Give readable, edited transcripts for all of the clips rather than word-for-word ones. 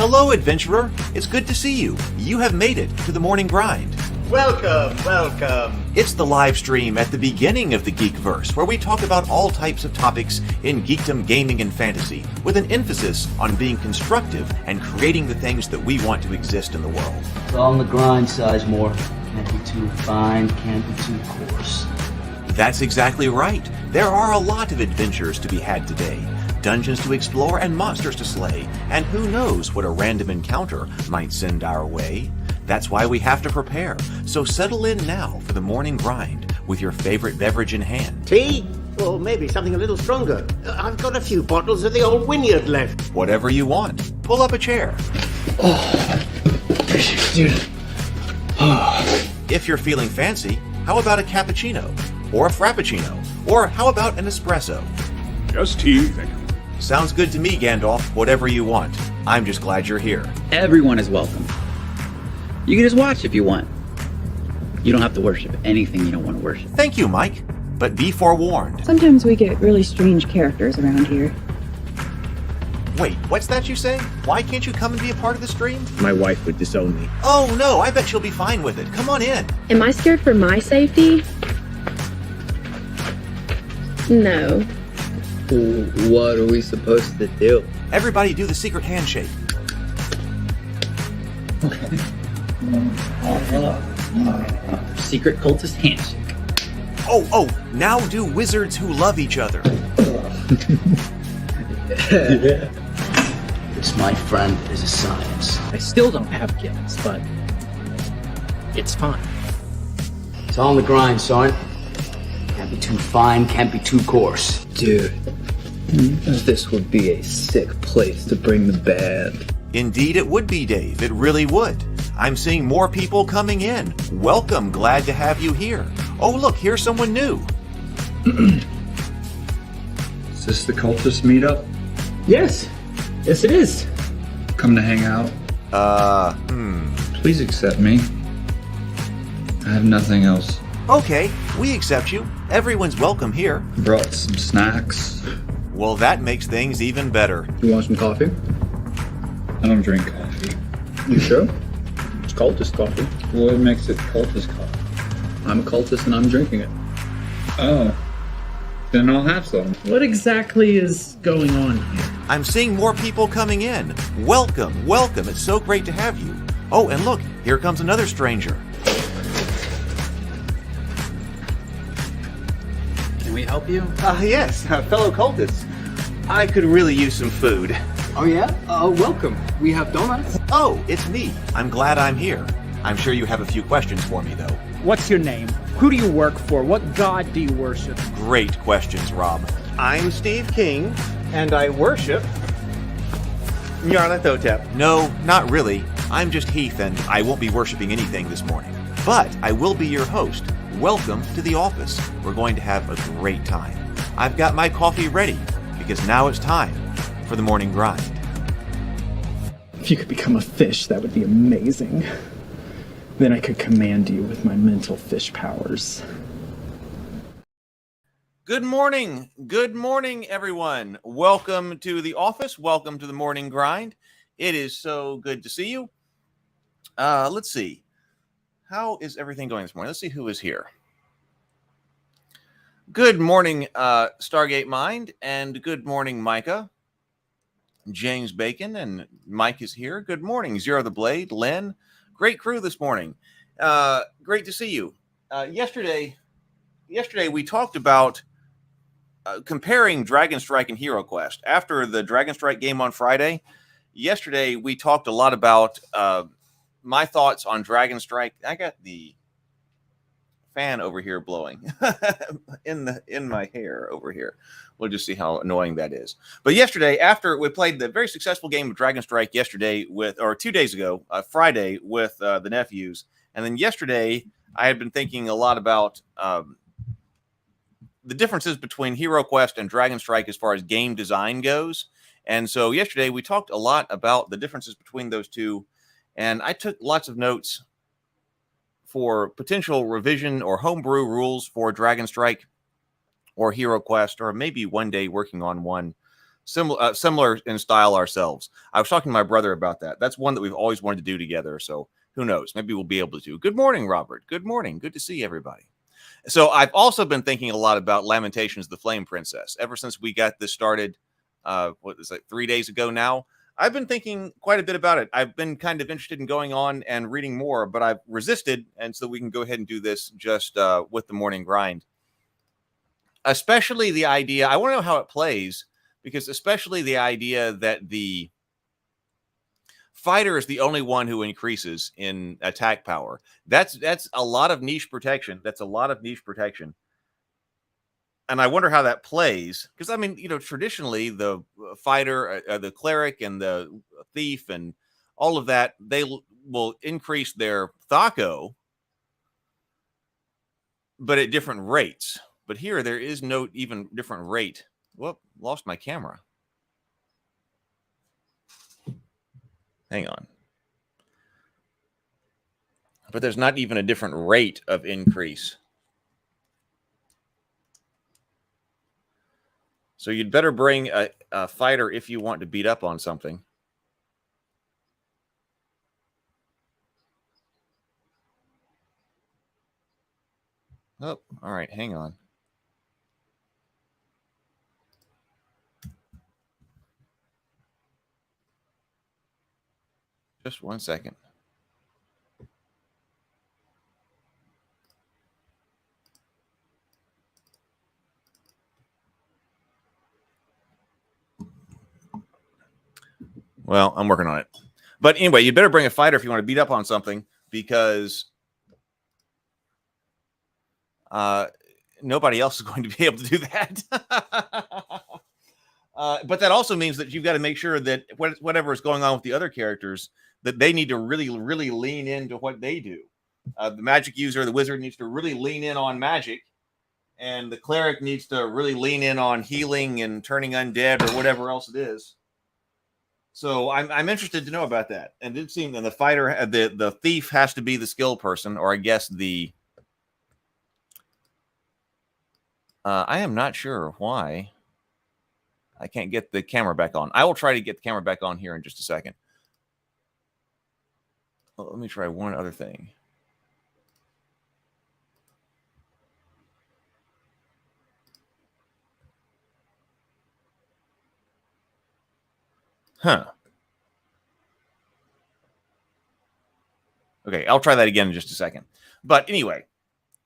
Hello, adventurer. It's good to see you. You have made it to the morning grind. Welcome, welcome. It's the live stream at the beginning of the Geekverse, where we talk about all types of topics in geekdom, gaming, and fantasy, with an emphasis on being constructive and creating the things that we want to exist in the world. It's all on the grind, Sizemore. Can't be too fine, can't be too coarse. That's exactly right. There are a lot of adventures to be had today. Dungeons to explore and monsters to slay, and who knows what a random encounter might send our way. That's why we have to prepare, so settle in now for the morning grind with your favorite beverage in hand. Tea? Or maybe something a little stronger. I've got a few bottles of the old Wynyard left. Whatever you want. Pull up a chair. Dude. If you're feeling fancy, how about a cappuccino? Or a frappuccino? Or how about an espresso? Just tea, thank you. Sounds good to me, Gandalf. Whatever you want. I'm just glad you're here. Everyone is welcome. You can just watch if you want. You don't have to worship anything you don't want to worship. Thank you, Mike. But be forewarned. Sometimes we get really strange characters around here. Wait, what's that you say? Why can't you come and be a part of the stream? My wife would disown me. Oh no, I bet she'll be fine with it. Come on in. Am I scared for my safety? No. What are we supposed to do? Everybody do the secret handshake. Okay. Secret cultist handshake. Oh, now do wizards who love each other. This, my friend, is a science. I still don't have gills, but it's fine. It's all on the grind, son. Can't be too fine, can't be too coarse. Dude, this would be a sick place to bring the band. Indeed it would be, Dave. It really would. I'm seeing more people coming in. Welcome. Glad to have you here. Oh, look, here's someone new. Is this the cultist meetup? Yes it is. Come to hang out? Please accept me. I have nothing else. Okay, we accept you. Everyone's welcome here. Brought some snacks. Well, that makes things even better. You want some coffee? I don't drink coffee. You sure? It's cultist coffee. What makes it cultist coffee? I'm a cultist and I'm drinking it. Oh. Then I'll have some. What exactly is going on here? I'm seeing more people coming in. Welcome. It's so great to have you. Oh, and look, here comes another stranger. Can we help you? Yes, fellow cultists. I could really use some food. Oh yeah? Welcome. We have donuts. Oh, it's me. I'm glad I'm here. I'm sure you have a few questions for me, though. What's your name? Who do you work for? What god do you worship? Great questions, Rob. I'm Steve King, and I worship Nyarlathotep. No, not really. I'm just Heath, and I won't be worshiping anything this morning. But I will be your host. Welcome to the office. We're going to have a great time. I've got my coffee ready, because now it's time for the morning grind. If you could become a fish, that would be amazing. Then I could command you with my mental fish powers. Good morning, everyone. Welcome to the office. Welcome to the morning grind. It is so good to see you. Let's see. How is everything going this morning? Let's see who is here. Good morning, Stargate Mind, and good morning, Micah. James Bacon and Mike is here. Good morning, Zero the Blade, Lynn. Great crew this morning. Great to see you. Yesterday we talked about comparing Dragon Strike and Hero Quest. After the Dragon Strike game on Friday, yesterday we talked a lot about my thoughts on Dragon Strike. I got the fan over here blowing in my hair over here. We'll just see how annoying that is. But yesterday, after we played the very successful game of Dragon Strike yesterday or 2 days ago, Friday with the nephews, and then yesterday I had been thinking a lot about the differences between Hero Quest and Dragon Strike as far as game design goes. And so yesterday we talked a lot about the differences between those two, and I took lots of notes for potential revision or homebrew rules for Dragon Strike or Hero Quest, or maybe one day working on one similar in style ourselves. I was talking to my brother about that. That's one that we've always wanted to do together. So who knows? Maybe we'll be able to. Good morning, Robert. Good morning. Good to see everybody. So I've also been thinking a lot about Lamentations, the Flame Princess. Ever since we got this started, 3 days ago now, I've been thinking quite a bit about it. I've been kind of interested in going on and reading more, but I've resisted, and so we can go ahead and do this just with the morning grind. Especially the idea, I want to know how it plays, because especially the idea that the fighter is the only one who increases in attack power. That's a lot of niche protection. That's a lot of niche protection. And I wonder how that plays, because I mean, traditionally the fighter, the cleric, and the thief, and all of that, they will increase their Thaco, but at different rates. But here, there is no even different rate. Whoop, lost my camera. Hang on. But there's not even a different rate of increase. So you'd better bring a fighter if you want to beat up on something. Oh, all right, hang on. Just 1 second. Well, I'm working on it. But anyway, you better bring a fighter if you want to beat up on something, because nobody else is going to be able to do that. But that also means that you've got to make sure that whatever is going on with the other characters, that they need to really, really lean into what they do. The magic user, the wizard, needs to really lean in on magic, and the cleric needs to really lean in on healing and turning undead or whatever else it is. So I'm interested to know about that. And it seems that the fighter, the thief, has to be the skill person, or I guess the. I am not sure why I can't get the camera back on. I will try to get the camera back on here in just a second. Well, let me try one other thing. Huh. Okay, I'll try that again in just a second. But anyway,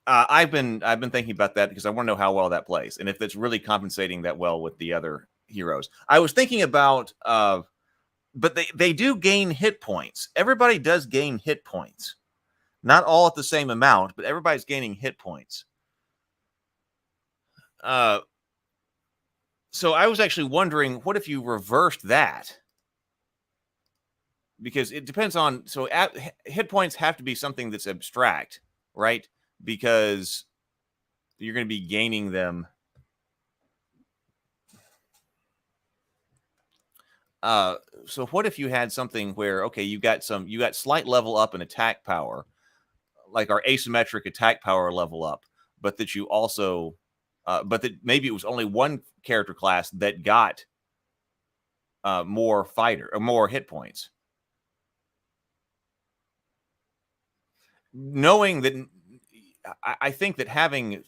I've been thinking about that because I want to know how well that plays, and if it's really compensating that well with the other heroes. I was thinking about, but they do gain hit points. Everybody does gain hit points, not all at the same amount, but everybody's gaining hit points. So I was actually wondering, what if you reversed that? Because it depends on, so hit points have to be something that's abstract, right? Because you're going to be gaining them. So what if you had something where, okay, you got slight level up in attack power, like our asymmetric attack power level up, but that you also, but that maybe it was only one character class that got more fighter or more hit points. Knowing that, I think that having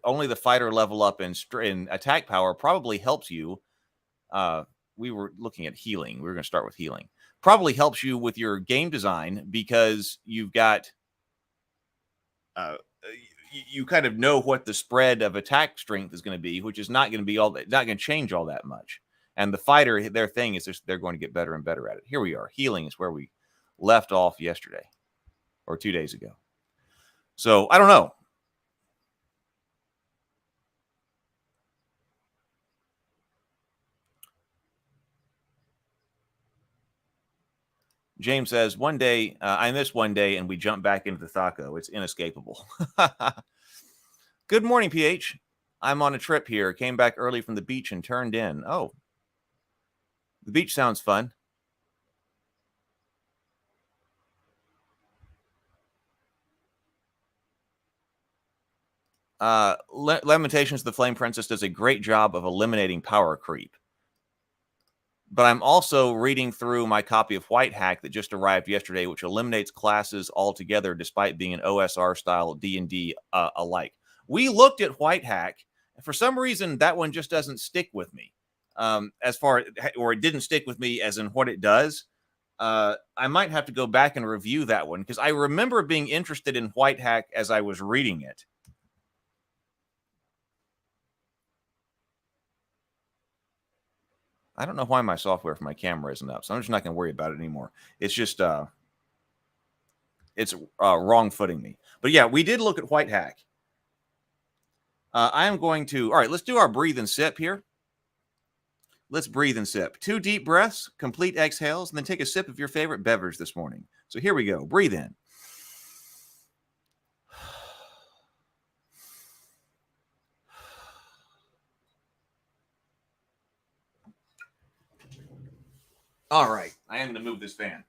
only the fighter level up in attack power probably helps you. We were looking at healing. We were going to start with healing. Probably helps you with your game design, because you've got you kind of know what the spread of attack strength is going to be, which is not going to be not going to change all that much. And the fighter, their thing is they're going to get better and better at it. Here we are. Healing is where we left off yesterday or 2 days ago. So I don't know. James says, one day, I missed one day and we jump back into the Thaco. It's inescapable. Good morning, PH. I'm on a trip here. Came back early from the beach and turned in. Oh, the beach sounds fun. Lamentations, the Flame Princess, does a great job of eliminating power creep. but I'm also reading through my copy of White Hack that just arrived yesterday, which eliminates classes altogether despite being an OSR-style D&D alike. We looked at White Hack, and for some reason, that one just doesn't stick with me. Or it didn't stick with me as in what it does. I might have to go back and review that one, because I remember being interested in White Hack as I was reading it. I don't know why my software for my camera isn't up, so I'm just not going to worry about it anymore. It's just, it's wrong footing me. But yeah, we did look at White Hack. I am going to, all right, let's do our breathe and sip here. Let's breathe and sip. 2 deep breaths, complete exhales, and then take a sip of your favorite beverage this morning. So here we go. Breathe in. All right, I am going to move this fan.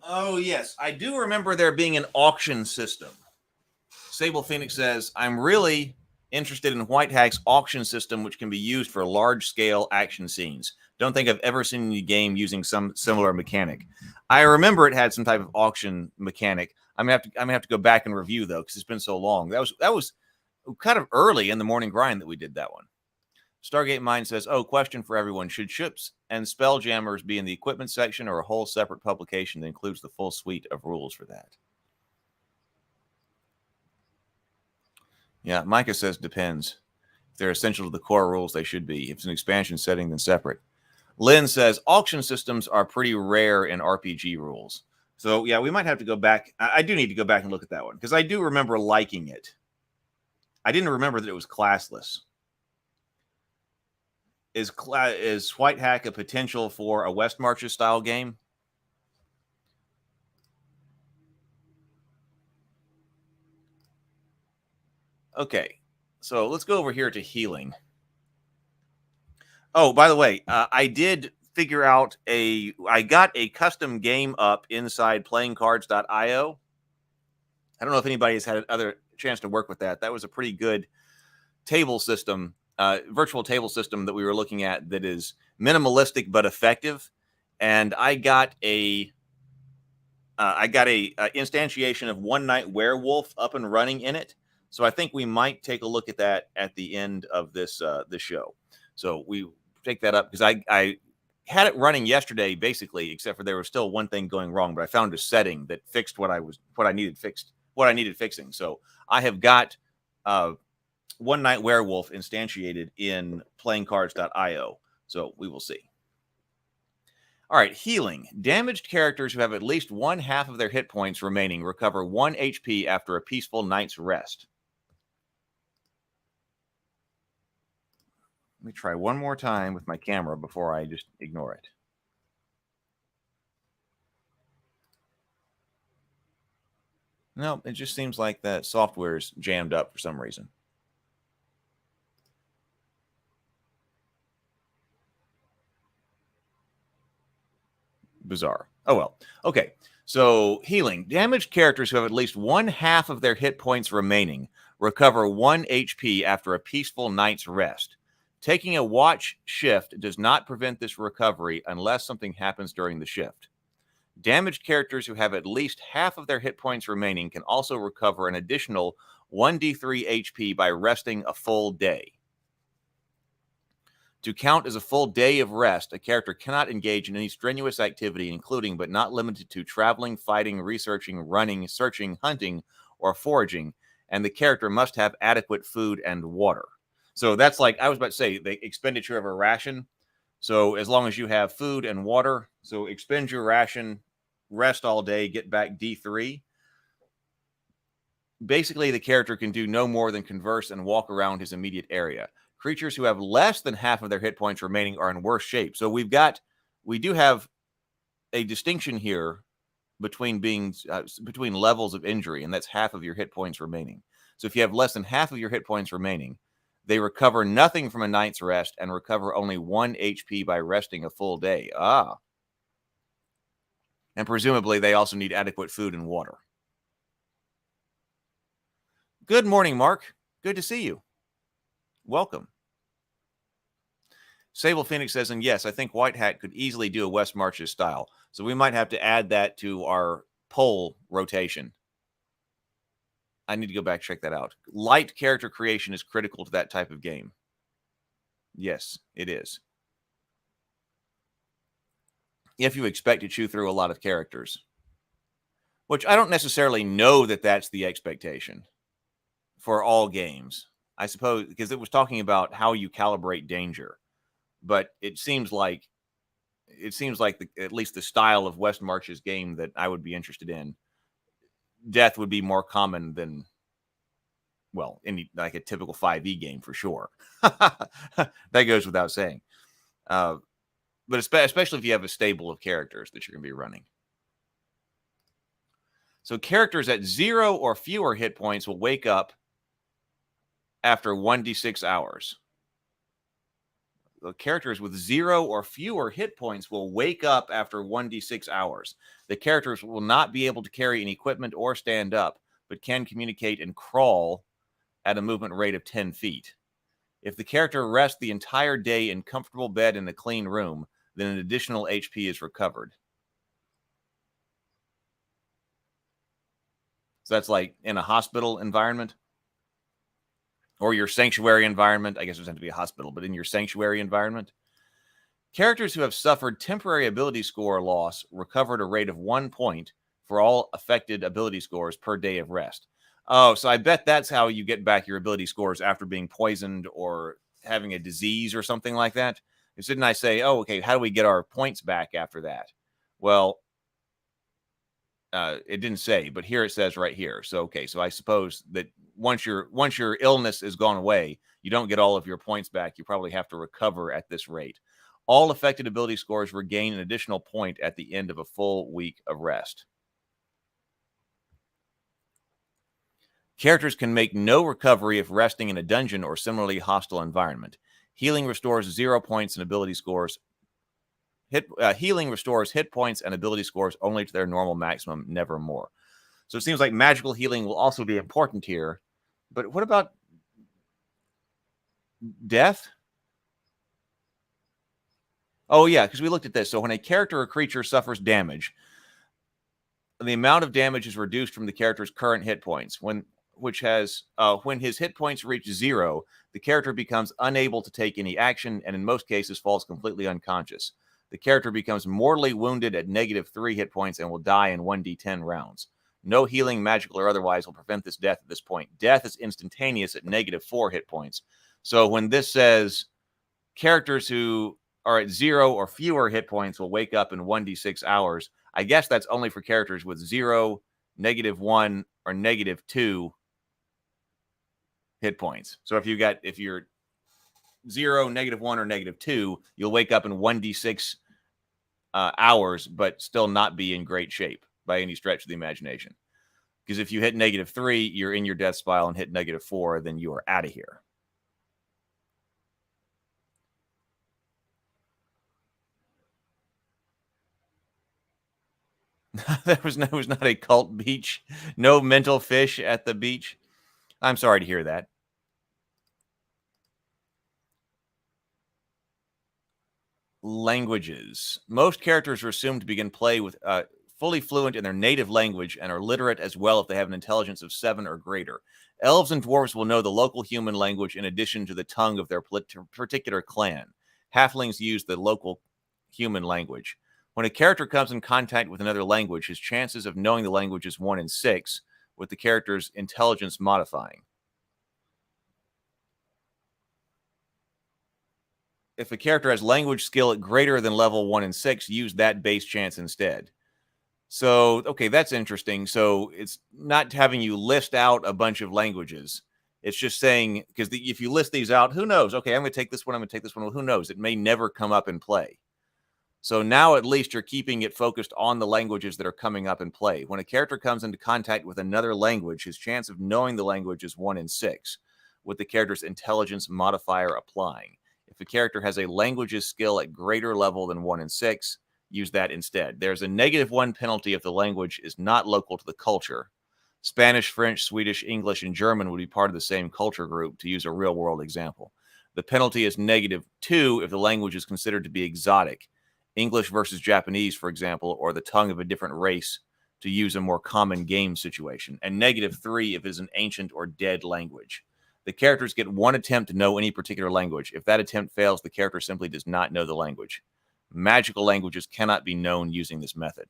Oh, yes, I do remember there being an auction system. Sable Phoenix says, I'm really interested in White Hack's auction system, which can be used for large-scale action scenes. Don't think I've ever seen any game using some similar mechanic. I remember it had some type of auction mechanic. I'm gonna have to go back and review, though, because it's been so long. That was kind of early in the morning grind that we did that one. Stargate Mind says, oh, question for everyone. Should ships and spelljammers be in the equipment section or a whole separate publication that includes the full suite of rules for that? Yeah, Micah says depends. If they're essential to the core rules, they should be. If it's an expansion setting, then separate. Lynn says auction systems are pretty rare in RPG rules. So, yeah, we might have to go back. I do need to go back and look at that one, because I do remember liking it. I didn't remember that it was classless. Is White Hack a potential for a West Marches style game? Okay, so let's go over here to healing. Oh, by the way, I did figure out I got a custom game up inside playingcards.io. I don't know if anybody has had another chance to work with that. That was a pretty good table system, virtual table system that we were looking at that is minimalistic but effective. And I got a instantiation of One Night Werewolf up and running in it. So I think we might take a look at that at the end of this show. So we take that up, because I had it running yesterday, basically, except for there was still one thing going wrong. But I found a setting that fixed what I needed fixing. So I have got One Night Werewolf instantiated in playingcards.io. So we will see. All right, healing. Damaged characters who have at least one half of their hit points remaining recover 1 HP after a peaceful night's rest. Let me try one more time with my camera before I just ignore it. No, it just seems like that software's jammed up for some reason. Bizarre. Oh, well. Okay, so healing. Damaged characters who have at least one half of their hit points remaining recover 1 HP after a peaceful night's rest. Taking a watch shift does not prevent this recovery unless something happens during the shift. Damaged characters who have at least half of their hit points remaining can also recover an additional 1d3 HP by resting a full day. To count as a full day of rest, a character cannot engage in any strenuous activity, including but not limited to traveling, fighting, researching, running, searching, hunting, or foraging, and the character must have adequate food and water. So that's like, I was about to say, the expenditure of a ration. So as long as you have food and water, so expend your ration, rest all day, get back D3. Basically, the character can do no more than converse and walk around his immediate area. Creatures who have less than half of their hit points remaining are in worse shape. So we do have a distinction here between between levels of injury, and that's half of your hit points remaining. So if you have less than half of your hit points remaining, they recover nothing from a night's rest and recover only 1 HP by resting a full day. And presumably they also need adequate food and water. Good morning, Mark. Good to see you. Welcome. Sable Phoenix says, and yes, I think White Hat could easily do a West Marches style. So we might have to add that to our poll rotation. I need to go back and check that out. Light character creation is critical to that type of game. Yes, it is. If you expect to chew through a lot of characters, which I don't necessarily know that that's the expectation for all games. I suppose because it was talking about how you calibrate danger, but it seems like at least the style of West March's game that I would be interested in, death would be more common than, well, any like a typical 5e game for sure. That goes without saying. But especially if you have a stable of characters that you're going to be running. So characters at 0 or fewer hit points will wake up after 1d6 hours. The characters with 0 or fewer hit points will wake up after 1d6 hours. The characters will not be able to carry any equipment or stand up, but can communicate and crawl at a movement rate of 10 feet. If the character rests the entire day in comfortable bed in a clean room, then an additional HP is recovered. So that's like in a hospital environment or your sanctuary environment. I guess it doesn't have to be a hospital, but in your sanctuary environment. Characters who have suffered temporary ability score loss recovered a rate of 1 point for all affected ability scores per day of rest. Oh, so I bet that's how you get back your ability scores after being poisoned or having a disease or something like that. Because didn't I say, oh, okay, how do we get our points back after that? Well, it didn't say, but here it says right here. So, okay, so I suppose that once your illness is gone away, you don't get all of your points back. You probably have to recover at this rate. All affected ability scores regain an additional point at the end of a full week of rest. Characters can make no recovery if resting in a dungeon or similarly hostile environment. Healing restores 0 points and ability scores. Healing restores hit points and ability scores only to their normal maximum, never more. So it seems like magical healing will also be important here. But what about death? Oh, yeah, because we looked at this. So when a character or creature suffers damage, the amount of damage is reduced from the character's current hit points. When his hit points reach 0, the character becomes unable to take any action and in most cases falls completely unconscious. The character becomes mortally wounded at -3 hit points and will die in 1d10 rounds. No healing, magical or otherwise, will prevent this death at this point. Death is instantaneous at -4 hit points. So when this says characters who are at 0 or fewer hit points will wake up in 1d6 hours, I guess that's only for characters with 0, -1, or -2 hit points. So if you're 0, -1, or -2, you'll wake up in 1d6 hours, but still not be in great shape by any stretch of the imagination. Because if you hit -3, you're in your death spiral, and hit -4, then you are out of here. There was not a cult beach, no mental fish at the beach. I'm sorry to hear that. Languages. Most characters are assumed to begin play with fully fluent in their native language and are literate as well if they have an intelligence of 7 or greater. Elves and dwarves will know the local human language in addition to the tongue of their particular clan. Halflings use the local human language. When a character comes in contact with another language, his chances of knowing the language is 1 in 6, with the character's intelligence modifying. If a character has language skill at greater than level 1 in 6, use that base chance instead. So, okay, that's interesting. So it's not having you list out a bunch of languages. It's just saying, because if you list these out, who knows? Okay, I'm going to take this one. I'm going to take this one. Well, who knows? It may never come up in play. So now at least you're keeping it focused on the languages that are coming up in play. When a character comes into contact with another language, his chance of knowing the language is 1 in 6, with the character's intelligence modifier applying. If a character has a languages skill at greater level than 1 in 6, use that instead. There's a -1 penalty if the language is not local to the culture. Spanish, French, Swedish, English, and German would be part of the same culture group, to use a real-world example. The penalty is -2 if the language is considered to be exotic. English versus Japanese, for example, or the tongue of a different race, to use a more common game situation, and -3 if it is an ancient or dead language. The characters get one attempt to know any particular language. If that attempt fails, the character simply does not know the language. Magical languages cannot be known using this method.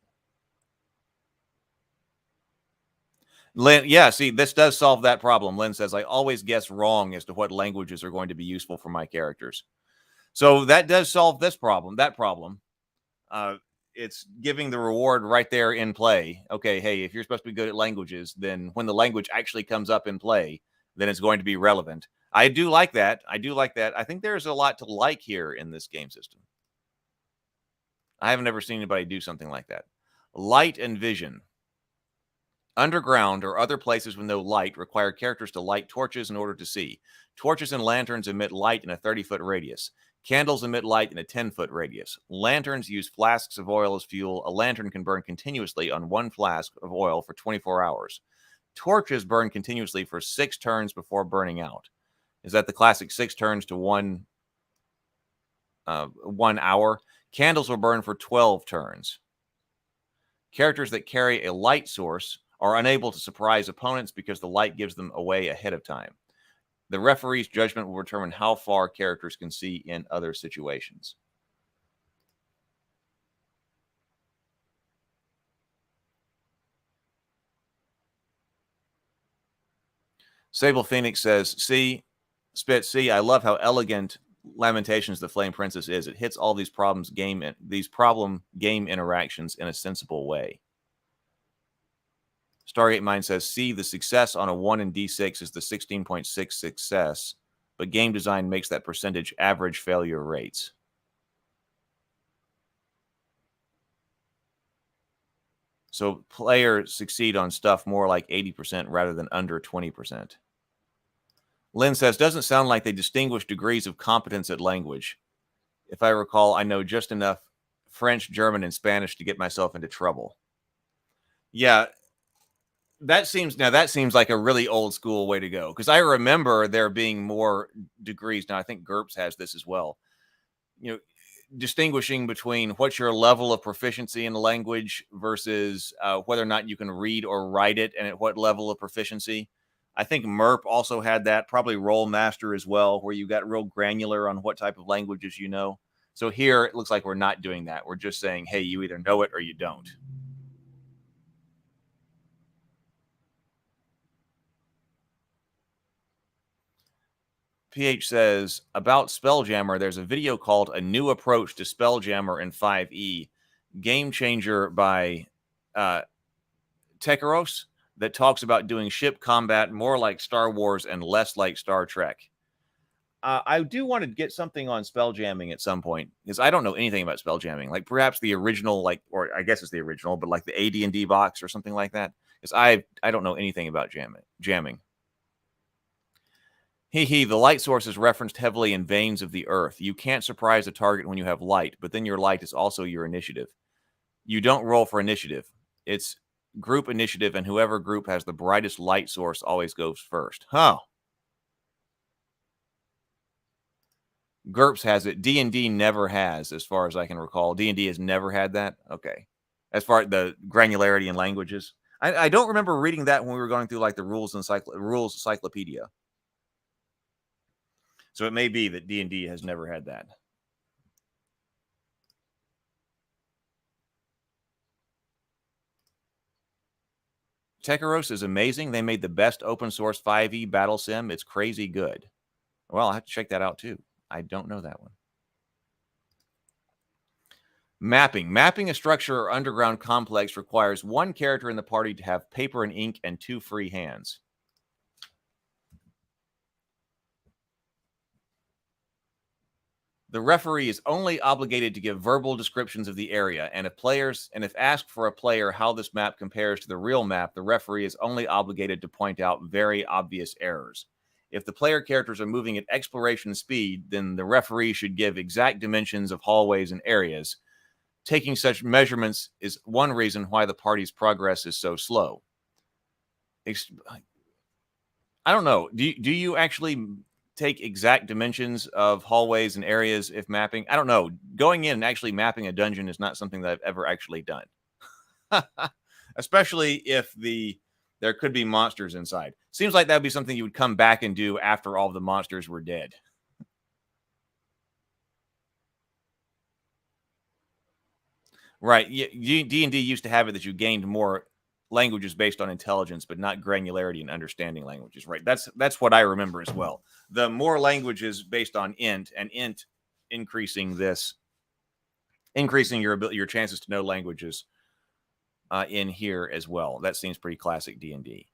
Lynn, yeah, see, this does solve that problem. Lynn says, I always guess wrong as to what languages are going to be useful for my characters. So that does solve this problem, that problem. It's giving the reward right there in play. Okay, hey, if you're supposed to be good at languages, then when the language actually comes up in play, then it's going to be relevant. I do like that. I do like that. I think there's a lot to like here in this game system. I haven't ever seen anybody do something like that. Light and vision. Underground or other places with no light require characters to light torches in order to see. Torches and lanterns emit light in a 30-foot radius. Candles emit light in a 10-foot radius. Lanterns use flasks of oil as fuel. A lantern can burn continuously on one flask of oil for 24 hours. Torches burn continuously for 6 turns before burning out. Is that the classic 6 turns to 1 hour? Candles will burn for 12 turns. Characters that carry a light source are unable to surprise opponents because the light gives them away ahead of time. The referee's judgment will determine how far characters can see in other situations. Sable Phoenix says, see, I love how elegant Lamentations the Flame Princess is. It hits all these problem game interactions in a sensible way. Stargate Mind says, see, the success on a 1 in D6 is the 16.6 success, but game design makes that percentage average failure rates. So players succeed on stuff more like 80% rather than under 20%. Lynn says, doesn't sound like they distinguish degrees of competence at language. If I recall, I know just enough French, German, and Spanish to get myself into trouble. Yeah, that seems like a really old school way to go, because I remember there being more degrees. Now I think GURPS has this as well. You know, distinguishing between what's your level of proficiency in a language versus whether or not you can read or write it, and at what level of proficiency. I think MERP also had that, probably Rollmaster as well, where you got real granular on what type of languages you know. So here it looks like we're not doing that. We're just saying, hey, you either know it or you don't. PH says, about Spelljammer, there's a video called A New Approach to Spelljammer in 5e, Game Changer by Tekeros, that talks about doing ship combat more like Star Wars and less like Star Trek. I do want to get something on spelljamming at some point, because I don't know anything about spelljamming. Like perhaps the original, or I guess it's the original, but like the AD&D box or something like that. Because I don't know anything about jamming. The light source is referenced heavily in Veins of the Earth. You can't surprise a target when you have light, but then your light is also your initiative. You don't roll for initiative. It's group initiative, and whoever group has the brightest light source always goes first. Huh. GURPS has it. D&D never has, as far as I can recall. D&D has never had that? Okay. As far as the granularity in languages. I don't remember reading that when we were going through like the rules encyclopedia. So it may be that D&D has never had that. Tekeros is amazing. They made the best open source 5e battle sim. It's crazy good. Well, I'll have to check that out too. I don't know that one. Mapping. Mapping a structure or underground complex requires one character in the party to have paper and ink and 2 free hands. The referee is only obligated to give verbal descriptions of the area, and if asked for a player how this map compares to the real map, the referee is only obligated to point out very obvious errors. If the player characters are moving at exploration speed, then the referee should give exact dimensions of hallways and areas. Taking such measurements is one reason why the party's progress is so slow. I don't know. Do you actually take exact dimensions of hallways and areas if mapping? I don't know. Going in and actually mapping a dungeon is not something that I've ever actually done. Especially if there could be monsters inside. Seems like that would be something you would come back and do after all the monsters were dead. Right. D&D used to have it that you gained more languages based on intelligence, but not granularity and understanding languages. Right. That's what I remember as well. The more languages based on int, and int increasing your chances to know languages in here as well. That seems pretty classic D&D.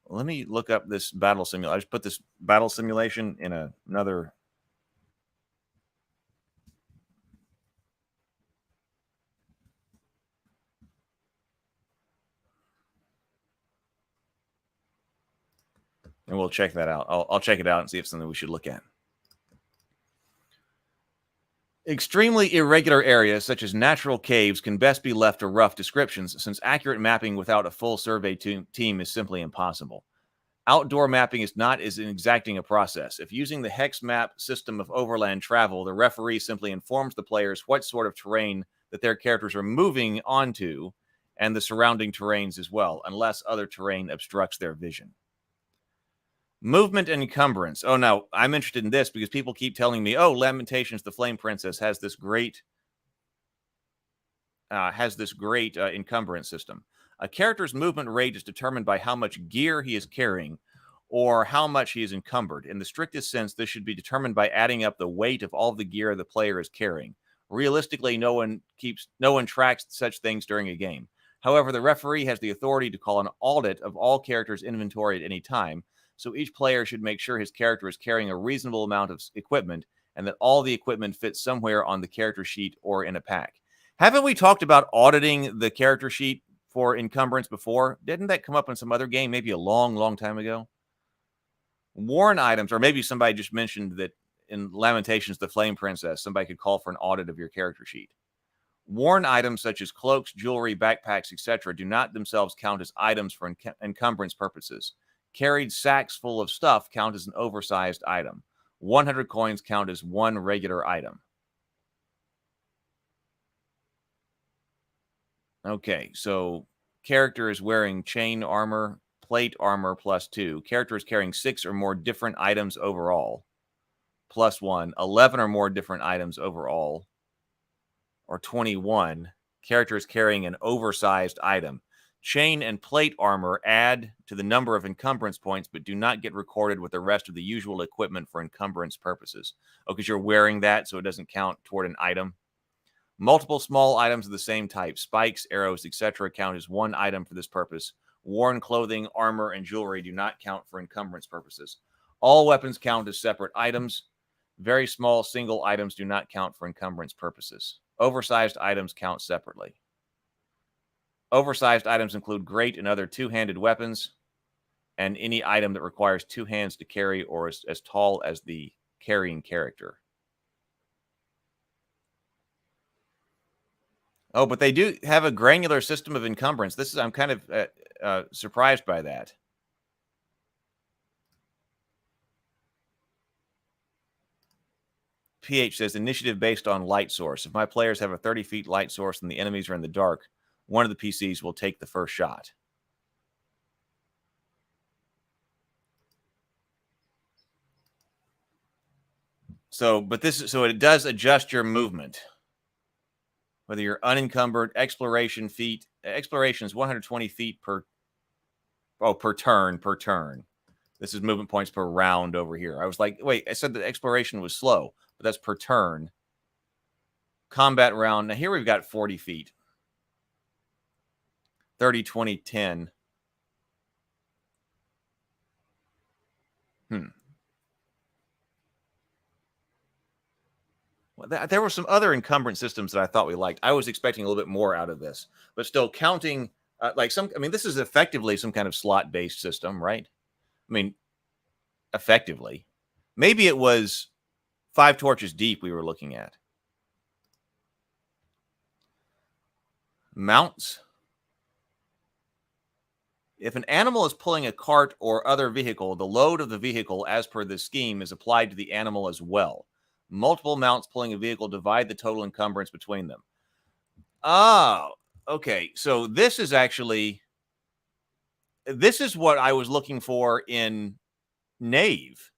Let me look up this battle simulation. I just put this battle simulation in another. And we'll check that out. I'll check it out and see if it's something we should look at. Extremely irregular areas, such as natural caves, can best be left to rough descriptions, since accurate mapping without a full survey team is simply impossible. Outdoor mapping is not as exacting a process. If using the hex map system of overland travel, the referee simply informs the players what sort of terrain that their characters are moving onto, and the surrounding terrains as well, unless other terrain obstructs their vision. Movement and encumbrance. Oh, now I'm interested in this because people keep telling me, "Oh, Lamentations, the Flame Princess has this great encumbrance system." A character's movement rate is determined by how much gear he is carrying, or how much he is encumbered. In the strictest sense, this should be determined by adding up the weight of all the gear the player is carrying. Realistically, no one tracks such things during a game. However, the referee has the authority to call an audit of all characters' inventory at any time. So each player should make sure his character is carrying a reasonable amount of equipment and that all the equipment fits somewhere on the character sheet or in a pack. Haven't we talked about auditing the character sheet for encumbrance before? Didn't that come up in some other game maybe a long, long time ago? Worn items, or maybe somebody just mentioned that in Lamentations, the Flame Princess, somebody could call for an audit of your character sheet. Worn items such as cloaks, jewelry, backpacks, etc. do not themselves count as items for encumbrance purposes. Carried sacks full of stuff count as an oversized item. 100 coins count as one regular item. Okay, so character is wearing chain armor, plate armor +2. Character is carrying 6 or more different items overall, +1. 11 or more different items overall, or 21. Character is carrying an oversized item. Chain and plate armor add to the number of encumbrance points, but do not get recorded with the rest of the usual equipment for encumbrance purposes. Oh, because you're wearing that, so it doesn't count toward an item. Multiple small items of the same type, spikes, arrows, etc., count as one item for this purpose. Worn clothing, armor, and jewelry do not count for encumbrance purposes. All weapons count as separate items. Very small single items do not count for encumbrance purposes. Oversized items count separately. Oversized items include great and other two-handed weapons, and any item that requires 2 hands to carry or is as tall as the carrying character. Oh, but they do have a granular system of encumbrance. I'm kind of surprised by that. PH says, initiative based on light source. If my players have a 30 feet light source and the enemies are in the dark, one of the PCs will take the first shot. So it does adjust your movement. Whether you're unencumbered, exploration is 120 feet per turn. This is movement points per round over here. I was like, wait, I said that exploration was slow, but that's per turn. Combat round. Now here we've got 40 feet. 30, 20, 10. Well, there were some other encumbrance systems that I thought we liked. I was expecting a little bit more out of this, but still counting this is effectively some kind of slot-based system, right? I mean, effectively. Maybe it was 5 torches deep we were looking at. Mounts. If an animal is pulling a cart or other vehicle, the load of the vehicle, as per this scheme, is applied to the animal as well. Multiple mounts pulling a vehicle divide the total encumbrance between them. Oh, okay. So this is what I was looking for in Knave,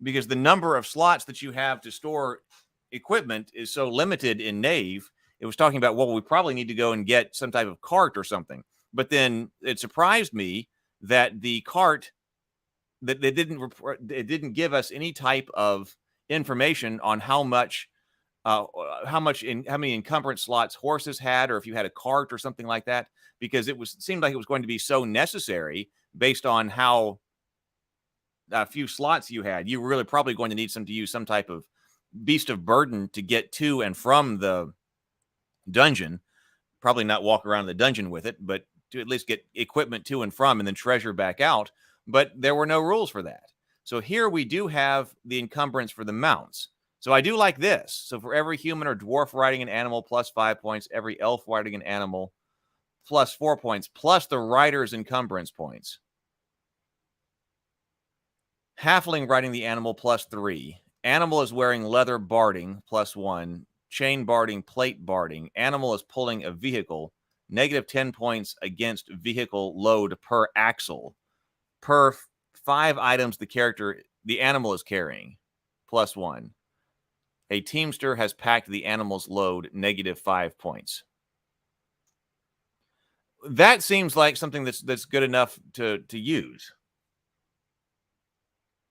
because the number of slots that you have to store equipment is so limited in Knave. It was talking about, well, we probably need to go and get some type of cart or something. But then it surprised me that the cart, that they didn't give us any type of information on how many encumbrance slots horses had, or if you had a cart or something like that, because it seemed like it was going to be so necessary based on how few slots you had. You were really probably going to need to use some type of beast of burden to get to and from the dungeon. Probably not walk around the dungeon with it, but to at least get equipment to and from, and then treasure back out. But there were no rules for that. So here we do have the encumbrance for the mounts. So I do like this. So for every human or dwarf riding an animal, plus 5 points. Every elf riding an animal, plus 4 points, plus the rider's encumbrance points. Halfling riding the animal, plus 3. Animal is wearing leather barding, plus 1. Chain barding, plate barding. Animal is pulling a vehicle, negative 10 points against vehicle load per axle. Per 5 items the animal is carrying, plus 1. A teamster has packed the animal's load, negative 5 points. That seems like something that's good enough to use.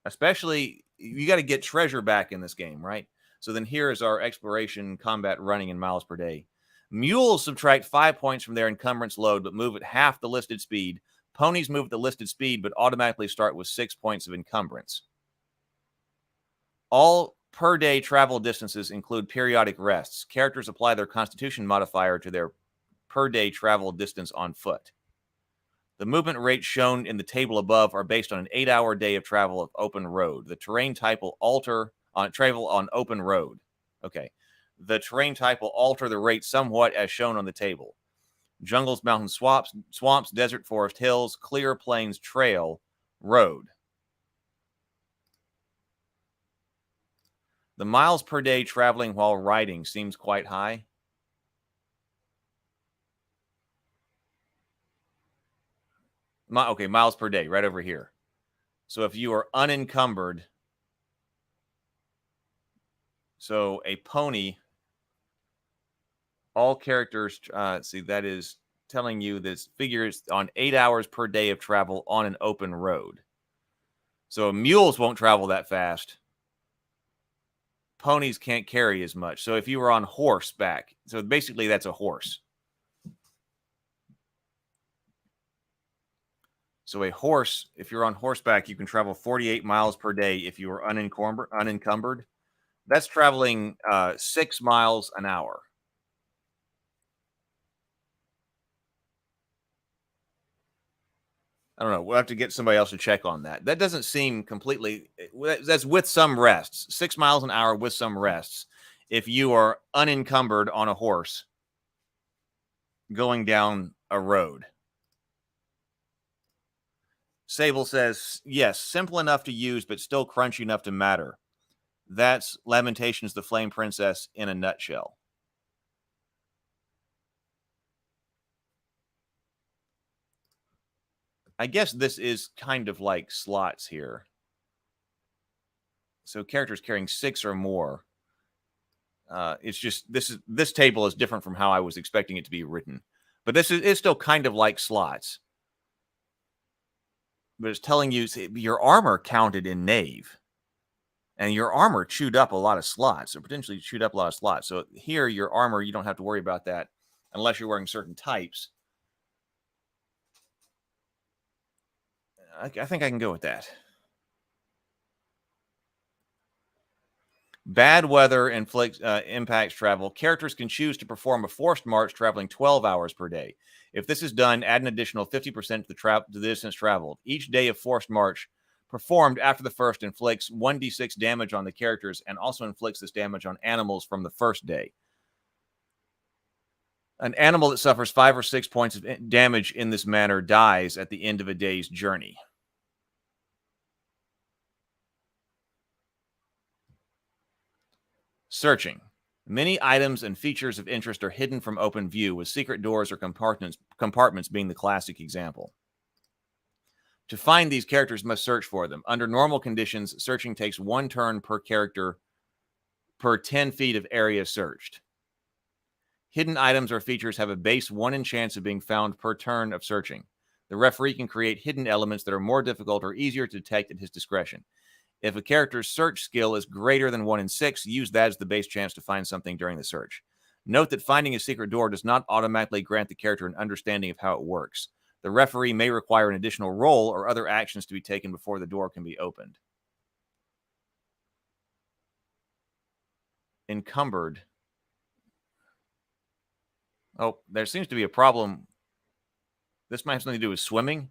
Especially, you got to get treasure back in this game, right? So then here is our exploration, combat, running, and miles per day. Mules subtract 5 points from their encumbrance load, but move at half the listed speed. Ponies move at the listed speed, but automatically start with 6 points of encumbrance. All per day travel distances include periodic rests. Characters apply their constitution modifier to their per day travel distance on foot. The movement rates shown in the table above are based on an 8-hour day of travel of open road. The terrain type will alter on travel on open road. Okay. The terrain type will alter the rate somewhat as shown on the table. Jungles, mountains, swamps, desert, forest, hills, clear plains, trail, road. The miles per day traveling while riding seems quite high. Okay, miles per day, right over here. So if you are unencumbered, so a pony, all characters, see, that is telling you this figures on 8 hours per day of travel on an open road. So mules won't travel that fast. Ponies can't carry as much. So if you were on horseback, so basically that's a horse. So a horse, if you're on horseback, you can travel 48 miles per day if you are unencumbered. That's traveling 6 miles an hour. I don't know. We'll have to get somebody else to check on that. That doesn't seem completely... That's with some rests. 6 miles an hour with some rests. If you are unencumbered on a horse going down a road. Sable says, yes, simple enough to use, but still crunchy enough to matter. That's Lamentations, the Flame Princess in a nutshell. I guess this is kind of like slots here. So characters carrying 6 or more. It's just, this table is different from how I was expecting it to be written. But this is still kind of like slots. But it's telling you your armor counted in Knave. And your armor chewed up a lot of slots, or potentially chewed up a lot of slots. So here, your armor, you don't have to worry about that unless you're wearing certain types. I think I can go with that. Bad weather impacts travel. Characters can choose to perform a forced march traveling 12 hours per day. If this is done, add an additional 50% to the distance traveled. Each day of forced march performed after the first inflicts 1d6 damage on the characters and also inflicts this damage on animals from the first day. An animal that suffers 5 or 6 points of damage in this manner dies at the end of a day's journey. Searching. Many items and features of interest are hidden from open view, with secret doors or compartments being the classic example. To find these, characters must search for them. Under normal conditions, searching takes 1 turn per character per 10 feet of area searched. Hidden items or features have a base 1 chance of being found per turn of searching. The referee can create hidden elements that are more difficult or easier to detect at his discretion. If a character's search skill is greater than 1 in 6, use that as the base chance to find something during the search. Note that finding a secret door does not automatically grant the character an understanding of how it works. The referee may require an additional roll or other actions to be taken before the door can be opened. Encumbered. Oh, there seems to be a problem. This might have something to do with swimming.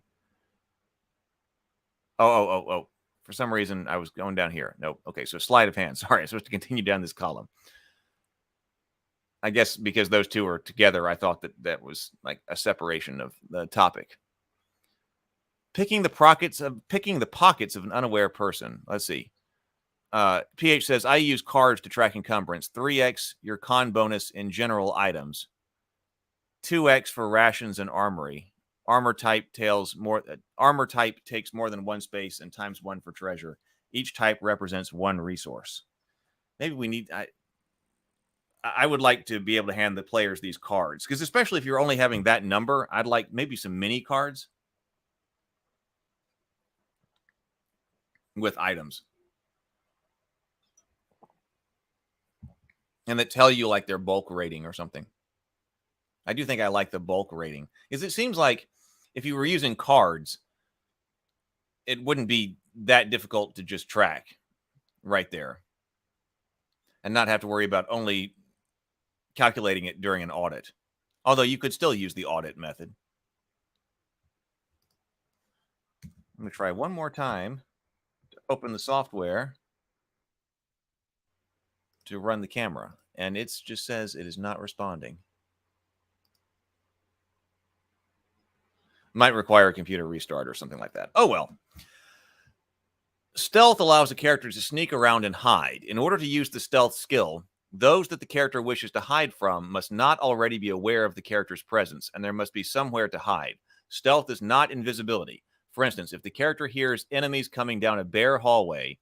Oh. For some reason, I was going down here. Nope. Okay, so sleight of hand. Sorry, I'm supposed to continue down this column. I guess because those two are together, I thought that was like a separation of the topic. Picking the pockets of an unaware person. Let's see. PH says, I use cards to track encumbrance. 3x your con bonus in general items. 2x for rations and armory. Armor type takes more than 1 space and times 1 for treasure. Each type represents 1 resource. Maybe we need... I would like to be able to hand the players these cards, because especially if you're only having that number, I'd like maybe some mini cards with items. And that tell you like their bulk rating or something. I do think I like the bulk rating, because it seems like if you were using cards, it wouldn't be that difficult to just track right there and not have to worry about only calculating it during an audit. Although you could still use the audit method. I'm going to try one more time to open the software to run the camera, and it just says it is not responding. Might require a computer restart or something like that. Oh, well. Stealth allows a character to sneak around and hide. In order to use the stealth skill, those that the character wishes to hide from must not already be aware of the character's presence, and there must be somewhere to hide. Stealth is not invisibility. For instance, if the character hears enemies coming down a bare hallway,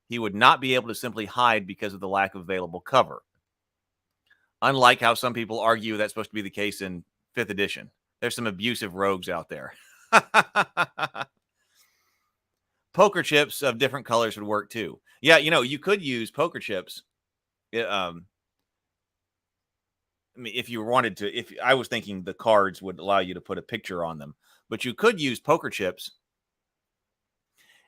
he would not be able to simply hide because of the lack of available cover. Unlike how some people argue that's supposed to be the case in 5th edition. There's some abusive rogues out there. Poker chips of different colors would work too. Yeah, you could use poker chips. I mean, if you wanted to, if I was thinking the cards would allow you to put a picture on them, but you could use poker chips.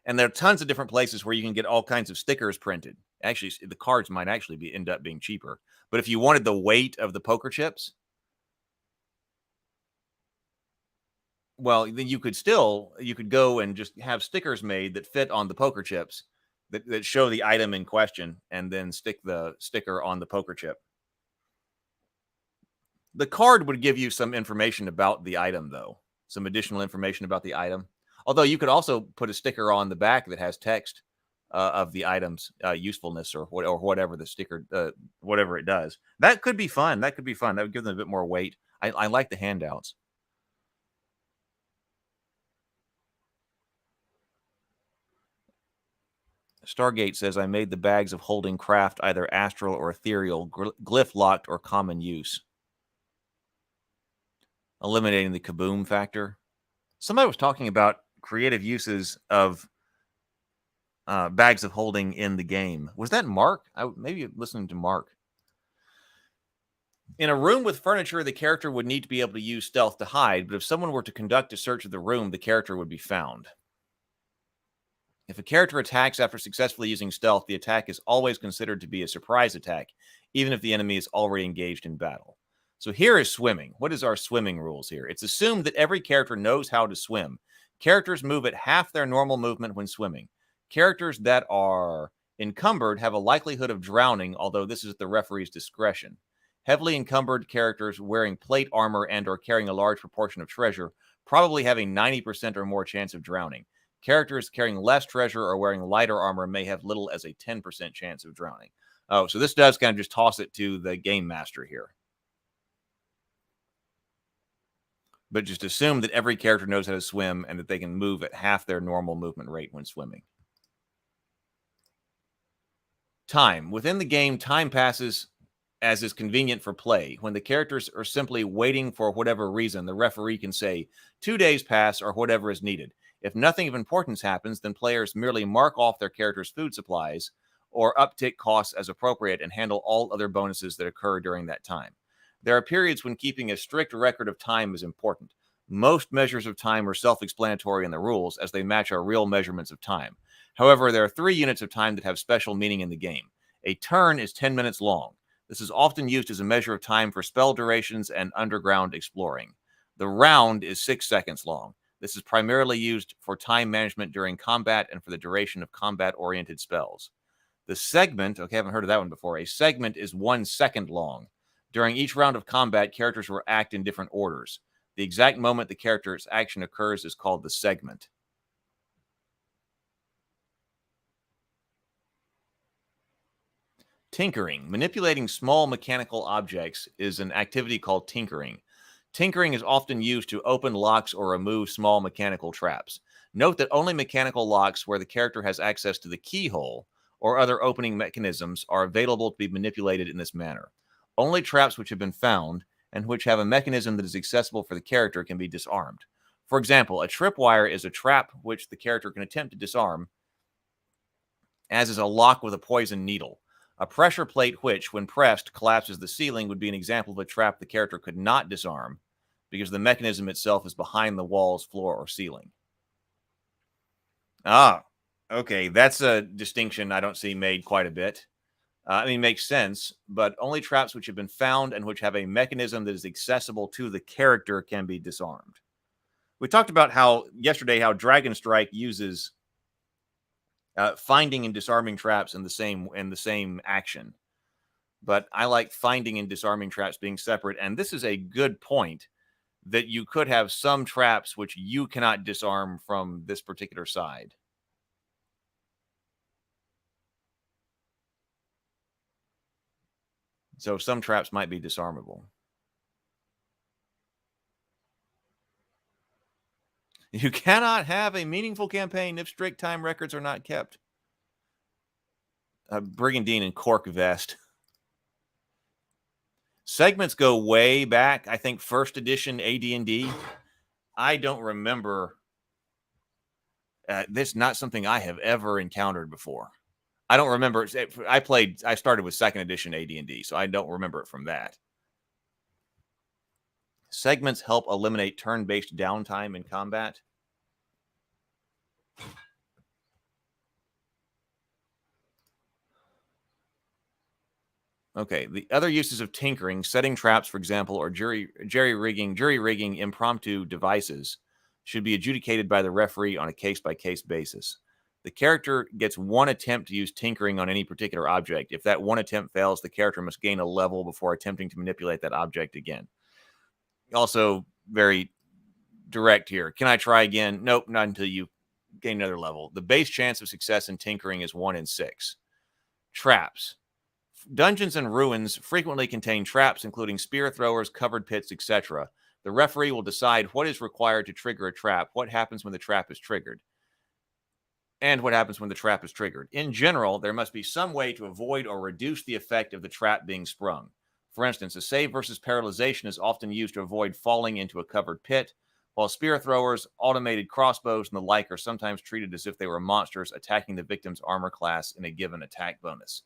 And there are tons of different places where you can get all kinds of stickers printed. Actually, the cards might actually end up being cheaper. But if you wanted the weight of the poker chips, well, then you could go and just have stickers made that fit on the poker chips that show the item in question, and then stick the sticker on the poker chip. The card would give you some information about the item, though. Some additional information about the item. Although you could also put a sticker on the back that has text of the item's usefulness or whatever the sticker, whatever it does. That could be fun. That would give them a bit more weight. I like the handouts. Stargate says, I made the bags of holding craft either astral or ethereal, glyph locked or common use. Eliminating the kaboom factor. Somebody was talking about creative uses of bags of holding in the game. Was that Mark? Maybe listening to Mark. In a room with furniture, the character would need to be able to use stealth to hide, but if someone were to conduct a search of the room, the character would be found. If a character attacks after successfully using stealth, the attack is always considered to be a surprise attack, even if the enemy is already engaged in battle. So here is swimming. What is our swimming rules here? It's assumed that every character knows how to swim. Characters move at half their normal movement when swimming. Characters that are encumbered have a likelihood of drowning, although this is at the referee's discretion. Heavily encumbered characters wearing plate armor and or carrying a large proportion of treasure probably have a 90% or more chance of drowning. Characters carrying less treasure or wearing lighter armor may have little as a 10% chance of drowning. Oh, so this does kind of just toss it to the game master here. But just assume that every character knows how to swim and that they can move at half their normal movement rate when swimming. Time. Within the game, time passes as is convenient for play. When the characters are simply waiting for whatever reason, the referee can say 2 days pass or whatever is needed. If nothing of importance happens, then players merely mark off their character's food supplies or uptick costs as appropriate and handle all other bonuses that occur during that time. There are periods when keeping a strict record of time is important. Most measures of time are self-explanatory in the rules as they match our real measurements of time. However, there are 3 units of time that have special meaning in the game. A turn is 10 minutes long. This is often used as a measure of time for spell durations and underground exploring. The round is 6 seconds long. This is primarily used for time management during combat and for the duration of combat-oriented spells. The segment, okay, I haven't heard of that one before. A segment is 1 second long. During each round of combat, characters will act in different orders. The exact moment the character's action occurs is called the segment. Tinkering. Manipulating small mechanical objects is an activity called tinkering. Tinkering is often used to open locks or remove small mechanical traps. Note that only mechanical locks where the character has access to the keyhole or other opening mechanisms are available to be manipulated in this manner. Only traps which have been found and which have a mechanism that is accessible for the character can be disarmed. For example, a tripwire is a trap which the character can attempt to disarm, as is a lock with a poison needle. A pressure plate which, when pressed, collapses the ceiling would be an example of a trap the character could not disarm because the mechanism itself is behind the walls, floor, or ceiling. Ah, okay. That's a distinction I don't see made quite a bit. Makes sense, but only traps which have been found and which have a mechanism that is accessible to the character can be disarmed. We talked about how Dragon Strike uses finding and disarming traps in the same action, but I like finding and disarming traps being separate. And this is a good point that you could have some traps which you cannot disarm from this particular side. So some traps might be disarmable. You cannot have a meaningful campaign if strict time records are not kept. Brigandine and Cork Vest. Segments go way back. I think first edition AD&D. I don't remember. This is not something I have ever encountered before. I don't remember. I started with second edition AD&D, so I don't remember it from that. Segments help eliminate turn-based downtime in combat. Okay, the other uses of tinkering, setting traps, for example, or jury rigging impromptu devices should be adjudicated by the referee on a case-by-case basis. The character gets one attempt to use tinkering on any particular object. If that one attempt fails, the character must gain a level before attempting to manipulate that object again. Also, very direct here. Can I try again? Nope, not until you gain another level. The base chance of success in tinkering is 1 in 6. Traps. Dungeons and ruins frequently contain traps, including spear throwers, covered pits, etc. The referee will decide what is required to trigger a trap, what happens when the trap is triggered, and what happens when the trap is triggered. In general, there must be some way to avoid or reduce the effect of the trap being sprung. For instance, a save versus paralyzation is often used to avoid falling into a covered pit, while spear throwers, automated crossbows, and the like are sometimes treated as if they were monsters attacking the victim's armor class in a given attack bonus.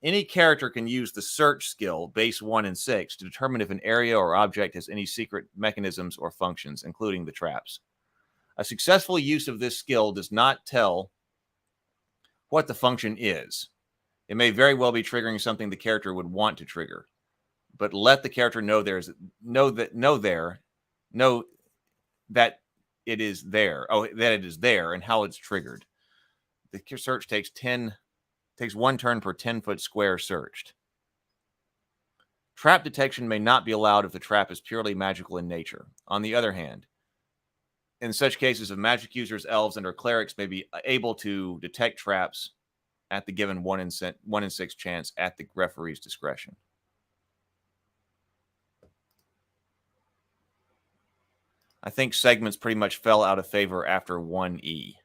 Any character can use the search skill, base 1 in 6, to determine if an area or object has any secret mechanisms or functions, including the traps. A successful use of this skill does not tell what the function is. It may very well be triggering something the character would want to trigger, but let the character know that it is there. That it is there and how it's triggered. The search takes 1 turn per 10-foot square searched. Trap detection may not be allowed if the trap is purely magical in nature. On the other hand, in such cases of magic users, elves, and or clerics may be able to detect traps at the given 1 in 6 chance at the referee's discretion. I think segments pretty much fell out of favor after 1E.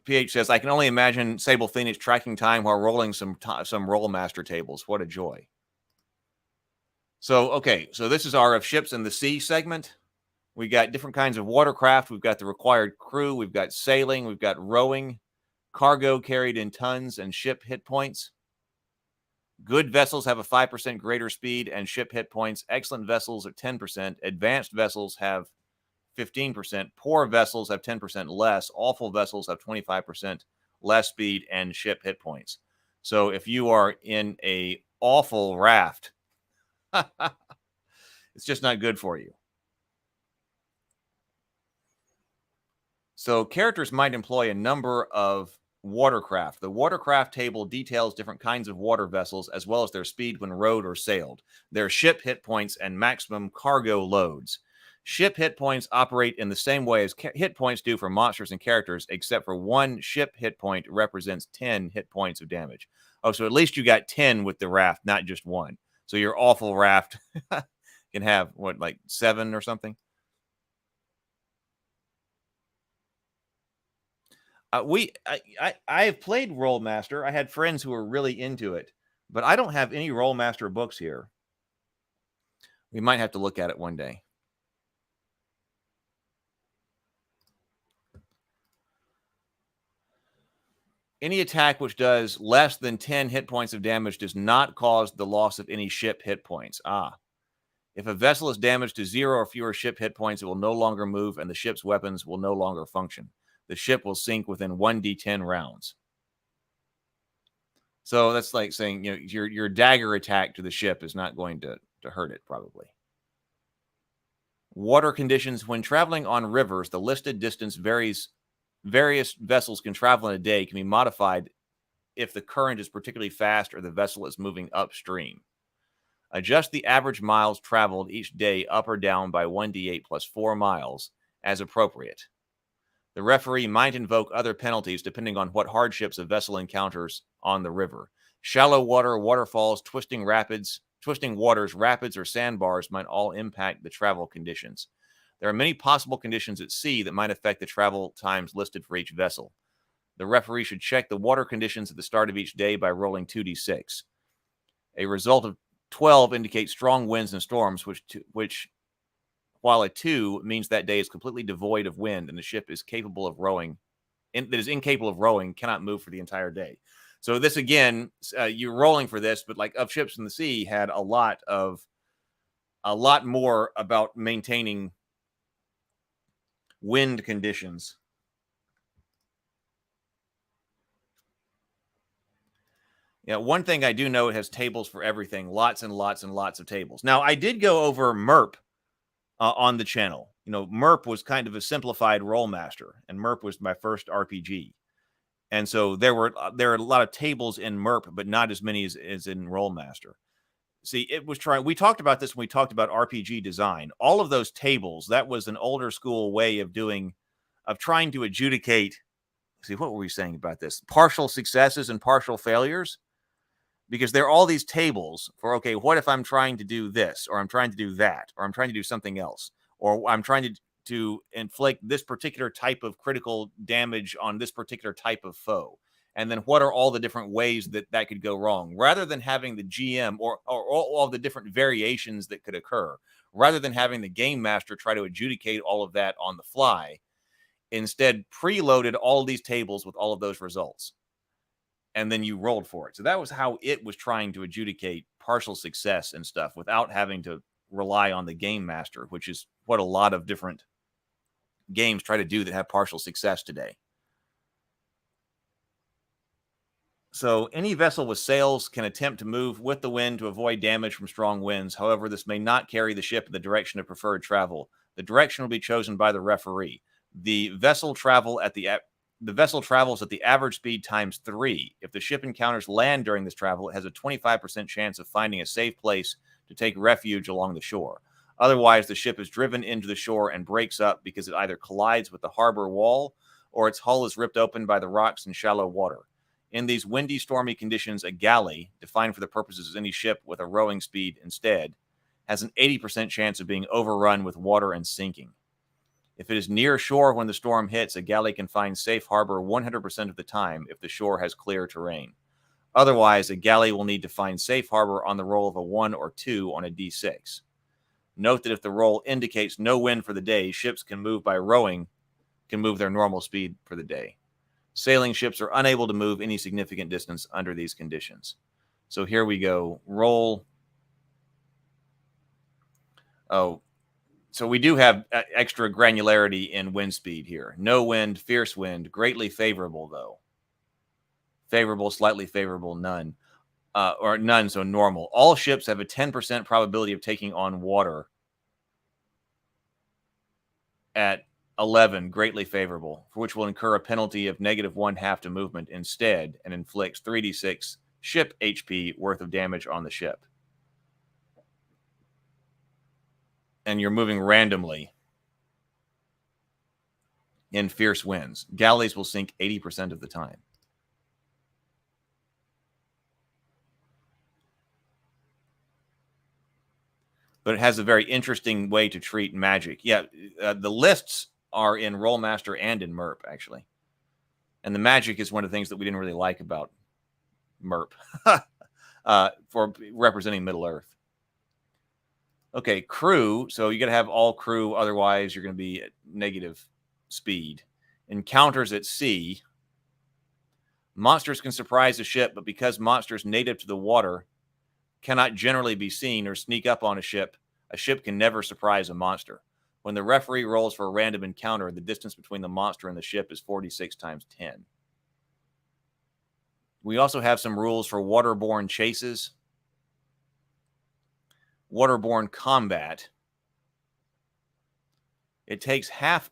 PH says, I can only imagine Sable Phoenix tracking time while rolling some Rollmaster tables. What a joy. So, okay, so this is our of ships in the sea segment. We got different kinds of watercraft. We've got the required crew. We've got sailing. We've got rowing, cargo carried in tons, and ship hit points. Good vessels have a 5% greater speed and ship hit points. Excellent vessels are 10%. Advanced vessels have 15%. Poor vessels have 10% less. Awful vessels have 25% less speed and ship hit points. So if you are in a awful raft, it's just not good for you. So characters might employ a number of watercraft. The watercraft table details different kinds of water vessels as well as their speed when rowed or sailed, their ship hit points, and maximum cargo loads. Ship hit points operate in the same way as hit points do for monsters and characters, except for one ship hit point represents 10 hit points of damage. Oh, so at least you got 10 with the raft, not just one. So your awful raft can have, what, like 7 or something? I have played Rollmaster. I had friends who were really into it, but I don't have any Rollmaster books here. We might have to look at it one day. Any attack which does less than 10 hit points of damage does not cause the loss of any ship hit points. If a vessel is damaged to 0 or fewer ship hit points, it will no longer move, and the ship's weapons will no longer function. The ship will sink within 1d10 rounds. So that's like saying, you know, your dagger attack to the ship is not going to hurt it, probably. Water conditions. When traveling on rivers, the listed distance varies. Various vessels can travel in a day can be modified if the current is particularly fast or the vessel is moving upstream. Adjust the average miles traveled each day up or down by 1d8 plus 4 miles as appropriate. The referee might invoke other penalties depending on what hardships a vessel encounters on the river. Shallow water, waterfalls, twisting waters, rapids, or sandbars might all impact the travel conditions. There are many possible conditions at sea that might affect the travel times listed for each vessel. The referee should check the water conditions at the start of each day by rolling 2d6. A result of 12 indicates strong winds and storms, which while a 2 means that day is completely devoid of wind and the ship is incapable of rowing, cannot move for the entire day. So this, again, you're rolling for this, but like Of Ships in the Sea had a lot more about maintaining wind conditions. Yeah, one thing I do know, it has tables for everything. Lots and lots and lots of tables. Now, I did go over MERP on the channel. You know, MERP was kind of a simplified Rollmaster, and MERP was my first RPG. And so there are a lot of tables in MERP, but not as many as in Rollmaster. See, we talked about this when we talked about RPG design. All of those tables, that was an older school way of trying to adjudicate. See, what were we saying about this? Partial successes and partial failures. Because there are all these tables for, okay, what if I'm trying to do this, or I'm trying to do that, or I'm trying to do something else, or I'm trying to inflict this particular type of critical damage on this particular type of foe. And then what are all the different ways that could go wrong? Rather than having the GM or all the different variations that could occur, rather than having the game master try to adjudicate all of that on the fly, instead preloaded all of these tables with all of those results. And then you rolled for it. So that was how it was trying to adjudicate partial success and stuff without having to rely on the game master, which is what a lot of different games try to do that have partial success today. So any vessel with sails can attempt to move with the wind to avoid damage from strong winds. However, this may not carry the ship in the direction of preferred travel. The direction will be chosen by the referee. The vessel travel at the the vessel travels at the average speed times 3. If the ship encounters land during this travel, it has a 25% chance of finding a safe place to take refuge along the shore. Otherwise, the ship is driven into the shore and breaks up because it either collides with the harbor wall or its hull is ripped open by the rocks in shallow water. In these windy, stormy conditions, a galley, defined for the purposes of any ship with a rowing speed instead, has an 80% chance of being overrun with water and sinking. If it is near shore when the storm hits, a galley can find safe harbor 100% of the time if the shore has clear terrain. Otherwise, a galley will need to find safe harbor on the roll of a 1 or 2 on a d6. Note that if the roll indicates no wind for the day, ships can move by rowing, can move their normal speed for the day. Sailing ships are unable to move any significant distance under these conditions. So here we go. Roll. Oh, so we do have extra granularity in wind speed here. No wind, fierce wind, greatly favorable, though. Favorable, slightly favorable, none. Or none, so normal. All ships have a 10% probability of taking on water. At 11, greatly favorable, for which will incur a penalty of -1/2 to movement instead and inflicts 3d6 ship HP worth of damage on the ship. And you're moving randomly in fierce winds. Galleys will sink 80% of the time. But it has a very interesting way to treat magic. Yeah, the lists are in Rollmaster and in MERP, actually. And the magic is one of the things that we didn't really like about MERP for representing Middle-earth. Okay, crew. So you got to have all crew. Otherwise, you're going to be at negative speed. Encounters at sea. Monsters can surprise a ship, but because monsters native to the water cannot generally be seen or sneak up on a ship can never surprise a monster. When the referee rolls for a random encounter, the distance between the monster and the ship is 46 times 10. We also have some rules for waterborne chases. Waterborne combat. It takes half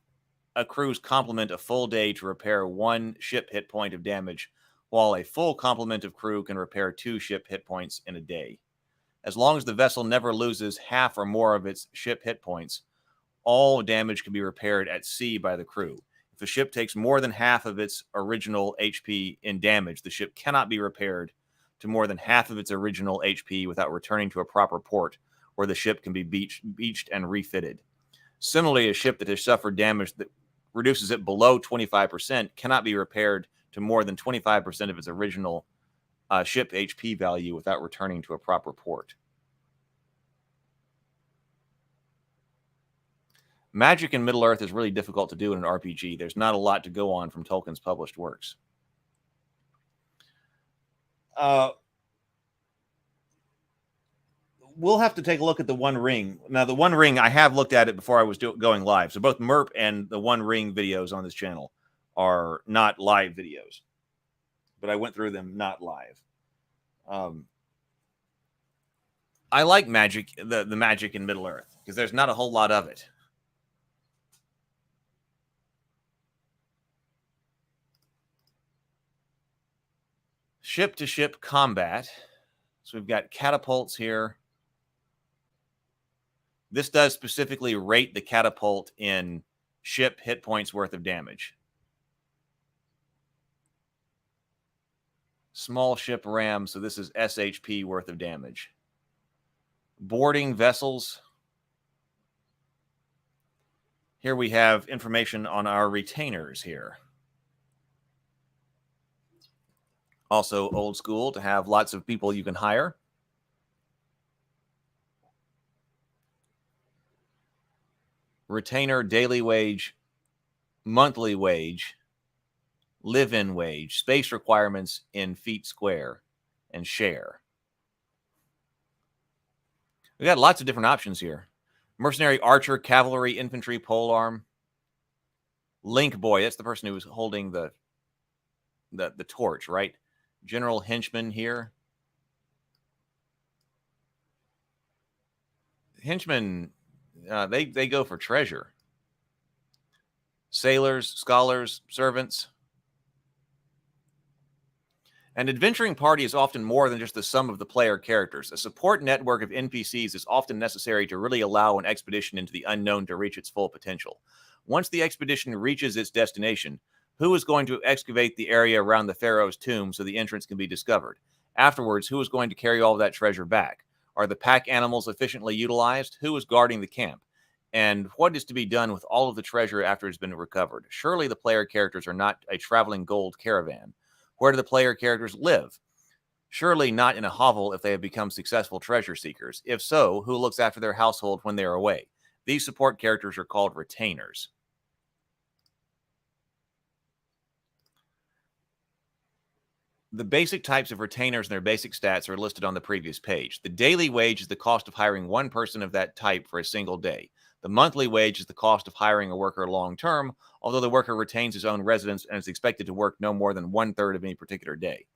a crew's complement a full day to repair 1 ship hit point of damage, while a full complement of crew can repair 2 ship hit points in a day. As long as the vessel never loses half or more of its ship hit points, all damage can be repaired at sea by the crew. If a ship takes more than half of its original HP in damage, the ship cannot be repaired to more than half of its original HP without returning to a proper port, where the ship can be beached and refitted. Similarly, a ship that has suffered damage that reduces it below 25% cannot be repaired to more than 25% of its original ship HP value without returning to a proper port. Magic in Middle-earth is really difficult to do in an RPG. There's not a lot to go on from Tolkien's published works. We'll have to take a look at the One Ring. Now, the One Ring, I have looked at it before I was going live. So both MERP and the One Ring videos on this channel are not live videos. But I went through them not live. I like magic, the magic in Middle-earth, because there's not a whole lot of it. Ship-to-ship combat. So we've got catapults here. This does specifically rate the catapult in ship hit points worth of damage. Small ship ram, so this is SHP worth of damage. Boarding vessels. Here we have information on our retainers here. Also old school to have lots of people you can hire. Retainer, daily wage, monthly wage, live-in wage, space requirements in feet square, and share. We got lots of different options here. Mercenary, archer, cavalry, infantry, polearm. Link boy, that's the person who was holding the torch, right? General henchman here. Henchmen, they go for treasure. Sailors, scholars, servants. An adventuring party is often more than just the sum of the player characters. A support network of NPCs is often necessary to really allow an expedition into the unknown to reach its full potential. Once the expedition reaches its destination, who is going to excavate the area around the pharaoh's tomb so the entrance can be discovered? Afterwards, who is going to carry all of that treasure back? Are the pack animals efficiently utilized? Who is guarding the camp? And what is to be done with all of the treasure after it's been recovered? Surely the player characters are not a traveling gold caravan. Where do the player characters live? Surely not in a hovel if they have become successful treasure seekers. If so, who looks after their household when they are away? These support characters are called retainers. The basic types of retainers and their basic stats are listed on the previous page. The daily wage is the cost of hiring one person of that type for a single day. The monthly wage is the cost of hiring a worker long-term, although the worker retains his own residence and is expected to work no more than 1/3 of any particular day.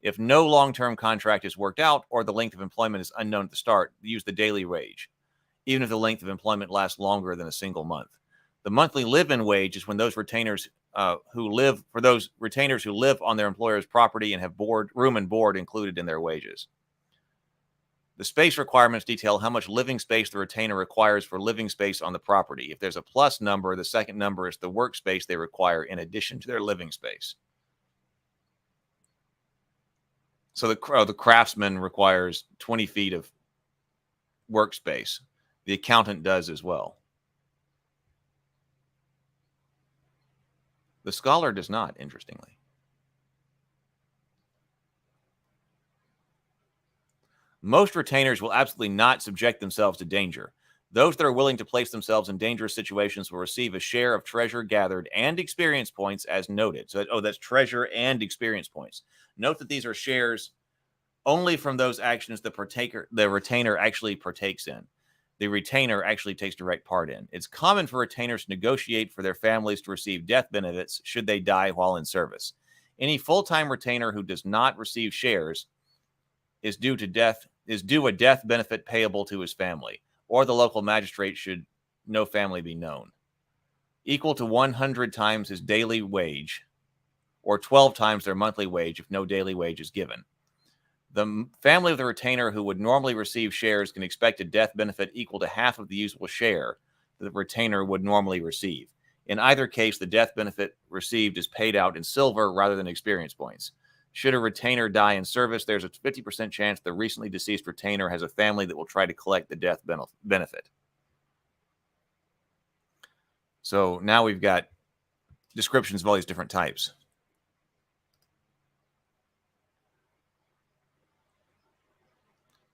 If no long-term contract is worked out or the length of employment is unknown at the start, use the daily wage, even if the length of employment lasts longer than a single month. The monthly live-in wage is when those retainers who live on their employer's property and have room and board included in their wages. The space requirements detail how much living space the retainer requires for living space on the property. If there's a plus number, the second number is the workspace they require in addition to their living space. So the craftsman requires 20 feet of workspace. The accountant does as well. The scholar does not, interestingly. Most retainers will absolutely not subject themselves to danger. Those that are willing to place themselves in dangerous situations will receive a share of treasure gathered and experience points as noted. So, that's treasure and experience points. Note that these are shares only from those actions the retainer actually partakes in. The retainer actually takes direct part in. It's common for retainers to negotiate for their families to receive death benefits should they die while in service. Any full-time retainer who does not receive shares is due a death benefit payable to his family, or the local magistrate should no family be known, equal to 100 times his daily wage, or 12 times their monthly wage if no daily wage is given. The family of the retainer who would normally receive shares can expect a death benefit equal to half of the usable share that the retainer would normally receive. In either case, the death benefit received is paid out in silver rather than experience points. Should a retainer die in service, there's a 50% chance the recently deceased retainer has a family that will try to collect the death benefit. So now we've got descriptions of all these different types.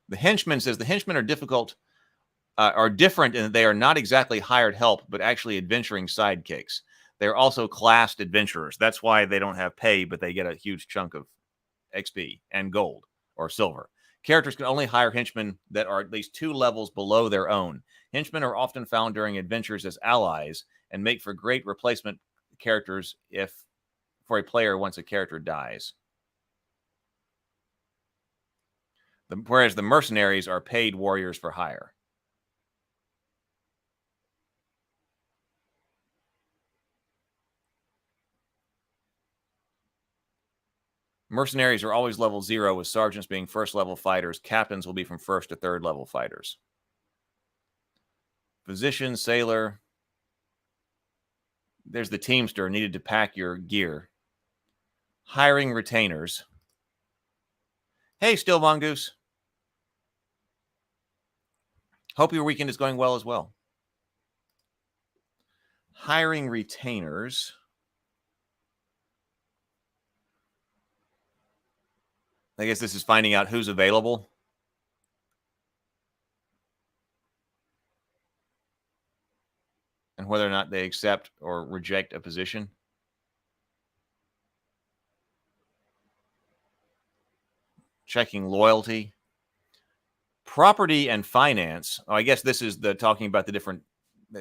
The henchman says the henchmen are different in that they are not exactly hired help, but actually adventuring sidekicks. They're also classed adventurers. That's why they don't have pay, but they get a huge chunk of XP and gold or silver. Characters can only hire henchmen that are at least 2 levels below their own. Henchmen are often found during adventures as allies and make for great replacement characters for a player once a character dies. Whereas the mercenaries are paid warriors for hire. Mercenaries are always level 0, with sergeants being first level fighters. Captains will be from 1st to 3rd level fighters. Physician, sailor. There's the teamster needed to pack your gear. Hiring retainers. Hey, Still Mongoose. Hope your weekend is going well as well. Hiring retainers. I guess this is finding out who's available. And whether or not they accept or reject a position. Checking loyalty. Property and finance. Oh, I guess this is talking about the different.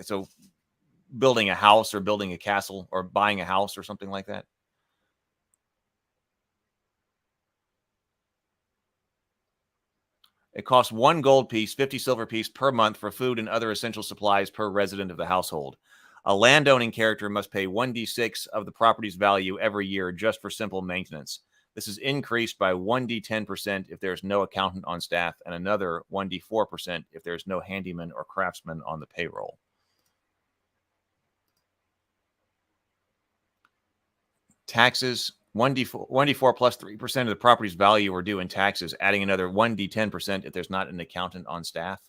So building a house or building a castle or buying a house or something like that. It costs 1 gold piece, 50 silver piece per month for food and other essential supplies per resident of the household. A landowning character must pay 1d6 of the property's value every year just for simple maintenance. This is increased by 1d10% if there's no accountant on staff, and another 1d4% if there's no handyman or craftsman on the payroll. Taxes, 1d4 plus 3% of the property's value are due in taxes, adding another 1d10% if there's not an accountant on staff.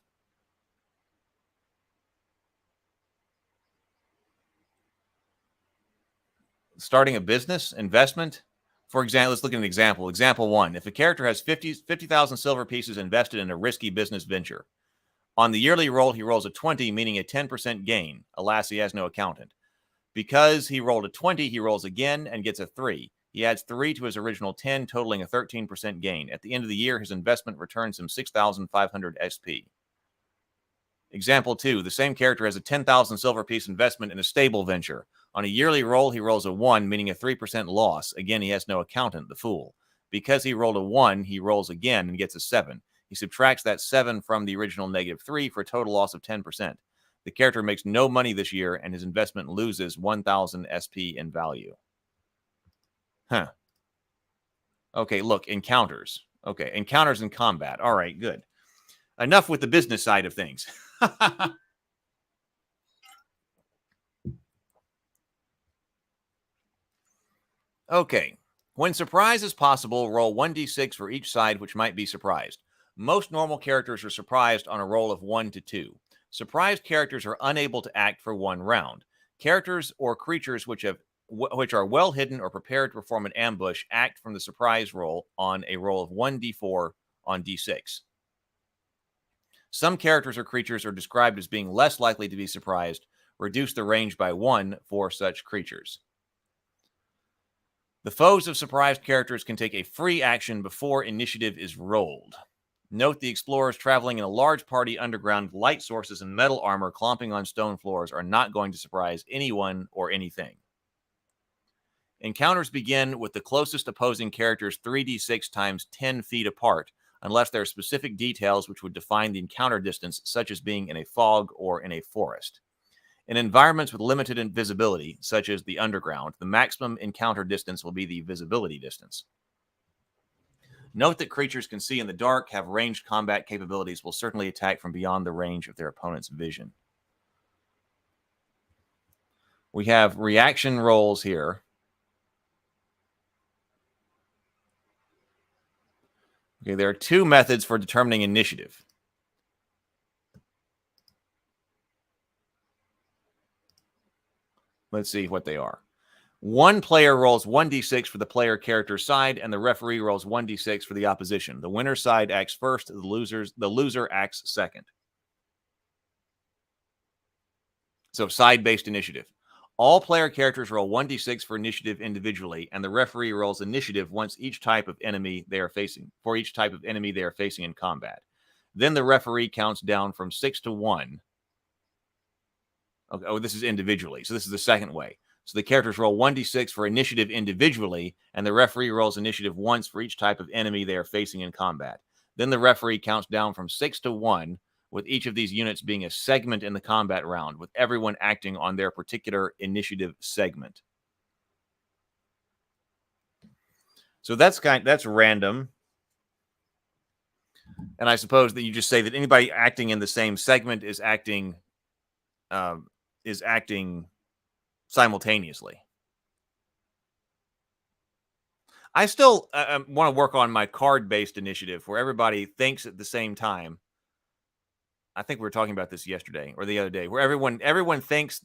Starting a business, investment. For example, let's look at an example. Example 1. If a character has 50,000 silver pieces invested in a risky business venture, on the yearly roll, he rolls a 20, meaning a 10% gain. Alas, he has no accountant. Because he rolled a 20, he rolls again and gets a 3. He adds 3 to his original 10, totaling a 13% gain. At the end of the year, his investment returns him 6,500 SP. Example 2. The same character has a 10,000 silver piece investment in a stable venture. On a yearly roll, he rolls a 1, meaning a 3% loss. Again, he has no accountant, the fool. Because he rolled a 1, he rolls again and gets a 7. He subtracts that 7 from the original -3 for a total loss of 10%. The character makes no money this year, and his investment loses 1,000 SP in value. Huh. Okay, look, encounters. Okay, encounters in combat. All right, good. Enough with the business side of things. Okay. When surprise is possible, roll 1d6 for each side which might be surprised. Most normal characters are surprised on a roll of 1 to 2. Surprised characters are unable to act for 1 round. Characters or creatures which are well hidden or prepared to perform an ambush act from the surprise roll on a roll of 1d4 on d6. Some characters or creatures are described as being less likely to be surprised. Reduce the range by 1 for such creatures. The foes of surprised characters can take a free action before initiative is rolled. Note the explorers traveling in a large party underground with light sources and metal armor clomping on stone floors are not going to surprise anyone or anything. Encounters begin with the closest opposing characters 3d6 times 10 feet apart, unless there are specific details which would define the encounter distance, such as being in a fog or in a forest. In environments with limited visibility, such as the underground, the maximum encounter distance will be the visibility distance. Note that creatures can see in the dark, have ranged combat capabilities, will certainly attack from beyond the range of their opponent's vision. We have reaction rolls here. Okay, there are 2 methods for determining initiative. Let's see what they are. One player rolls 1d6 for the player character's side, and the referee rolls 1d6 for the opposition. The winner's side acts first, the loser acts second. So side-based initiative. All player characters roll 1d6 for initiative individually, and the referee rolls initiative once each type of enemy they are facing in combat. Then the referee counts down from 6 to 1. Okay, oh, this is individually. So this is the second way. So the characters roll 1d6 for initiative individually, and the referee rolls initiative once for each type of enemy they are facing in combat. Then the referee counts down from 6 to 1, with each of these units being a segment in the combat round, with everyone acting on their particular initiative segment. So that's random. And I suppose that you just say that anybody acting in the same segment is acting simultaneously. I still want to work on my card-based initiative where everybody thinks at the same time. I think we were talking about this yesterday or the other day, where everyone thinks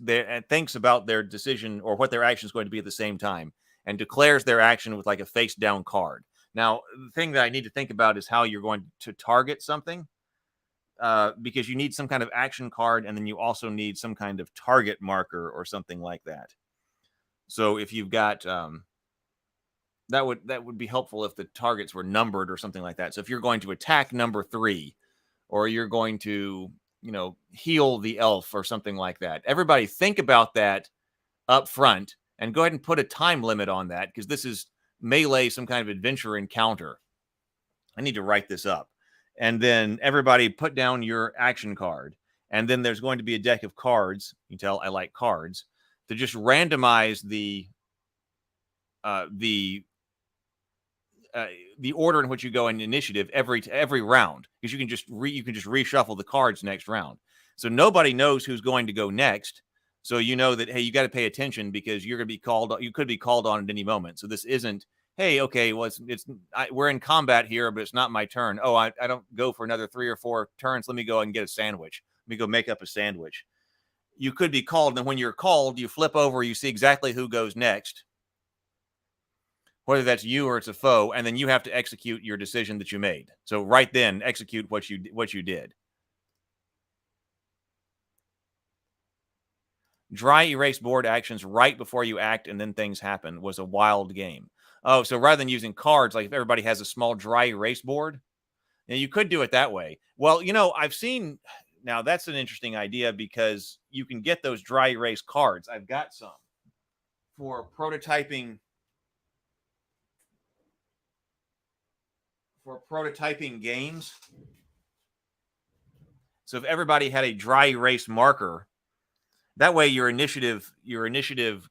about their decision or what their action is going to be at the same time and declares their action with like a face-down card. Now, the thing that I need to think about is how you're going to target something. Because you need some kind of action card, and then you also need some kind of target marker or something like that. So if you've got that would be helpful if the targets were numbered or something like that. So if you're going to attack number 3, or you're going to, heal the elf or something like that, everybody think about that up front and go ahead and put a time limit on that, because this is melee, some kind of adventure encounter. I need to write this up. And then everybody put down your action card. And then there's going to be a deck of cards. You can tell I like cards, to just randomize the the order in which you go in initiative every round, because you can just reshuffle the cards next round. So nobody knows who's going to go next. So you know that, hey, you got to pay attention because you're going to be called. You could be called on at any moment. So this isn't, hey, okay, well, we're in combat here, but it's not my turn. Oh, I don't go for another 3 or 4 turns. Let me go and get a sandwich. Let me go make up a sandwich. You could be called, and when you're called, you flip over, you see exactly who goes next, whether that's you or it's a foe, and then you have to execute your decision that you made. So right then, execute what you did. Dry erase board actions right before you act, and then things happen was a wild game. Oh, so rather than using cards, like if everybody has a small dry erase board, you could do it that way. Well, I've seen, now that's an interesting idea because you can get those dry erase cards. I've got some for prototyping. For prototyping games. So if everybody had a dry erase marker, that way your initiative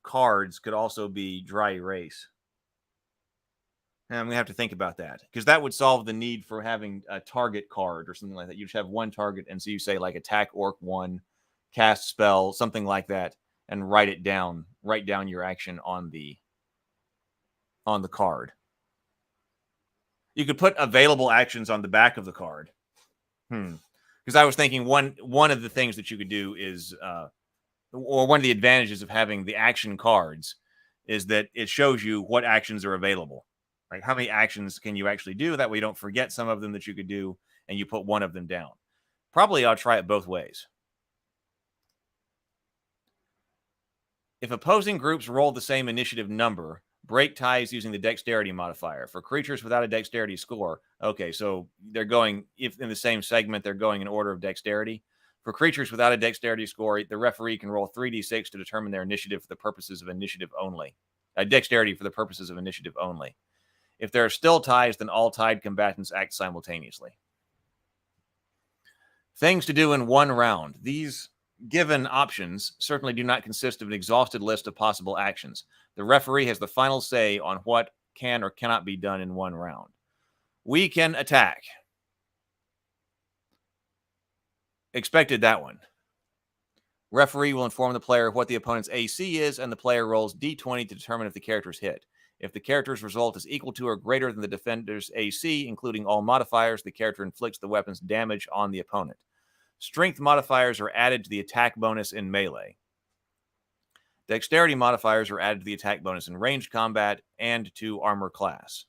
cards could also be dry erase. And I'm going to have to think about that, because that would solve the need for having a target card or something like that. You just have one target, and so you say like attack orc 1, cast spell, something like that, and write down your action on the card. You could put available actions on the back of the card. Because I was thinking one of the things that you could do is, or one of the advantages of having the action cards is that it shows you what actions are available. Like how many actions can you actually do? That way you don't forget some of them that you could do, and you put one of them down. Probably I'll try it both ways. If opposing groups roll the same initiative number, break ties using the dexterity modifier. For creatures without a dexterity score, okay, so they're going, if in the same segment, they're going in order of dexterity. For creatures without a dexterity score, the referee can roll 3d6 to determine their initiative for the purposes of initiative only. Dexterity for the purposes of initiative only. If there are still ties, then all tied combatants act simultaneously. Things to do in one round. These given options certainly do not consist of an exhausted list of possible actions. The referee has the final say on what can or cannot be done in one round. We can attack. Expected that one. Referee will inform the player what the opponent's AC is, and the player rolls d20 to determine if the character's hit. If the character's result is equal to or greater than the defender's AC, including all modifiers, the character inflicts the weapon's damage on the opponent. Strength modifiers are added to the attack bonus in melee. Dexterity modifiers are added to the attack bonus in ranged combat and to armor class.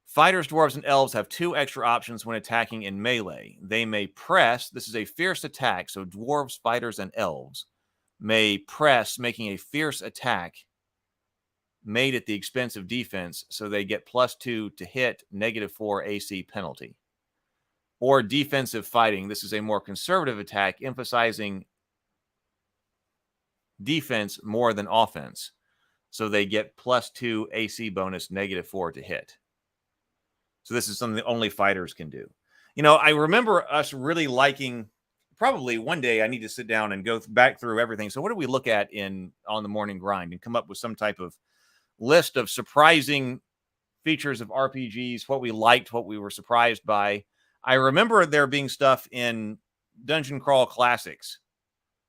Fighters, dwarves, and elves have 2 extra options when attacking in melee. They may press. This is a fierce attack, so dwarves, fighters, and elves may press, making a fierce attack made at the expense of defense, so they get +2 to hit, -4 AC penalty. Or defensive fighting. This is a more conservative attack, emphasizing defense more than offense. So they get +2 AC bonus, -4 to hit. So this is something that only fighters can do. I remember us really liking, probably one day I need to sit down and go back through everything. So what do we look at on the morning grind and come up with some type of list of surprising features of RPGs, what we liked, what we were surprised by. I remember there being stuff in Dungeon Crawl Classics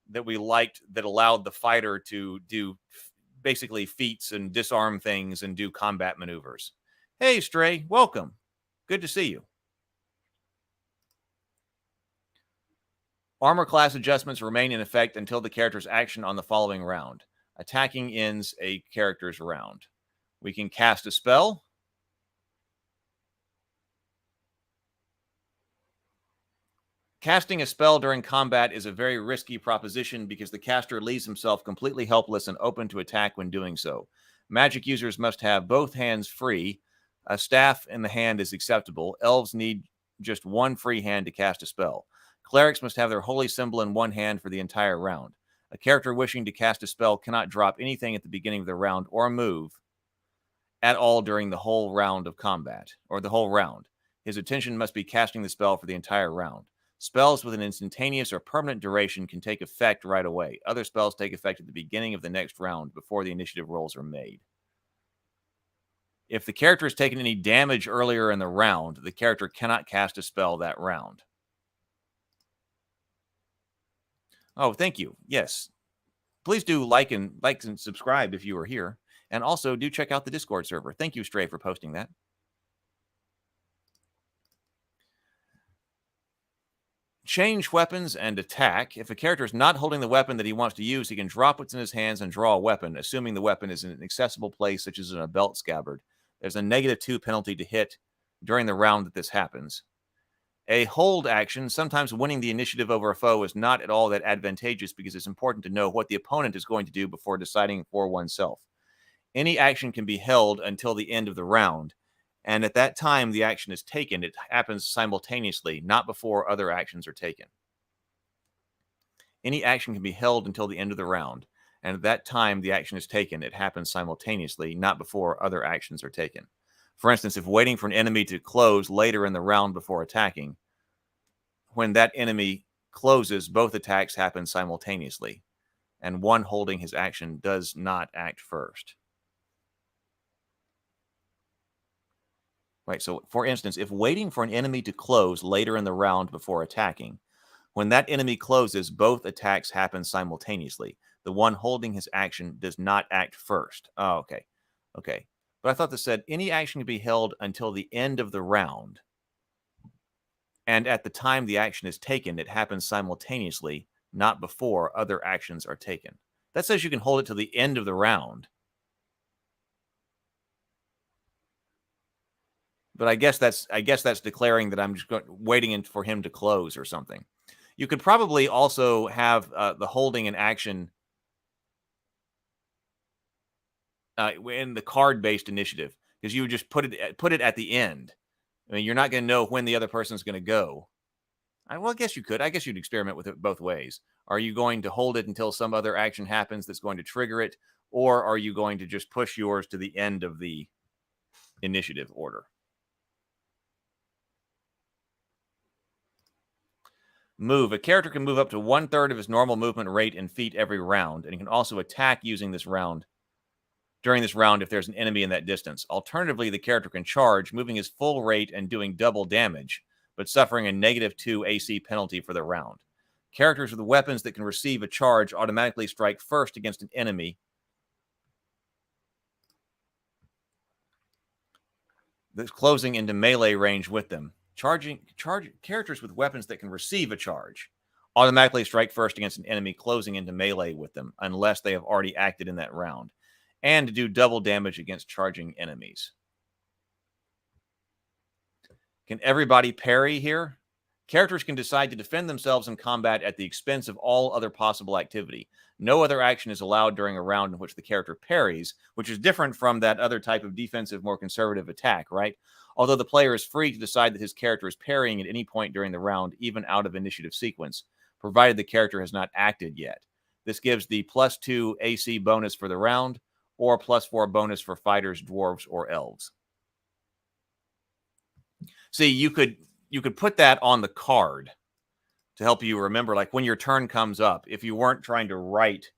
that we liked that allowed the fighter to do basically feats and disarm things and do combat maneuvers. Hey, Stray, welcome. Good to see you. Armor class adjustments remain in effect until the character's action on the following round. Attacking ends a character's round. We can cast a spell. Casting a spell during combat is a very risky proposition because the caster leaves himself completely helpless and open to attack when doing so. Magic users must have both hands free. A staff in the hand is acceptable. Elves need just one free hand to cast a spell. Clerics must have their holy symbol in one hand for the entire round. A character wishing to cast a spell cannot drop anything at the beginning of the round or move at all during the whole round of combat, or the whole round. His attention must be casting the spell for the entire round. Spells with an instantaneous or permanent duration can take effect right away. Other spells take effect at the beginning of the next round before the initiative rolls are made. If the character has taken any damage earlier in the round, the character cannot cast a spell that round. Oh, thank you. Yes. Please do like and subscribe if you are here. And also do check out the Discord server. Thank you, Stray, for posting that. Change weapons and attack. If a character is not holding the weapon that he wants to use, he can drop what's in his hands and draw a weapon, assuming the weapon is in an accessible place, such as in a belt scabbard. There's a -2 penalty to hit during the round that this happens. A hold action, sometimes winning the initiative over a foe, is not at all that advantageous because it's important to know what the opponent is going to do before deciding for oneself. Any action can be held until the end of the round, and at that time the action is taken. It happens simultaneously, not before other actions are taken. Any action can be held until the end of the round, and at that time the action is taken. It happens simultaneously, not before other actions are taken. For instance, if waiting for an enemy to close later in the round before attacking, when that enemy closes, both attacks happen simultaneously, and one holding his action does not act first. Right, so for instance, if waiting for an enemy to close later in the round before attacking, when that enemy closes, both attacks happen simultaneously. The one holding his action does not act first. Oh, okay. Okay. But I thought this said any action can be held until the end of the round. And at the time the action is taken, it happens simultaneously, not before other actions are taken. That says you can hold it till the end of the round. But I guess that's declaring that I'm just waiting for him to close or something. You could probably also have the holding an action in the card-based initiative, because you would just put it at the end. I mean, you're not going to know when the other person's going to go. Well, I guess you could. I guess you'd experiment with it both ways. Are you going to hold it until some other action happens that's going to trigger it, or are you going to just push yours to the end of the initiative order? Move. A character can move up to 1/3 of his normal movement rate in feet every round, and he can also attack using this round. During this round, if there's an enemy in that distance. Alternatively, the character can charge, moving his full rate and doing double damage, but suffering a -2 AC penalty for the round. Characters with weapons that can receive a charge automatically strike first against an enemy that's closing into melee range with them. Characters with weapons that can receive a charge automatically strike first against an enemy closing into melee with them, unless they have already acted in that round, and to do double damage against charging enemies. Can everybody parry here? Characters can decide to defend themselves in combat at the expense of all other possible activity. No other action is allowed during a round in which the character parries, which is different from that other type of defensive, more conservative attack, right? Although the player is free to decide that his character is parrying at any point during the round, even out of initiative sequence, provided the character has not acted yet. This gives the +2 AC bonus for the round, or +4 bonus for fighters, dwarves, or elves. See, you could put that on the card to help you remember, like when your turn comes up, if you weren't trying to write.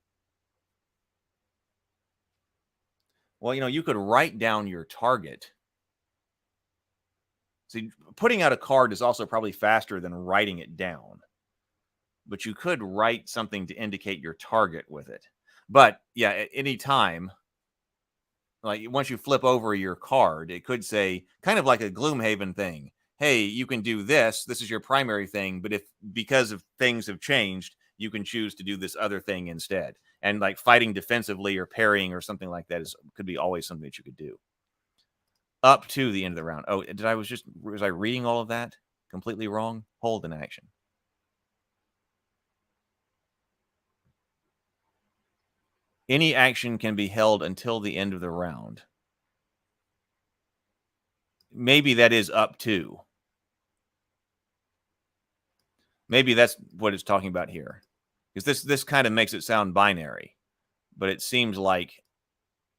Well, you could write down your target. See, putting out a card is also probably faster than writing it down. But you could write something to indicate your target with it. But, yeah, at any time, like once you flip over your card, it could say, kind of like a Gloomhaven thing, hey, you can do this. This is your primary thing. But because of things have changed, you can choose to do this other thing instead. And like fighting defensively or parrying or something like that could be always something that you could do. Up to the end of the round. Oh, was I reading all of that completely wrong? Hold an action. Any action can be held until the end of the round. Maybe that is up to. Maybe that's what it's talking about here. Because this kind of makes it sound binary. But it seems like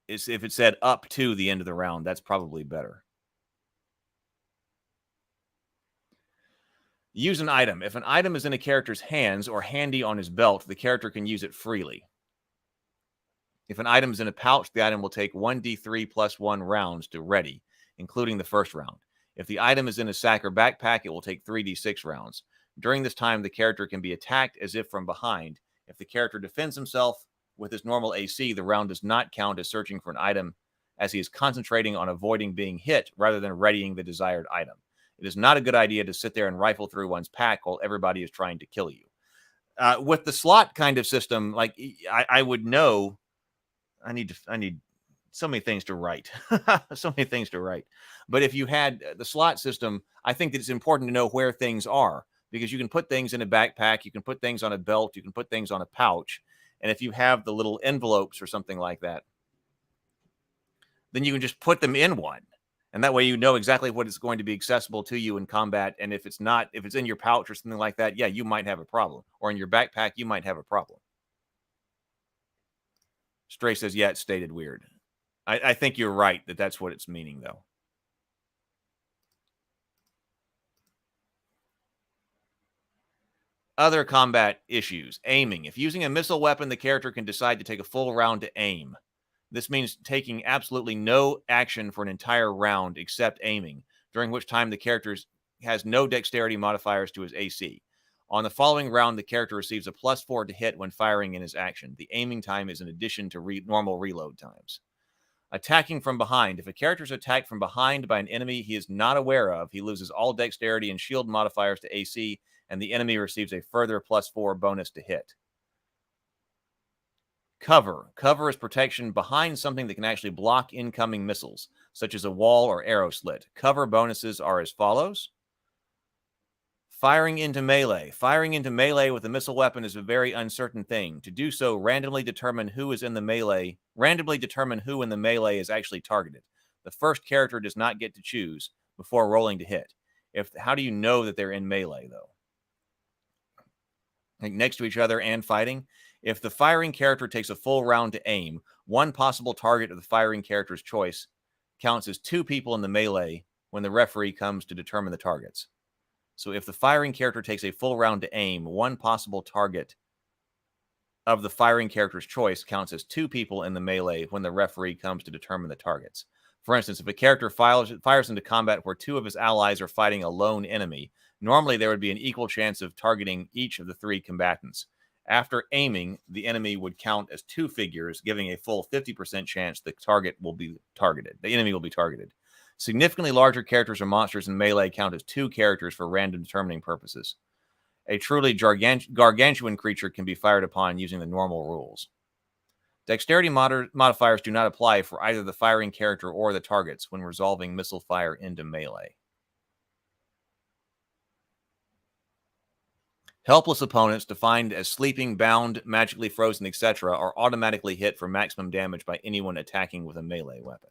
if it said up to the end of the round, that's probably better. Use an item. If an item is in a character's hands or handy on his belt, the character can use it freely. If an item is in a pouch, the item will take 1d3 plus 1 rounds to ready, including the first round. If the item is in a sack or backpack, it will take 3d6 rounds. During this time, the character can be attacked as if from behind. If the character defends himself with his normal AC, the round does not count as searching for an item, as he is concentrating on avoiding being hit rather than readying the desired item. It is not a good idea to sit there and rifle through one's pack while everybody is trying to kill you. With the slot kind of system, like I would know, I need so many things to write, so many things to write. But if you had the slot system, I think that it's important to know where things are, because you can put things in a backpack, you can put things on a belt, you can put things on a pouch. And if you have the little envelopes or something like that, then you can just put them in one. And that way you know exactly what is going to be accessible to you in combat. And if it's not, if it's in your pouch or something like that, yeah, you might have a problem. Or in your backpack, you might have a problem. Stray says, yeah, it's stated weird. I think you're right that that's what it's meaning, though. Other combat issues. Aiming. If using a missile weapon, the character can decide to take a full round to aim. This means taking absolutely no action for an entire round except aiming, during which time the character has no dexterity modifiers to his AC. On the following round, the character receives a +4 to hit when firing in his action. The aiming time is in addition to normal reload times. Attacking from behind. If a character is attacked from behind by an enemy he is not aware of, he loses all dexterity and shield modifiers to AC, and the enemy receives a further +4 bonus to hit. Cover. Cover is protection behind something that can actually block incoming missiles, such as a wall or arrow slit. Cover bonuses are as follows. Firing into melee. Firing into melee with a missile weapon is a very uncertain thing. To do so, randomly determine who in the melee is actually targeted. The first character does not get to choose before rolling to hit. How do you know that they're in melee, though? Like next to each other and fighting? If the firing character takes a full round to aim, one possible target of the firing character's choice counts as 2 people in the melee when the referee comes to determine the targets. So if the firing character takes a full round to aim, one possible target of the firing character's choice counts as 2 people in the melee when the referee comes to determine the targets. For instance, if a character fires into combat where 2 of his allies are fighting a lone enemy, normally there would be an equal chance of targeting each of the 3 combatants. After aiming, the enemy would count as 2 figures, giving a full 50% chance the enemy will be targeted. Significantly larger characters or monsters in melee count as 2 characters for random determining purposes. A truly gargantuan creature can be fired upon using the normal rules. Dexterity modifiers do not apply for either the firing character or the targets when resolving missile fire into melee. Helpless opponents, defined as sleeping, bound, magically frozen, etc., are automatically hit for maximum damage by anyone attacking with a melee weapon.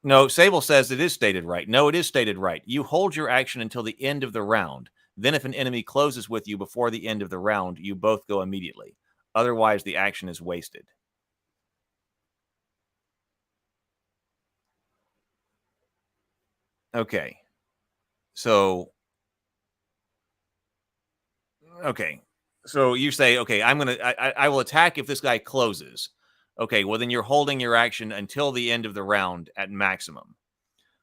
No, Sable says it is stated right. No, it is stated right. You hold your action until the end of the round. Then if an enemy closes with you before the end of the round, you both go immediately. Otherwise, the action is wasted. Okay. So you say, okay, I will attack if this guy closes. Okay, well then you're holding your action until the end of the round at maximum.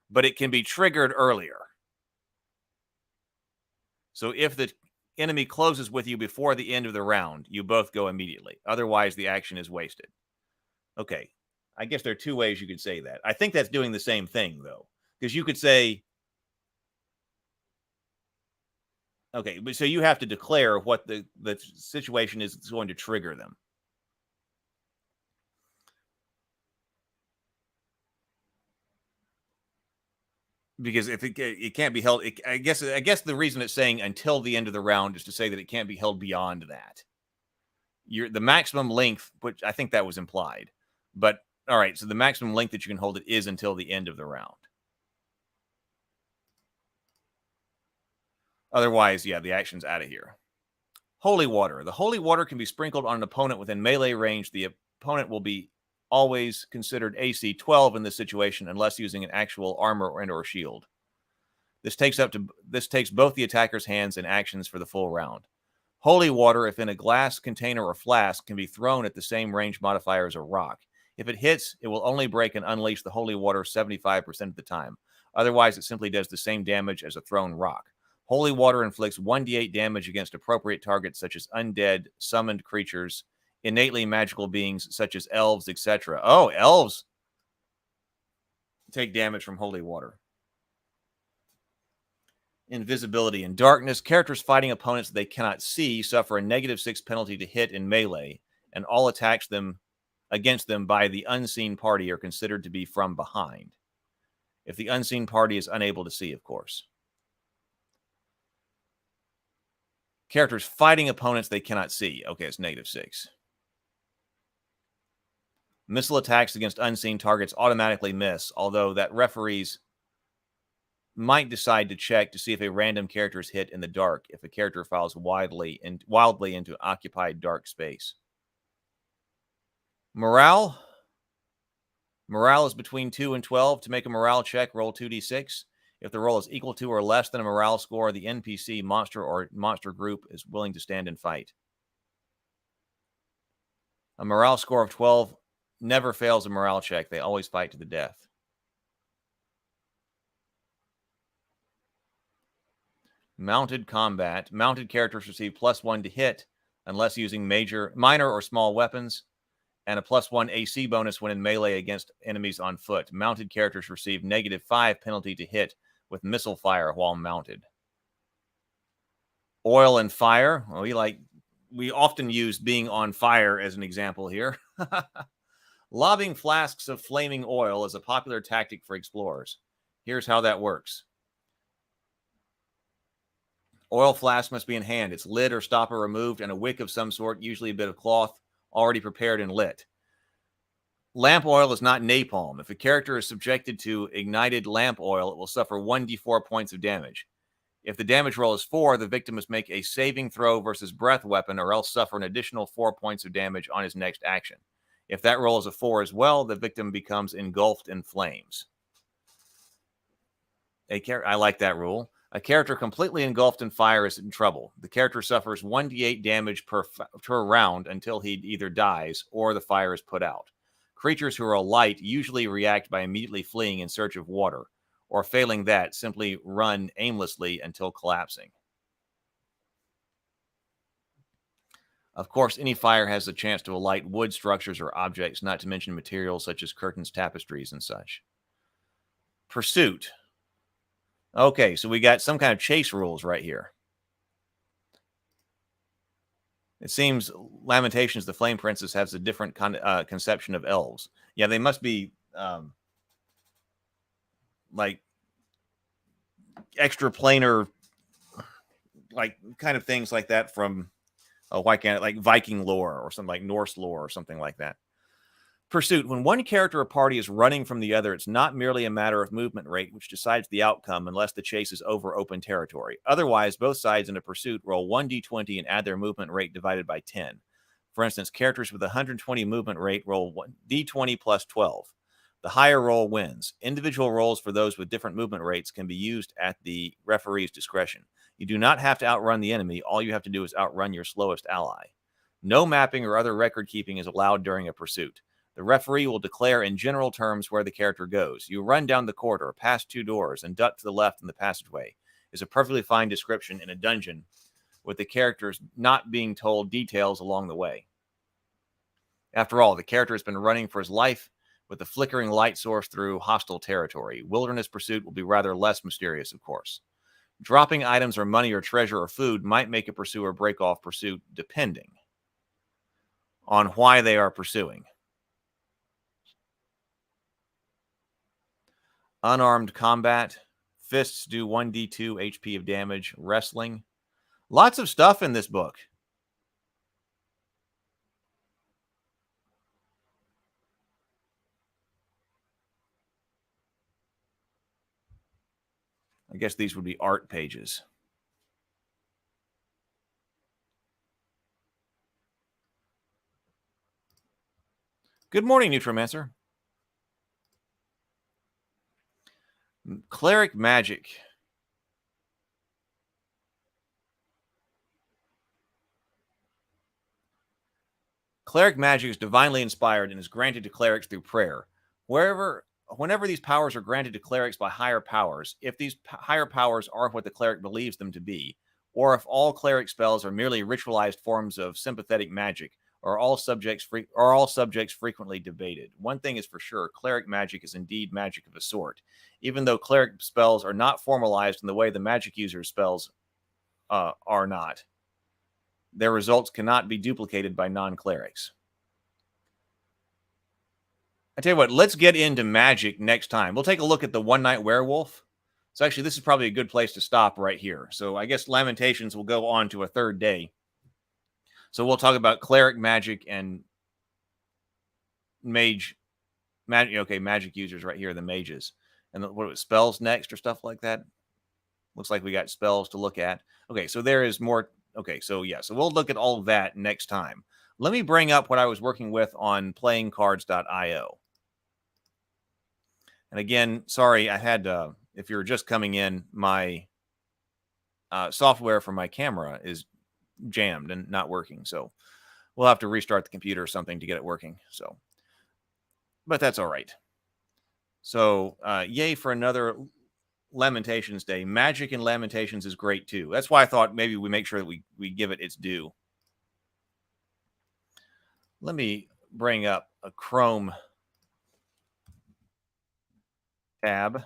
But it can be triggered earlier. So if the enemy closes with you before the end of the round, you both go immediately. Otherwise, the action is wasted. Okay, I guess there are 2 ways you could say that. I think that's doing the same thing, though. Because you could say, okay, but so you have to declare what the situation is that's going to trigger them. Because if it can't be held, I guess the reason it's saying until the end of the round is to say that it can't be held beyond that. The maximum length, which I think that was implied. But all right, so the maximum length that you can hold it is until the end of the round. Otherwise, yeah, the action's out of here. Holy water. The holy water can be sprinkled on an opponent within melee range. The opponent will be always considered AC 12 in this situation unless using an actual armor or shield. This takes both the attacker's hands and actions for the full round. Holy water, if in a glass container or flask, can be thrown at the same range modifier as a rock. If it hits, it will only break and unleash the holy water 75% of the time. Otherwise, it simply does the same damage as a thrown rock. Holy water inflicts 1d8 damage against appropriate targets such as undead, summoned creatures, innately magical beings such as elves, etc. Oh, elves take damage from holy water. Invisibility and darkness. Characters fighting opponents they cannot see suffer a -6 penalty to hit in melee, and all attacks against them by the unseen party are considered to be from behind. If the unseen party is unable to see, of course. Characters fighting opponents they cannot see. Okay, it's -6. Missile attacks against unseen targets automatically miss, although that referees might decide to check to see if a random character is hit in the dark if a character falls wildly into occupied dark space. Morale. Morale is between 2 and 12. To make a morale check, roll 2d6. If the roll is equal to or less than a morale score, the NPC, monster, or monster group is willing to stand and fight. A morale score of 12 never fails a morale check. They always fight to the death. Mounted combat. Mounted characters receive +1 to hit unless using minor or small weapons, and a +1 AC bonus when in melee against enemies on foot. Mounted characters receive -5 penalty to hit with missile fire while mounted. Oil and fire. Well, we often use being on fire as an example here. Lobbing flasks of flaming oil is a popular tactic for explorers. Here's how that works. Oil flask must be in hand, its lid or stopper removed, and a wick of some sort, usually a bit of cloth, already prepared and lit. Lamp oil is not napalm. If a character is subjected to ignited lamp oil, it will suffer 1d4 points of damage. If the damage roll is 4, the victim must make a saving throw versus breath weapon or else suffer an additional 4 points of damage on his next action. If that roll is a 4 as well, the victim becomes engulfed in flames. I like that rule. A character completely engulfed in fire is in trouble. The character suffers 1d8 damage per round until he either dies or the fire is put out. Creatures who are light usually react by immediately fleeing in search of water, or failing that, simply run aimlessly until collapsing. Of course, any fire has the chance to alight wood structures or objects, not to mention materials such as curtains, tapestries, and such. Pursuit. Okay, so we got some kind of chase rules right here. It seems Lamentations, the Flame Princess, has a different conception of elves. Yeah, they must be like extra planar, like kind of things like that from why can't it, like Viking lore or something like Norse lore or something like that. Pursuit. When one character or party is running from the other, it's not merely a matter of movement rate, which decides the outcome unless the chase is over open territory. Otherwise, both sides in a pursuit roll 1d20 and add their movement rate divided by 10. For instance, characters with 120 movement rate roll d20 plus 12. The higher roll wins. Individual rolls for those with different movement rates can be used at the referee's discretion. You do not have to outrun the enemy. All you have to do is outrun your slowest ally. No mapping or other record keeping is allowed during a pursuit. The referee will declare in general terms where the character goes. You run down the corridor, past 2 doors, and duck to the left in the passageway. Is a perfectly fine description in a dungeon, with the characters not being told details along the way. After all, the character has been running for his life with the flickering light source through hostile territory. Wilderness pursuit will be rather less mysterious, of course. Dropping items or money or treasure or food might make a pursuer break off pursuit, depending on why they are pursuing. Unarmed combat. Fists do 1d2 HP of damage. Wrestling. Lots of stuff in this book. I guess these would be art pages. Good morning, Neutromancer. Cleric magic. Cleric magic is divinely inspired and is granted to clerics through prayer. Whenever these powers are granted to clerics by higher powers, if these higher powers are what the cleric believes them to be, or if all cleric spells are merely ritualized forms of sympathetic magic, are all subjects frequently debated. One thing is for sure, cleric magic is indeed magic of a sort, even though cleric spells are not formalized in the way the magic user's spells are not. Their results cannot be duplicated by non-clerics. I tell you what, let's get into magic next time. We'll take a look at the One Night Werewolf. So actually, this is probably a good place to stop right here. So I guess Lamentations will go on to a third day. So we'll talk about cleric magic and magic users right here, the mages. And what spells next or stuff like that? Looks like we got spells to look at. Okay, so there is more. Okay, so yeah, so we'll look at all of that next time. Let me bring up what I was working with on playingcards.io. And again, sorry, I had, if you're just coming in, my software for my camera is jammed and not working. So we'll have to restart the computer or something to get it working. So, but that's all right. So yay for another Lamentations Day. Magic in Lamentations is great too. That's why I thought maybe we make sure that we give it its due. Let me bring up a Chrome tab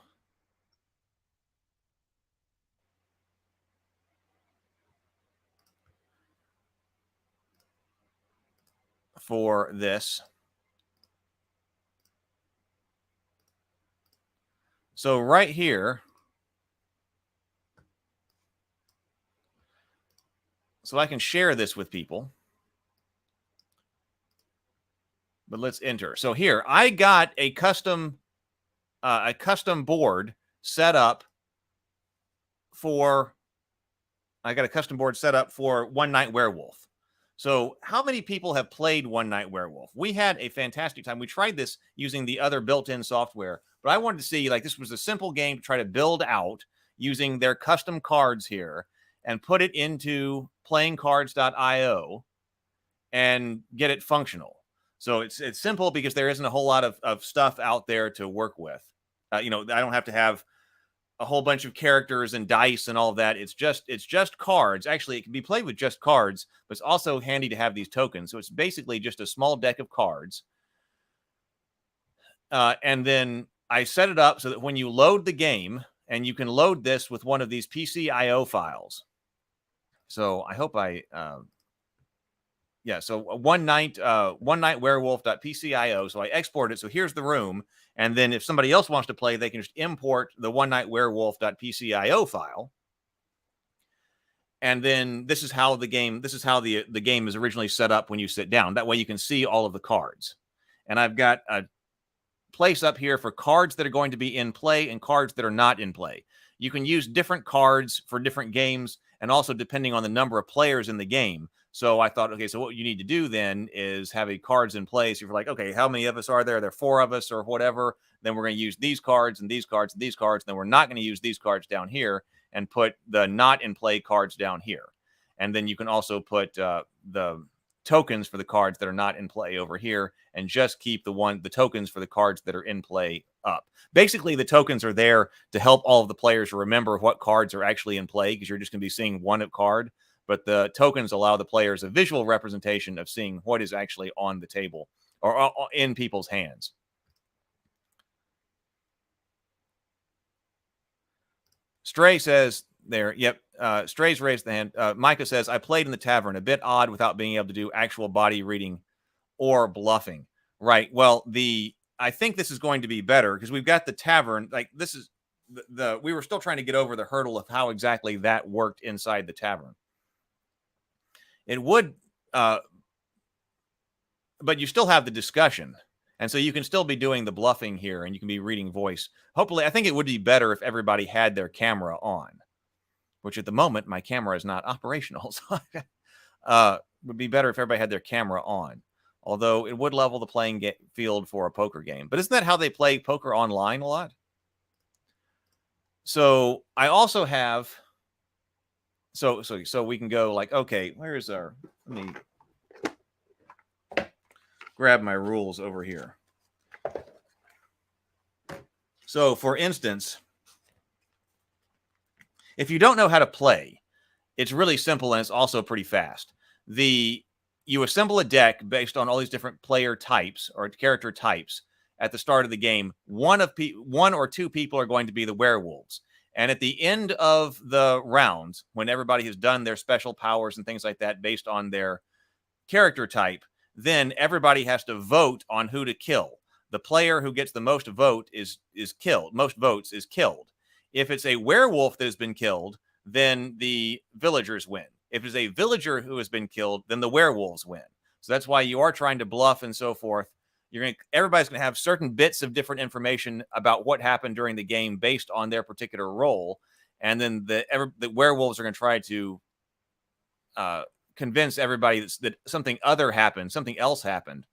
for this. So right here, so I can share this with people. But let's enter. So here, I got a custom board set up for. I got a custom board set up for One Night Werewolf. So how many people have played One Night Werewolf? We had a fantastic time. We tried this using the other built-in software, but I wanted to see, like, this was a simple game to try to build out using their custom cards here and put it into playingcards.io and get it functional. So it's simple because there isn't a whole lot of stuff out there to work with. I don't have to have a whole bunch of characters and dice and all of that. It's just cards. Actually, it can be played with just cards, but it's also handy to have these tokens. So it's basically just a small deck of cards. And then I set it up so that when you load the game, and you can load this with one of these PCIO files. So I hope so one night werewolf.pcio. So I export it. So here's the room. And then if somebody else wants to play, they can just import the one night werewolf.pcio file. And then this is how the game is originally set up when you sit down. That way you can see all of the cards. And I've got a place up here for cards that are going to be in play and cards that are not in play. You can use different cards for different games and also depending on the number of players in the game. So I thought, okay, so what you need to do then is have a cards in place. If you're like, okay, how many of us are there? There are 4 of us or whatever. Then we're going to use these cards and these cards and these cards. Then we're not going to use these cards down here and put the not in play cards down here. And then you can also put the tokens for the cards that are not in play over here and just keep the tokens for the cards that are in play up. Basically, the tokens are there to help all of the players remember what cards are actually in play because you're just going to be seeing one card. But the tokens allow the players a visual representation of seeing what is actually on the table or in people's hands. Stray says there, yep, Stray's raised the hand. Micah says, I played in the tavern, a bit odd without being able to do actual body reading or bluffing. Right. Well, I think this is going to be better because we've got the tavern. Like this is we were still trying to get over the hurdle of how exactly that worked inside the tavern. It would, but you still have the discussion. And so you can still be doing the bluffing here and you can be reading voice. Hopefully, I think it would be better if everybody had their camera on, which at the moment, my camera is not operational. So it would be better if everybody had their camera on. Although it would level the playing field for a poker game. But isn't that how they play poker online a lot? So I also have... So we can go like, okay, where is our, let me, grab my rules over here. So, for instance, if you don't know how to play, it's really simple and it's also pretty fast. You assemble a deck based on all these different player types or character types at the start of the game. One or two people are going to be the werewolves. And at the end of the rounds, when everybody has done their special powers and things like that based on their character type, then everybody has to vote on who to kill. The player who gets the most vote is killed. Most votes is killed. If it's a werewolf that has been killed, then the villagers win. If it's a villager who has been killed, then the werewolves win. So that's why you are trying to bluff and so forth. Everybody's going to have certain bits of different information about what happened during the game based on their particular role, and then the werewolves are going to try to convince everybody that something else happened,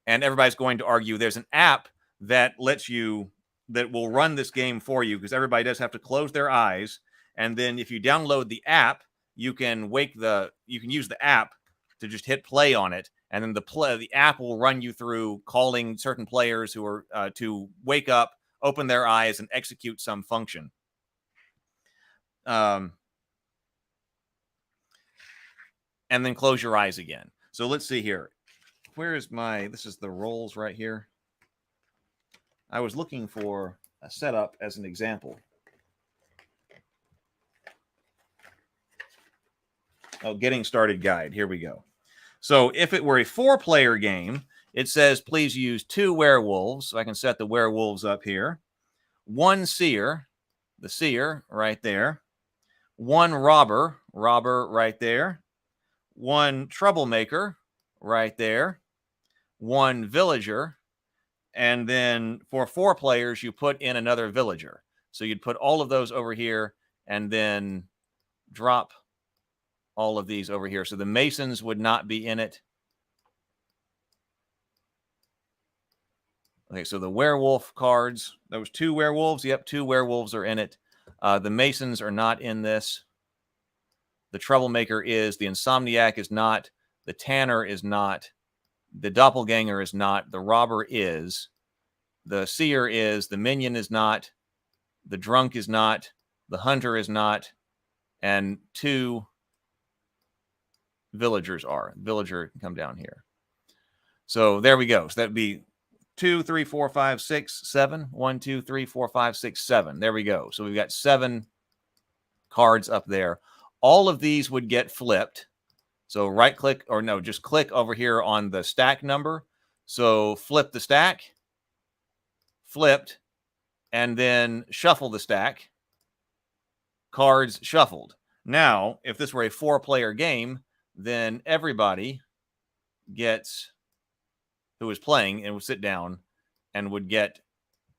and everybody's going to argue. There's an app that will run this game for you, because everybody does have to close their eyes, and then if you download the app, you can use the app to just hit play on it. And then the app will run you through calling certain players who are to wake up, open their eyes, and execute some function. And then close your eyes again. So let's see here. This is the roles right here. I was looking for a setup as an example. Oh, getting started guide. Here we go. So if it were a 4-player game, it says, please use 2 werewolves. So I can set the werewolves up here. 1 seer, the seer right there. 1 robber right there. 1 troublemaker right there. 1 villager. And then for 4 players, you put in another villager. So you'd put all of those over here and then drop all of these over here. So the Masons would not be in it. Okay, so the werewolf cards, there was 2 werewolves. Yep, 2 werewolves are in it. The Masons are not in this. The troublemaker is. The insomniac is not. The tanner is not. The doppelganger is not. The robber is. The seer is. The minion is not. The drunk is not. The hunter is not. And 2 villagers are. Villager can come down here. So there we go. So that'd be 2, 3, 4, 5, 6, 7. 1, 2, 3, 4, 5, 6, 7. There we go. So we've got 7 cards up there. All of these would get flipped. So right click, or no, just click over here on the stack number. So flip the stack, flipped, and then shuffle the stack. Cards shuffled. Now, if this were a 4-player game, then everybody who is playing and would sit down and would get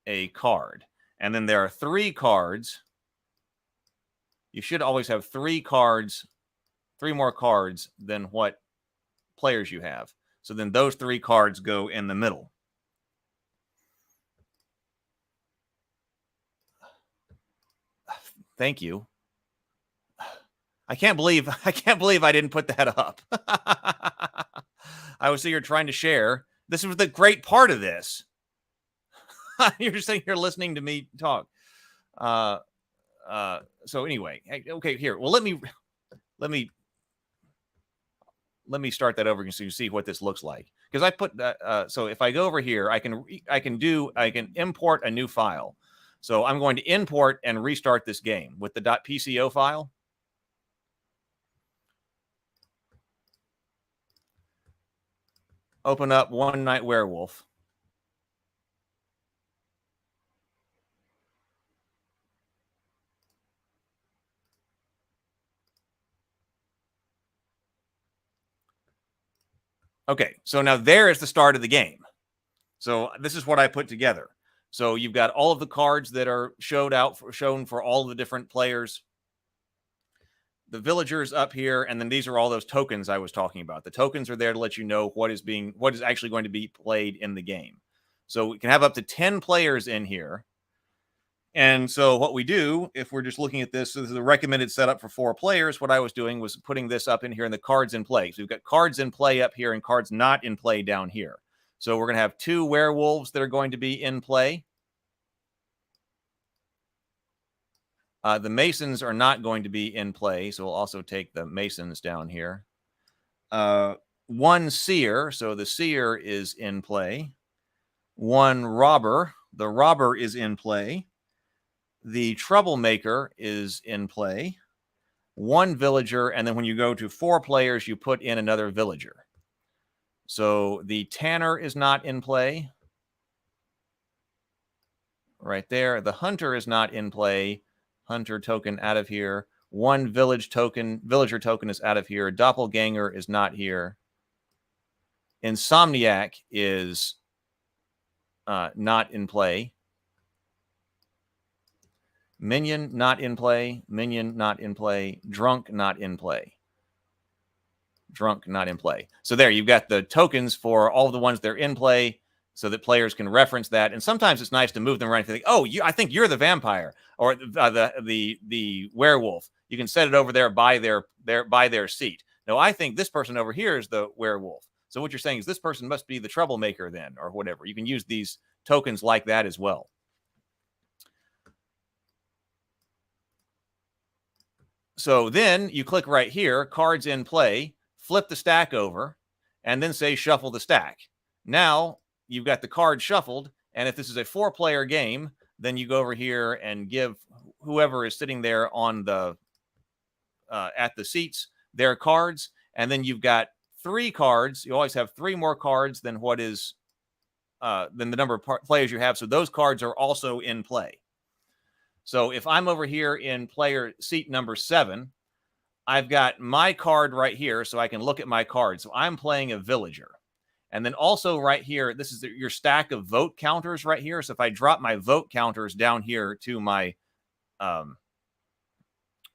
a card. And then there are 3 cards. You should always have 3 cards, 3 more cards than what players you have. So then those 3 cards go in the middle. Thank you. I can't believe I didn't put that up. I was here trying to share. This was the great part of this. You're sitting here listening to me talk. So anyway, okay, here. Well, let me start that over so you see what this looks like. Because I put that. So if I go over here, I can import a new file. So I'm going to import and restart this game with the .pco file. Open up One Night Werewolf. Okay, so now there is the start of the game. So this is what I put together. So you've got all of the cards that are shown for all of the different players. The villagers up here, and then these are all those tokens I was talking about. The tokens are there to let you know what is actually going to be played in the game. So we can have up to 10 players in here. And so what we do, if we're just looking at this, so this is a recommended setup for 4 players. What I was doing was putting this up in here in the cards in play. So we've got cards in play up here and cards not in play down here. So we're going to have 2 werewolves that are going to be in play. The Masons are not going to be in play, so we'll also take the Masons down here. 1 Seer, so the Seer is in play. 1 Robber, the Robber is in play. The Troublemaker is in play. 1 Villager, and then when you go to 4 players, you put in another Villager. So the Tanner is not in play. Right there. The Hunter is not in play. Hunter token out of here. 1 Villager token is out of here. Doppelganger is not here. Insomniac is not in play. Minion not in play. Minion not in play. Drunk not in play. Drunk not in play. So there, you've got the tokens for all of the ones that are in play, so that players can reference that. And sometimes it's nice to move them around and think, oh, I think you're the vampire or the werewolf. You can set it over there by their seat. No, I think this person over here is the werewolf. So what you're saying is this person must be the troublemaker then, or whatever. You can use these tokens like that as well. So then you click right here, cards in play, flip the stack over, and then say shuffle the stack. Now you've got the card shuffled, and if this is a 4-player game, then you go over here and give whoever is sitting there on the at the seats their cards, and then you've got 3 cards. You always have 3 more cards than what is than the number of players you have. So those cards are also in play. So if I'm over here in player seat number 7, I've got my card right here, so I can look at my card. So I'm playing a Villager. And then also right here, this is your stack of vote counters right here. So if I drop my vote counters down here to my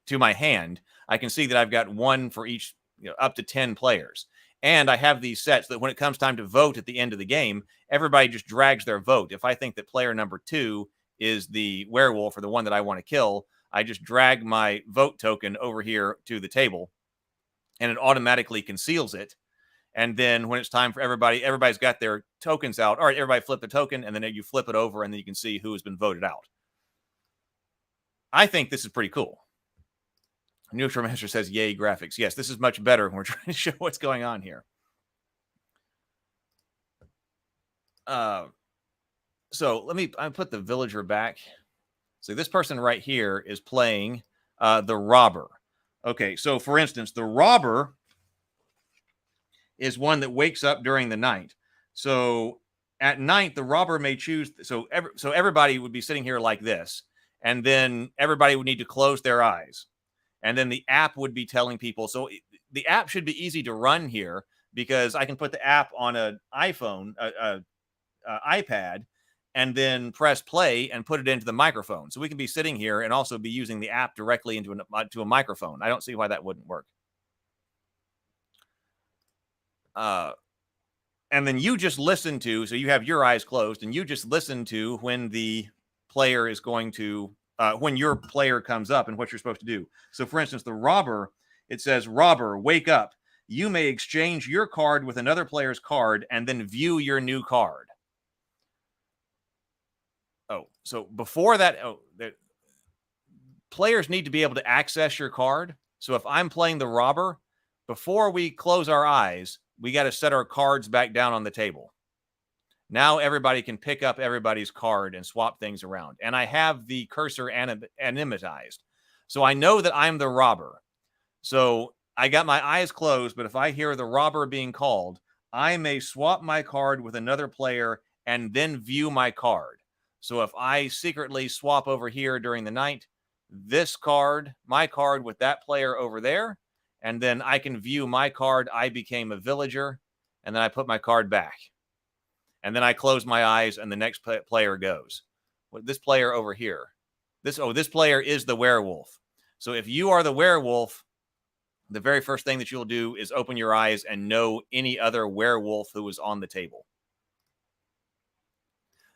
hand, I can see that I've got 1 for each, up to 10 players. And I have these sets that when it comes time to vote at the end of the game, everybody just drags their vote. If I think that player number 2 is the werewolf or the one that I want to kill, I just drag my vote token over here to the table, and it automatically conceals it. And then when it's time for everybody's got their tokens out. All right, everybody flip the token, and then you flip it over, and then you can see who has been voted out. I think this is pretty cool. Neutral Master says, yay, graphics. Yes, this is much better when we're trying to show what's going on here. So I put the Villager back. So this person right here is playing the Robber. Okay, so for instance, the Robber is one that wakes up during the night. So at night, the Robber may choose. So everybody would be sitting here like this, and then everybody would need to close their eyes. And then the app would be telling people. So the app should be easy to run here because I can put the app on an iPhone, iPad, and then press play and put it into the microphone. So we can be sitting here and also be using the app directly into a microphone. I don't see why that wouldn't work. And then you just listen to, so you have your eyes closed, and you just listen to when the player is going to, when your player comes up and what you're supposed to do. So for instance, the Robber, it says, Robber, wake up. You may exchange your card with another player's card and then view your new card. Oh, so before that, players need to be able to access your card. So if I'm playing the Robber, before we close our eyes, we got to set our cards back down on the table. Now everybody can pick up everybody's card and swap things around. And I have the cursor animatized. So I know that I'm the Robber. So I got my eyes closed, but if I hear the Robber being called, I may swap my card with another player and then view my card. So if I secretly swap over here during the night, this card, my card with that player over there, and then I can view my card, I became a Villager, and then I put my card back. And then I close my eyes and the next player goes. This player over here, this player is the werewolf. So if you are the werewolf, the very first thing that you'll do is open your eyes and know any other werewolf who is on the table.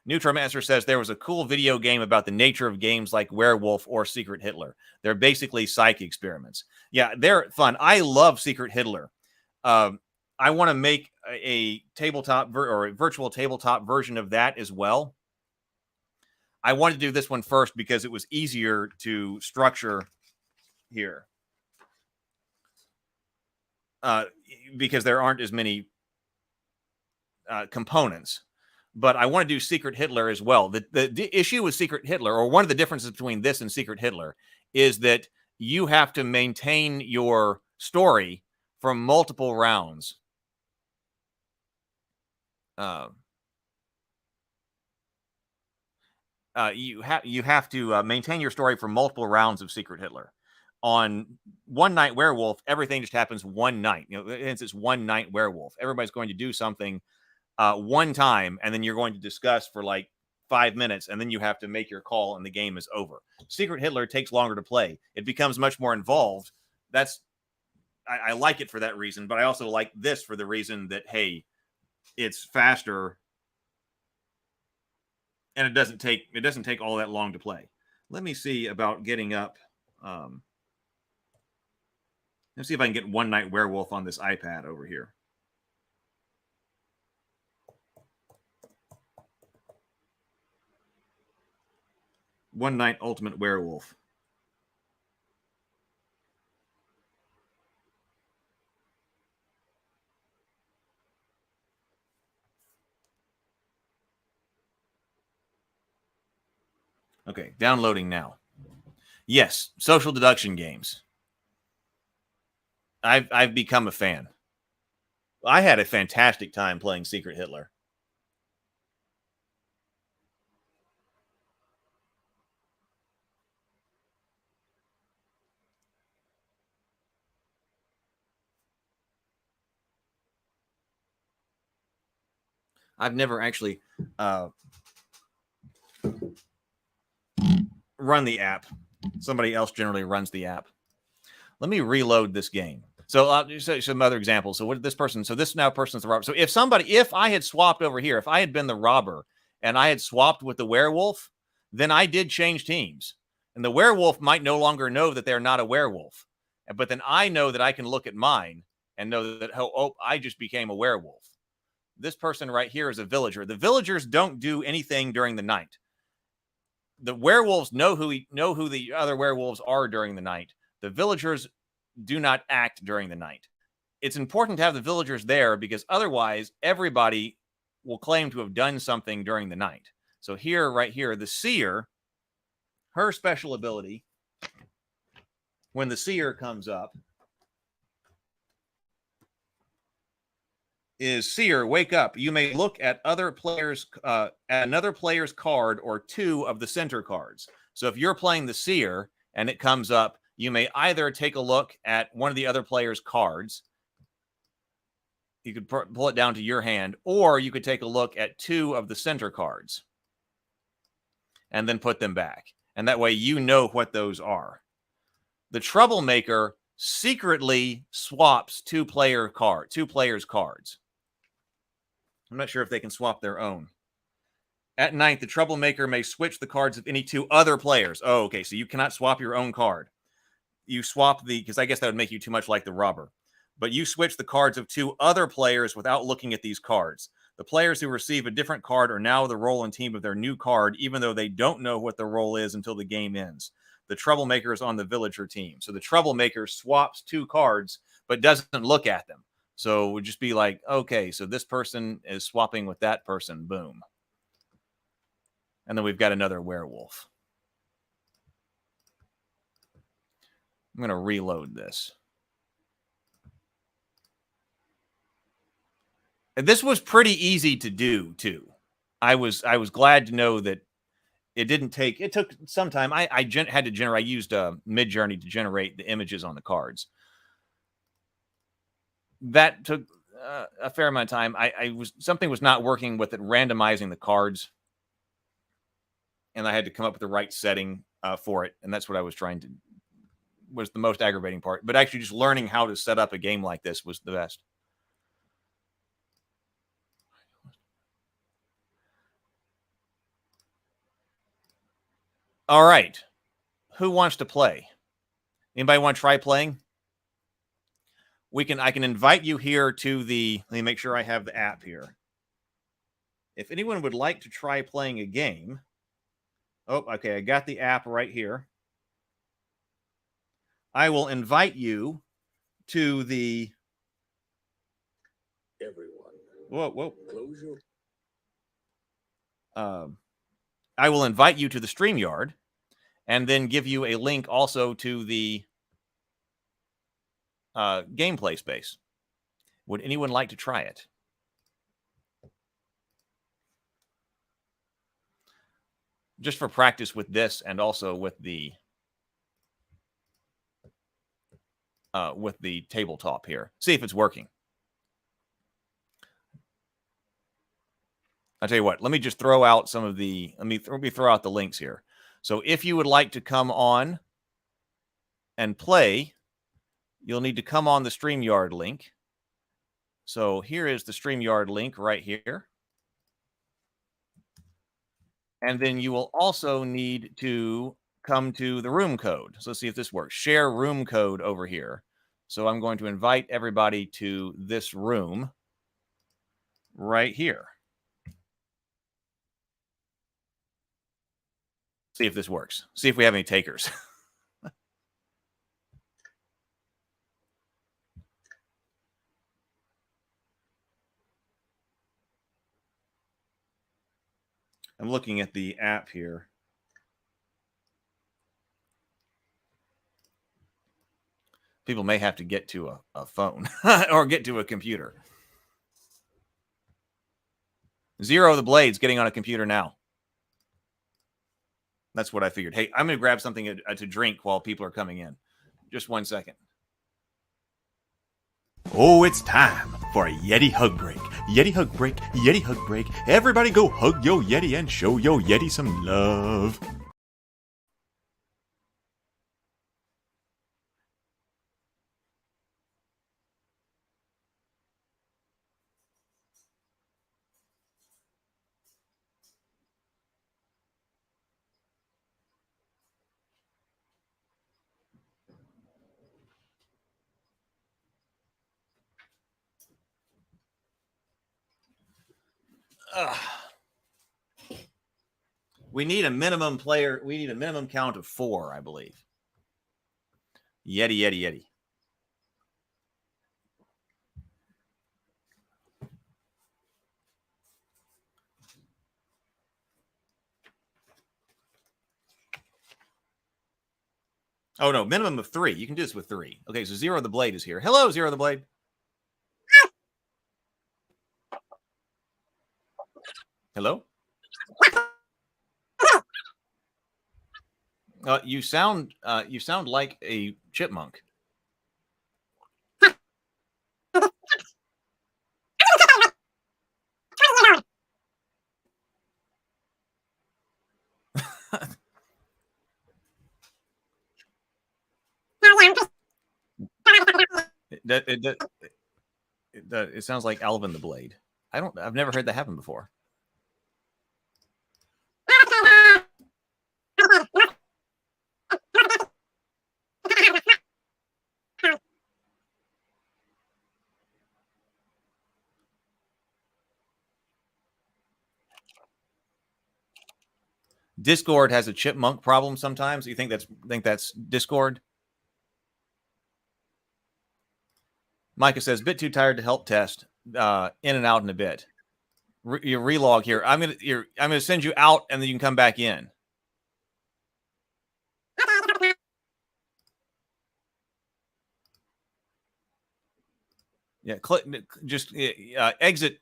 Neutromancer says there was a cool video game about the nature of games like Werewolf or Secret Hitler. They're basically psych experiments. Yeah, they're fun. I love Secret Hitler. I want to make a tabletop or a virtual tabletop version of that as well. I wanted to do this one first because it was easier to structure here. Because there aren't as many components. But I want to do Secret Hitler as well. The issue with Secret Hitler, or one of the differences between this and Secret Hitler, is that you have to maintain your story from multiple rounds. You have to maintain your story for multiple rounds of Secret Hitler. On One Night Werewolf, everything just happens one night. It's One Night Werewolf. Everybody's going to do something one time, and then you're going to discuss for like 5 minutes, and then you have to make your call, and the game is over. Secret Hitler takes longer to play. It becomes much more involved. I like it for that reason, but I also like this for the reason that, hey, it's faster, and it doesn't take all that long to play. Let me see about getting up. Let's see if I can get One Night Werewolf on this iPad over here. One Night Ultimate Werewolf. Okay, downloading now. Yes, social deduction games. I've become a fan. I had a fantastic time playing Secret Hitler. I've never actually run the app. Somebody else generally runs the app. Let me reload this game. So I'll show some other examples. So what did this person? So this now person's the robber. So if I had swapped over here, if I had been the robber and I had swapped with the werewolf, then I did change teams. And the werewolf might no longer know that they're not a werewolf. But then I know that I can look at mine and know that, oh, I just became a werewolf. This person right here is a villager. The villagers don't do anything during the night. The werewolves know who the other werewolves are during the night. The villagers do not act during the night. It's important to have the villagers there because otherwise everybody will claim to have done something during the night. So here, right here, the seer, her special ability, when the seer comes up, is seer, wake up. You may look at another player's card or two of the center cards. So if you're playing the seer and it comes up, you may either take a look at one of the other player's cards. You could pull it down to your hand, or you could take a look at two of the center cards and then put them back. And that way you know what those are. The troublemaker secretly swaps two players' cards. I'm not sure if they can swap their own. At night, the troublemaker may switch the cards of any two other players. Oh, okay. So you cannot swap your own card. You swap because I guess that would make you too much like the robber. But you switch the cards of two other players without looking at these cards. The players who receive a different card are now the role and team of their new card, even though they don't know what the role is until the game ends. The troublemaker is on the villager team. So the troublemaker swaps two cards, but doesn't look at them. So it would just be like, okay, so this person is swapping with that person. Boom. And then we've got another werewolf. I'm going to reload this. And this was pretty easy to do, too. I was glad to know that it took some time. I used Midjourney to generate the images on the cards. That took a fair amount of time. Something was not working with it, randomizing the cards. And I had to come up with the right setting for it. And that's what I was was the most aggravating part. But actually just learning how to set up a game like this was the best. All right. Who wants to play? Anybody want to try playing? I can invite you here to the, let me make sure I have the app here. If anyone would like to try playing a game. Oh, okay. I got the app right here. I will invite you to the. Everyone. Whoa. Close your. I will invite you to the StreamYard and then give you a link also to the gameplay space. Would anyone like to try it? Just for practice with this and also with the tabletop here. See if it's working. I'll tell you what, let me just throw out some of the, let me throw out the links here. So if you would like to come on and play, you'll need to come on the StreamYard link. So here is the StreamYard link right here. And then you will also need to come to the room code. So let's see if this works. Share room code over here. So I'm going to invite everybody to this room right here. See if this works. See if we have any takers. I'm looking at the app here. People may have to get to a phone or get to a computer. Zero of the Blades getting on a computer now. That's what I figured. Hey, I'm going to grab something to drink while people are coming in. Just 1 second. Oh, it's time for a Yeti hug break. Yeti hug break, Yeti hug break. Everybody go hug yo Yeti and show yo Yeti some love. We need a minimum player. We need a minimum count of 4, I believe. Yeti, Yeti, Yeti. Oh, no, minimum of 3. You can do this with 3. Okay, so Zero the Blade is here. Hello, Zero the Blade. Hello? You sound like a chipmunk. It sounds like Alvin the Blade. I've never heard that happen before. Discord has a chipmunk problem sometimes. You think that's Discord? Micah says, bit too tired to help test. In and out in a bit. Your relog here. I'm gonna send you out, and then you can come back in. Yeah, click. Just exit,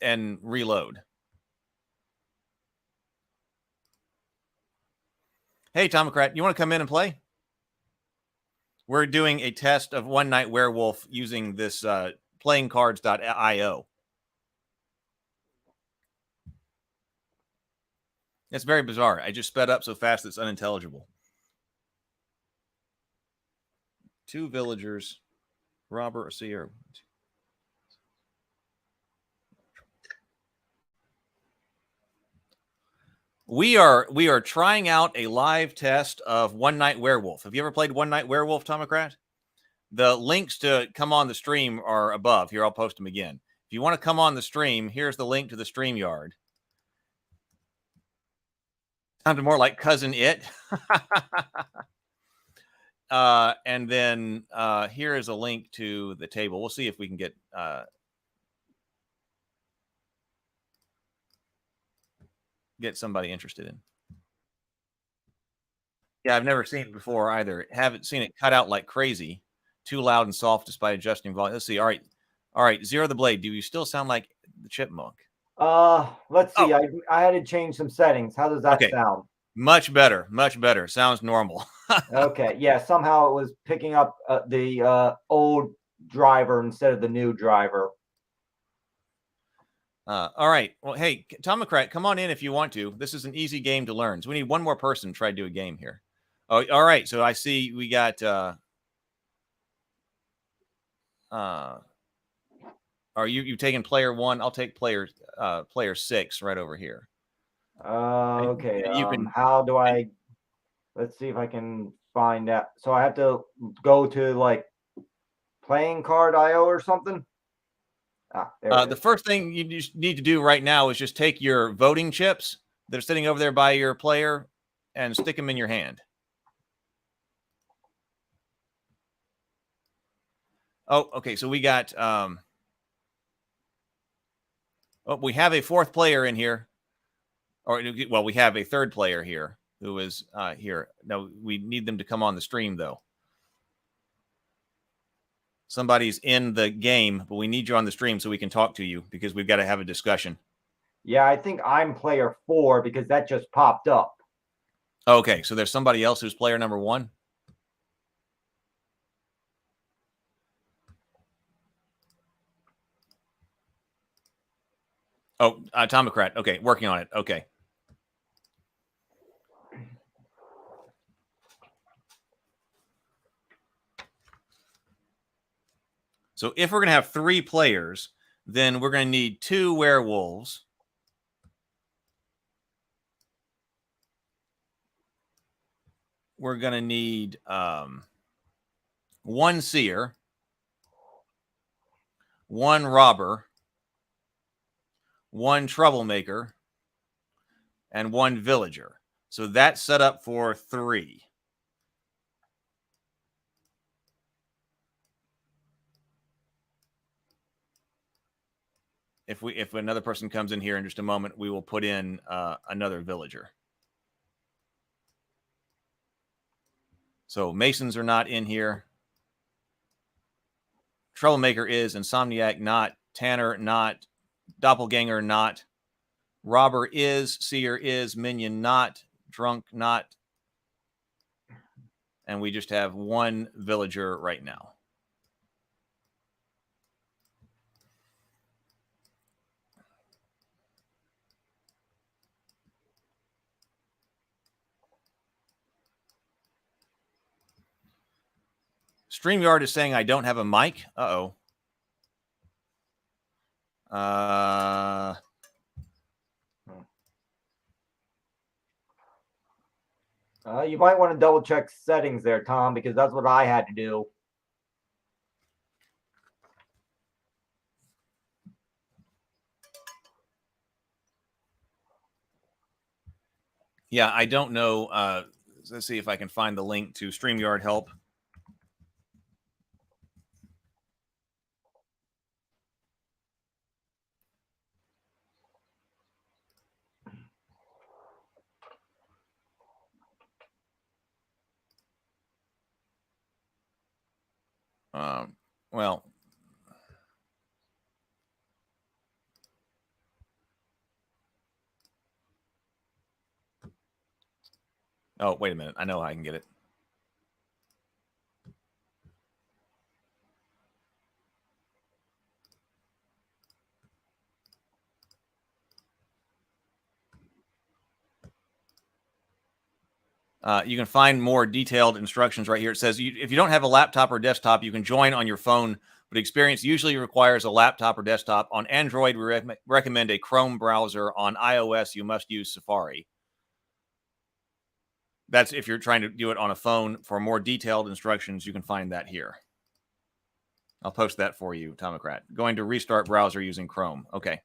and reload. Hey, Tomocrat, you want to come in and play? We're doing a test of One Night Werewolf using this playingcards.io. It's very bizarre. I just sped up so fast it's unintelligible. 2 villagers, robber, a seer. We are trying out a live test of One Night Werewolf. Have you ever played One Night Werewolf, Tomocrat? The links to come on the stream are above. Here, I'll post them again. If you want to come on the stream, here's the link to the StreamYard. Sounded more like Cousin It. And then here is a link to the table. We'll see if we can get somebody interested in. Yeah, I've never seen it before either. Haven't seen it cut out like crazy. Too loud and soft despite adjusting volume. Let's see. All right. Zero the Blade. Do you still sound like the chipmunk? Let's see. I had to change some settings. How does that sound? Much better. Much better. Sounds normal. Okay. Yeah. Somehow it was picking up the old driver instead of the new driver. All right. Well, hey, Tomocrat, come on in if you want to. This is an easy game to learn. So we need one more person to try to do a game here. Oh, all right. So I see we got. Are you taking player 1? I'll take player 6 right over here. Okay. You can. How do I? Let's see if I can find out. So I have to go to like playing card IO or something. The first thing you just need to do right now is just take your voting chips that are sitting over there by your player and stick them in your hand. Oh, okay. So we got. We have a 4th player in here, we have a 3rd player here who is here. No, we need them to come on the stream though. Somebody's in the game, but we need you on the stream so we can talk to you because we've got to have a discussion. Yeah, I think I'm player 4 because that just popped up. Okay, so there's somebody else who's player number 1. Oh, Tomocrat. Okay, working on it. Okay. So if we're going to have 3 players, then we're going to need 2 werewolves. We're going to need 1 seer, 1 robber, 1 troublemaker, and 1 villager. So that's set up for 3. If another person comes in here in just a moment, we will put in another villager. So Masons are not in here. Troublemaker is, Insomniac not, Tanner not, Doppelganger not, Robber is, Seer is, Minion not, Drunk not, and we just have 1 villager right now. StreamYard is saying I don't have a mic. Uh-oh. You might want to double check settings there, Tom, because that's what I had to do. Yeah, I don't know. Let's see if I can find the link to StreamYard help. Well, oh, wait a minute. I know how I can get it. You can find more detailed instructions right here. It says if you don't have a laptop or desktop, you can join on your phone, but experience usually requires a laptop or desktop. On Android, we recommend a Chrome browser. On iOS, you must use Safari. That's if you're trying to do it on a phone. For more detailed instructions, you can find that here. I'll post that for you, Tomocrat. Going to restart browser using Chrome. Okay.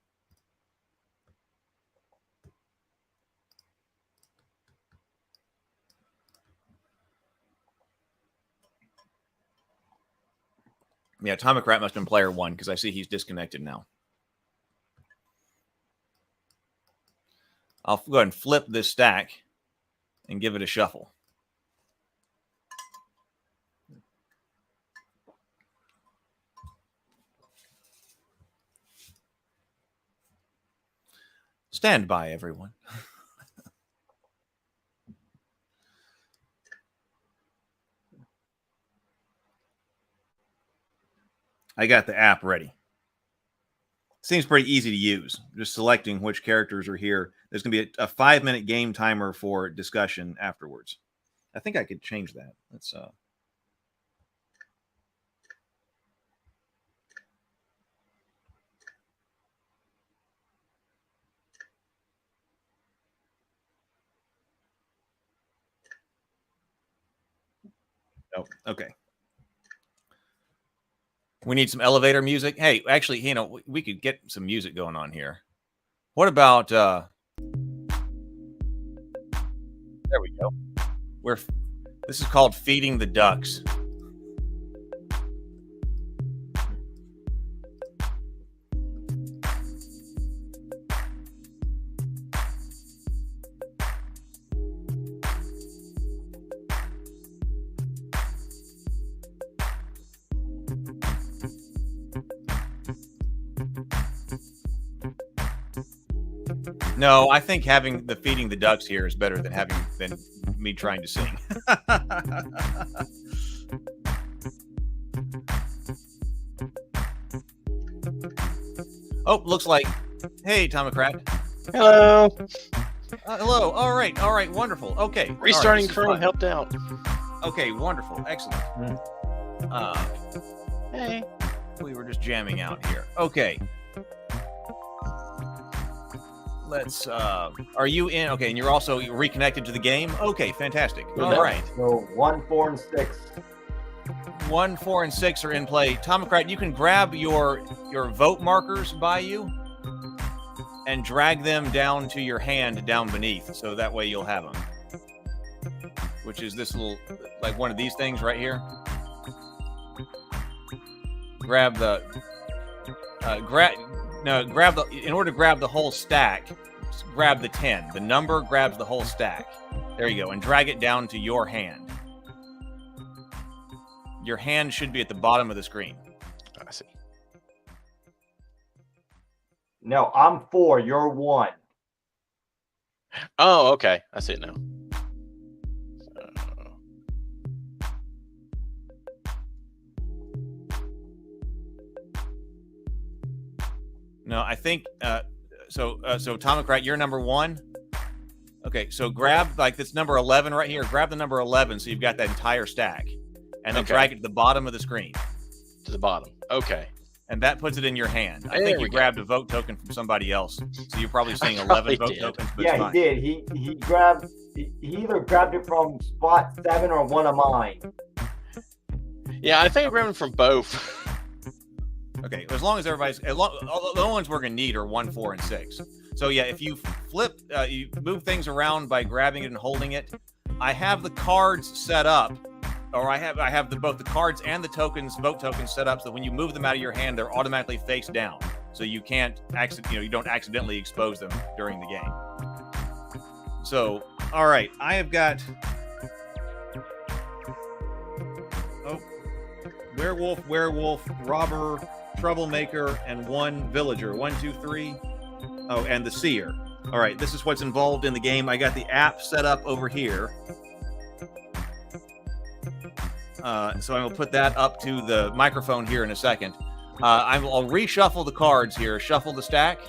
Yeah, Tomocrat must have been player 1 because I see he's disconnected now. I'll go ahead and flip this stack and give it a shuffle. Stand by, everyone. I got the app ready. Seems pretty easy to use. Just selecting which characters are here. There's going to be a 5-minute game timer for discussion afterwards. I think I could change that. Let's Oh, okay. We need some elevator music. Hey, actually, you know, we could get some music going on here. What about there we go. This is called Feeding the Ducks. No, I think having the Feeding the Ducks here is better than me trying to sing. Oh, looks like. Hey, Tomocrat. Hello. Hello. All right. Wonderful. Okay. Restarting Chrome helped out. Okay. Wonderful. Excellent. Hey. We were just jamming out here. Okay. Let's. Are you in? Okay, and you're also reconnected to the game. Okay, fantastic. All right. So 1, 4, and 6. 1, 4, and 6 are in play. Tomocrat, you can grab your vote markers by you and drag them down to your hand down beneath, so that way you'll have them. Which is this little, like one of these things right here. Grab the. In order to grab the whole stack, grab the 10. The number grabs the whole stack. There you go. And drag it down to your hand. Your hand should be at the bottom of the screen. I see. No, I'm 4. You're 1. Oh, okay. I see it now. No, I think so Tomocrat, you're number 1. Okay, so grab like this number 11 right here. Grab the number 11 so you've got that entire stack, and then drag it to the bottom of the screen. To the bottom. Okay. And that puts it in your hand. I think you grabbed a vote token from somebody else, so you're probably seeing 11 vote tokens. But yeah, he did. He either grabbed it from spot 7 or one of mine. Yeah, I think I grabbed it from both. Okay, as long as everybody's, the only ones we're gonna need are 1, 4, and 6. So yeah, if you flip, you move things around by grabbing it and holding it. I have the cards set up, or I have both the cards and the vote tokens set up, so when you move them out of your hand, they're automatically face down, so you can't you don't accidentally expose them during the game. So, all right, I have got. Oh, werewolf, robber, troublemaker, and 1 villager. 1, 2, 3. Oh, and the seer. All right, this is what's involved in the game. I got the app set up over here. So I will put that up to the microphone here in a second. I'll reshuffle the cards here, shuffle the stack,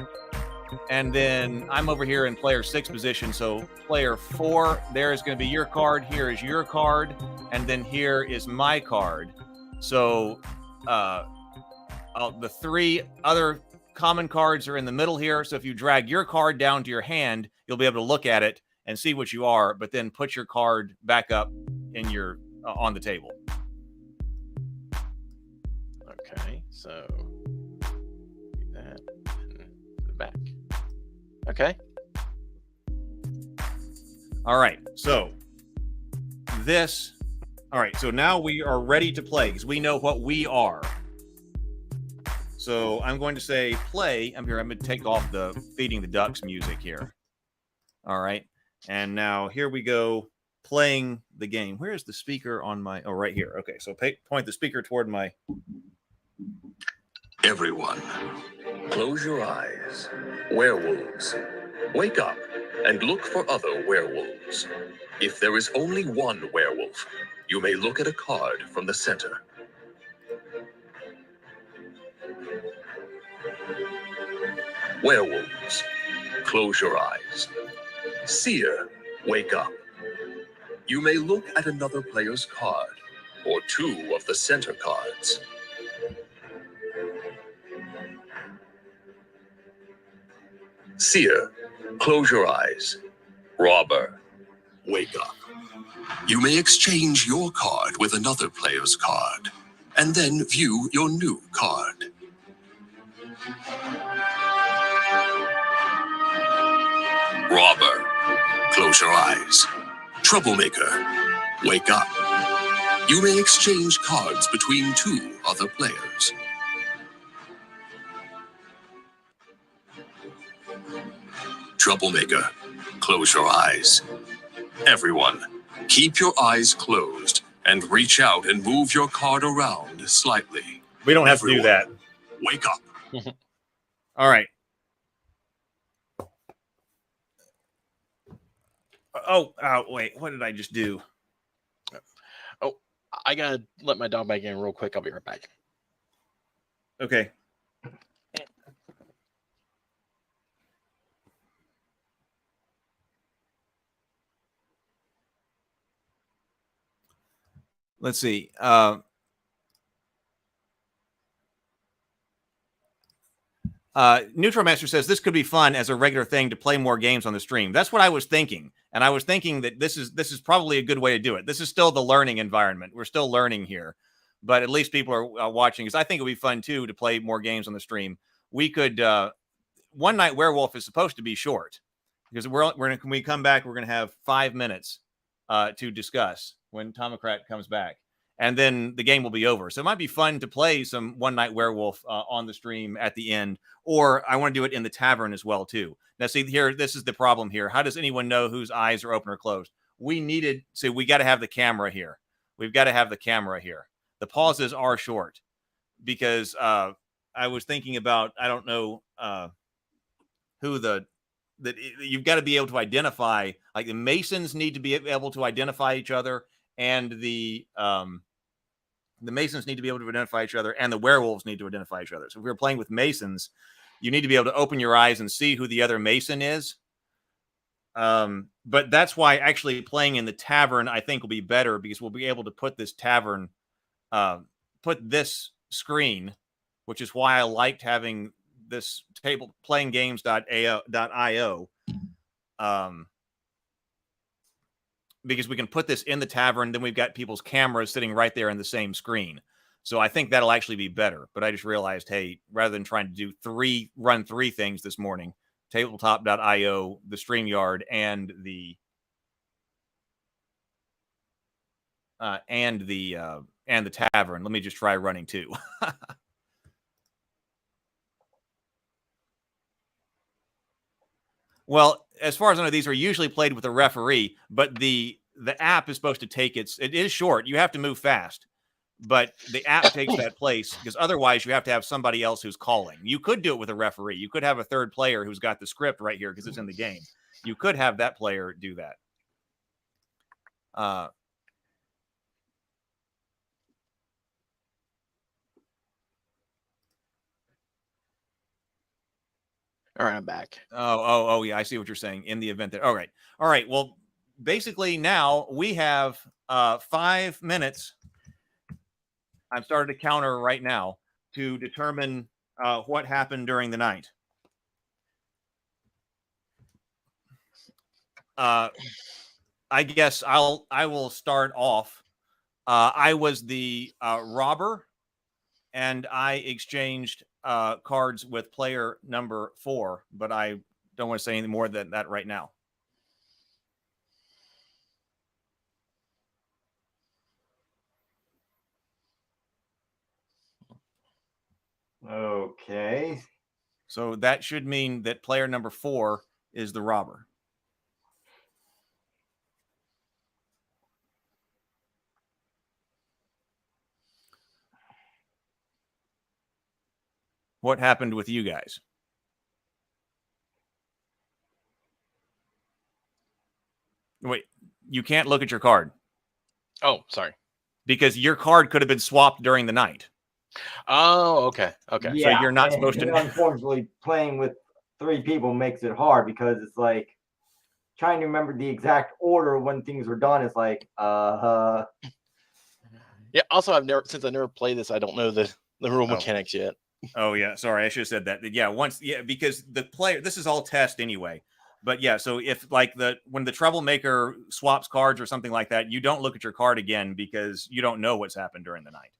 and then I'm over here in player 6 position. So player 4, there is going to be your card. Here is your card, and then here is my card. So the 3 other common cards are in the middle here. So if you drag your card down to your hand, you'll be able to look at it and see what you are, but then put your card back up in your on the table. Okay, so do that and put it back. Okay. All right. So this. All right. So now we are ready to play because we know what we are. So I'm going to say play. I'm here. I'm going to take off the feeding the ducks music here. All right. And now here we go playing the game. Where is the speaker on my? Oh, right here. Okay. So point the speaker toward my. Everyone, close your eyes. Werewolves, wake up and look for other werewolves. If there is only one werewolf, you may look at a card from the center. Werewolves, close your eyes. Seer, wake up. You may look at another player's card, or two of the center cards. Seer, close your eyes. Robber, wake up. You may exchange your card with another player's card, and then view your new card. Robber, close your eyes. Troublemaker, wake up. You may exchange cards between two other players. Troublemaker, close your eyes. Everyone, keep your eyes closed and reach out and move your card around slightly. We don't have to do that. Wake up. All right. Oh, wait. What did I just do? Oh, I gotta let my dog back in real quick. I'll be right back. Okay. Let's see. Neutromaster says this could be fun as a regular thing to play more games on the stream. That's what I was thinking, and I was thinking that this is probably a good way to do it. This is still the learning environment. We're still learning here, but at least people are watching. Because I think it would be fun too to play more games on the stream. We could. One Night Werewolf is supposed to be short because we're gonna, when we come back, we're gonna have 5 minutes to discuss when Tomocrat comes back. And then the game will be over. So it might be fun to play some One Night Werewolf on the stream at the end, or I want to do it in the tavern as well too. Now, see here, this is the problem here. How does anyone know whose eyes are open or closed? We got to have the camera here. We've got to have the camera here. The pauses are short because I was thinking about, I don't know who that you've got to be able to identify, like the Masons need to be able to identify each other, and the Masons need to be able to identify each other, and the werewolves need to identify each other. So if we're playing with Masons, you need to be able to open your eyes and see who the other Mason is. But that's why actually playing in the tavern, I think, will be better, because we'll be able to put this tavern, put this screen, which is why I liked having this table, playinggames.io, because we can put this in the tavern. Then we've got people's cameras sitting right there in the same screen. So I think that'll actually be better. But I just realized, hey, rather than trying to do run three things this morning, tabletop.io, the StreamYard, and the tavern. Let me just try running two. Well, as far as I know, these are usually played with a referee, but the app is supposed to take it is short. You have to move fast, but the app takes that place, because otherwise you have to have somebody else who's calling. You could do it with a referee. You could have a third player who's got the script right here because it's in the game. You could have that player do that. All right, I'm back. Oh, yeah, I see what you're saying. In the event that, all right. Well, basically now we have 5 minutes. I've started a counter right now to determine what happened during the night. I guess I will start off. I was the robber, and I exchanged cards with player number 4, but I don't want to say any more than that right now. Okay. So that should mean that player number 4 is the robber. What happened with you guys? Wait, you can't look at your card. Oh, sorry. Because your card could have been swapped during the night. Oh, okay. Okay. Yeah, so you're not supposed to. Unfortunately, playing with 3 people makes it hard because it's like trying to remember the exact order when things were done. Is like, Yeah. Also, I've never played this. I don't know the rule mechanics yet. Oh yeah, sorry, I should have said that. Yeah, because the player. This is all test anyway. But yeah, so if like when the troublemaker swaps cards or something like that, you don't look at your card again because you don't know what's happened during the night.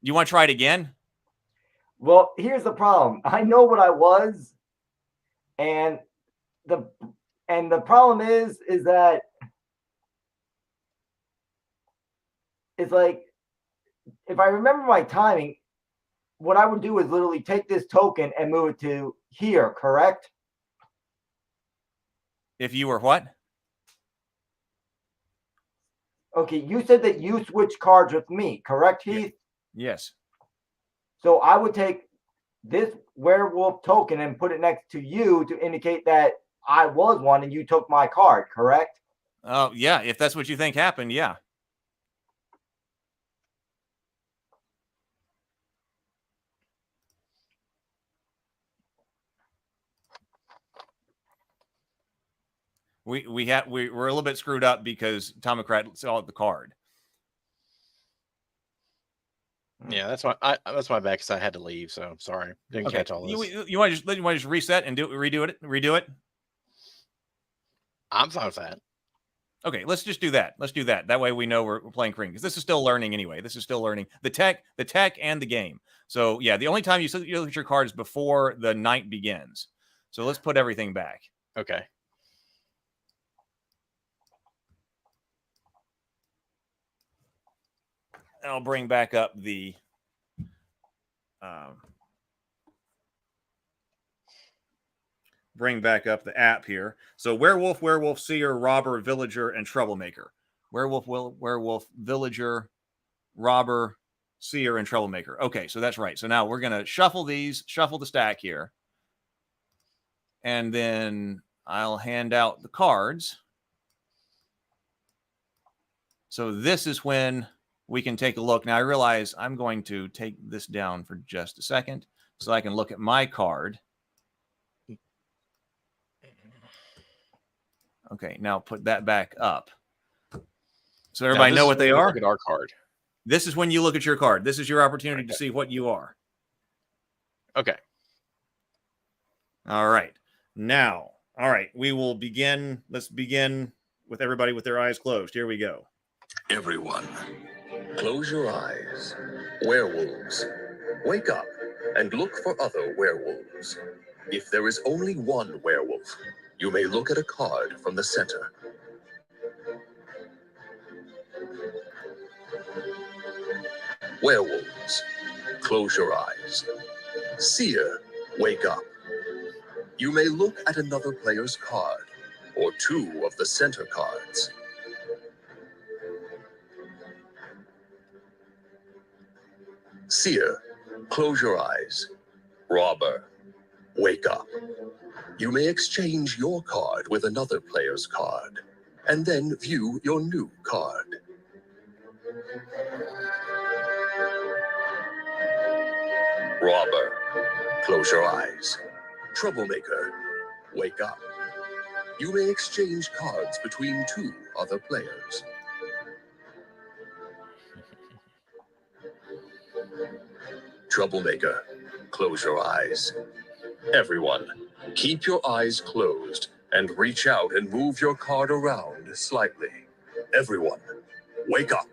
You want to try it again? well, here's the problem. I know what I was, and the problem is that it's like if I remember my timing, what I would do is literally take this token and move it to here, correct? If you were what? Okay, you said that you switched cards with me, correct, Heath? Yes. So I would take this werewolf token and put it next to you to indicate that I was one and you took my card, correct? Oh, yeah, if that's what you think happened, yeah. We're a little bit screwed up because Tomocrat saw the card. Yeah, that's my bad because I had to leave. So sorry, didn't catch all this. You want to just reset and redo it? I'm fine with that. Okay, let's just do that. Let's do that. That way we know we're playing Korean because this is still learning anyway. This is still learning the tech and the game. So yeah, the only time you look at your cards before the night begins. So let's put everything back. Okay. I'll bring back up the app here. So werewolf, seer, robber, villager, and troublemaker. Werewolf, villager, robber, seer, and troublemaker. Okay, so that's right. So now we're going to shuffle the stack here. And then I'll hand out the cards. So this is when we can take a look. Now I realize I'm going to take this down for just a second so I can look at my card. Okay, now put that back up. So everybody know what they are? Look at our card. This is when you look at your card. This is your opportunity to see what you are. Okay. All right. Now, all right, we will begin. Let's begin with everybody with their eyes closed. Here we go. Everyone, close your eyes. Werewolves, wake up and look for other werewolves. If there is only one werewolf, you may look at a card from the center. Werewolves, close your eyes. Seer, wake up. You may look at another player's card, or 2 of the center cards. Seer, close your eyes. Robber, wake up. You may exchange your card with another player's card, and then view your new card. Robber, close your eyes. Troublemaker, wake up. You may exchange cards between 2 other players. Troublemaker, close your eyes. Everyone, keep your eyes closed and reach out and move your card around slightly. Everyone, wake up.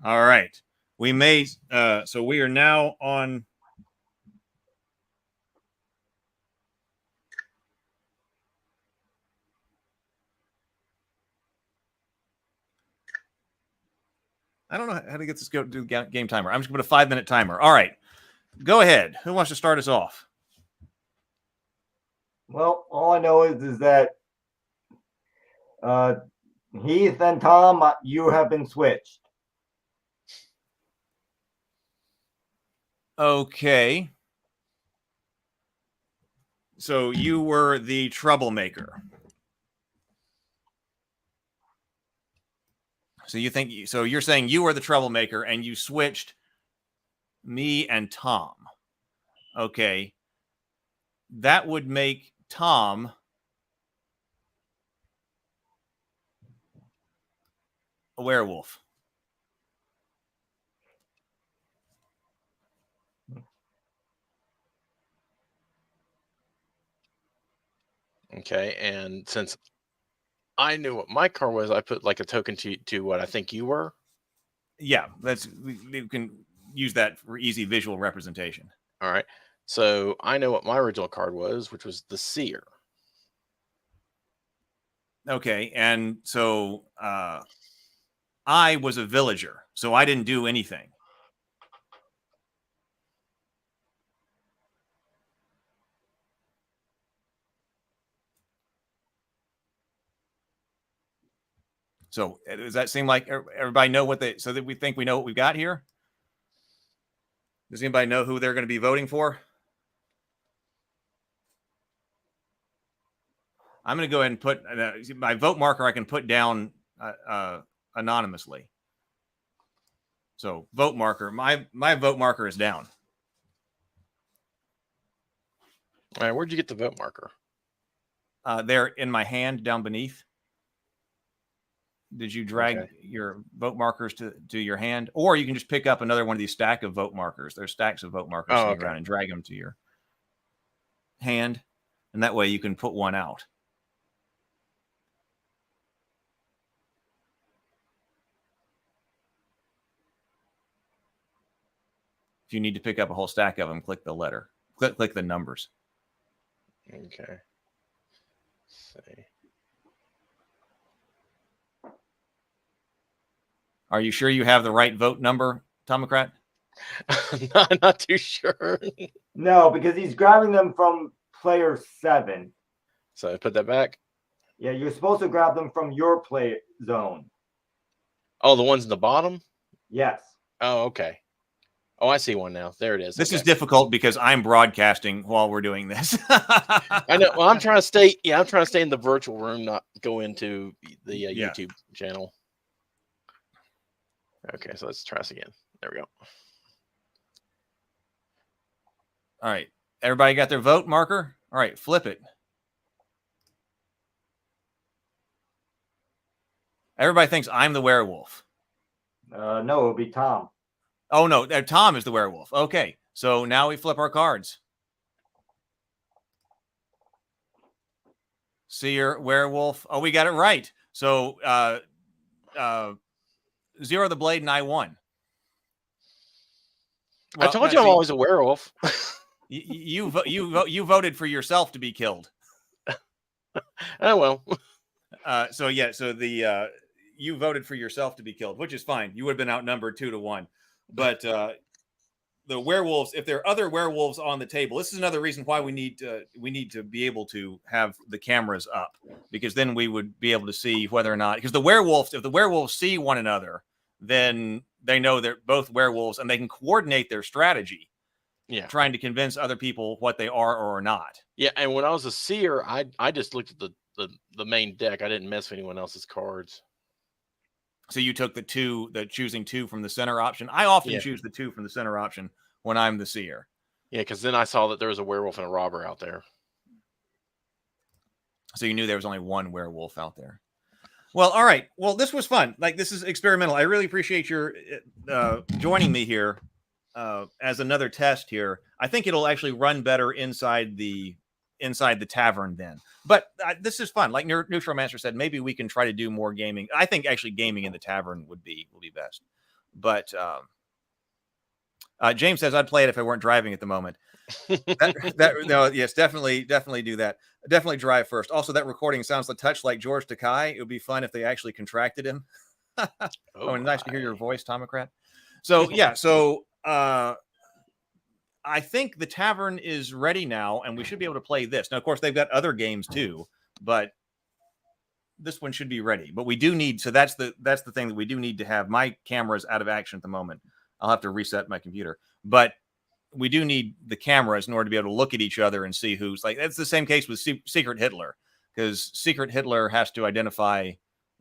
All right. We may, so we are now on. I don't know how to get this go do game timer. I'm just going to put a 5-minute timer. All right. Go ahead. Who wants to start us off? Well, all I know is that Heath and Tom, you have been switched. Okay. So you were the troublemaker. So you're saying you were the troublemaker and you switched me and Tom. Okay. That would make Tom a werewolf. Okay, and since I knew what my card was, I put like a token to what I think you were. Yeah, you can use that for easy visual representation. All right. So I know what my original card was, which was the seer. Okay, and so I was a villager, so I didn't do anything. So does that seem like everybody know what they, so that we think we know what we've got here? Does anybody know who they're going to be voting for? I'm going to go ahead and put my vote marker. I can put down anonymously. So vote marker. My vote marker is down. All right, where'd you get the vote marker? They're in my hand down beneath. Did you drag your vote markers to your hand? Or you can just pick up another one of these stack of vote markers. There's stacks of vote markers sitting around and drag them to your hand. And that way you can put one out. If you need to pick up a whole stack of them, click the letter. Click the numbers. Okay. Let's see. Are you sure you have the right vote number, Tomocrat? I'm not too sure. No, because he's grabbing them from player 7. So I put that back? Yeah, you're supposed to grab them from your play zone. Oh, the ones in the bottom? Yes. Oh, okay. Oh, I see one now. There it is. This is difficult because I'm broadcasting while we're doing this. I know. Well, I'm trying to stay. Yeah, I'm trying to stay in the virtual room, not go into the YouTube channel. Okay, so let's try this again. There we go. All right. Everybody got their vote marker? All right, flip it. Everybody thinks I'm the werewolf. No, it would be Tom. Oh, no, Tom is the werewolf. Okay, so now we flip our cards. Seer, werewolf. Oh, we got it right. So, Zero the Blade and I won. Well, I told you I'm always a werewolf. you voted for yourself to be killed. Oh well. So you voted for yourself to be killed, which is fine. You would have been outnumbered 2-1. But the werewolves, if there are other werewolves on the table, this is another reason why we need to be able to have the cameras up, because then we would be able to see whether or not, because if the werewolves see one another, then they know they're both werewolves and they can coordinate their strategy. Yeah, trying to convince other people what they are or are not. Yeah, and when I was a seer, I just looked at the main deck. I didn't mess with anyone else's cards. So you took the choosing 2 from the center option. I often choose the 2 from the center option when I'm the seer. Yeah, because then I saw that there was a werewolf and a robber out there. So you knew there was only one werewolf out there. Well, all right. Well, this was fun. Like, this is experimental. I really appreciate your joining me here as another test here. I think it'll actually run better inside the tavern then. But this is fun. Like Neutromancer said, maybe we can try to do more gaming. I think actually gaming in the tavern will be best. But James says I'd play it if I weren't driving at the moment. No, yes, definitely do that. Definitely drive first. Also, that recording sounds a touch like George Takei. It would be fun if they actually contracted him. Oh, and nice to hear your voice, Tomocrat. So yeah, I think the tavern is ready now, and we should be able to play this. Now, of course, they've got other games too, but this one should be ready. But we do need, so that's the thing that we do need to have. My camera is out of action at the moment. I'll have to reset my computer, but we do need the cameras in order to be able to look at each other and see who's like. That's the same case with Secret Hitler, because Secret Hitler has to identify,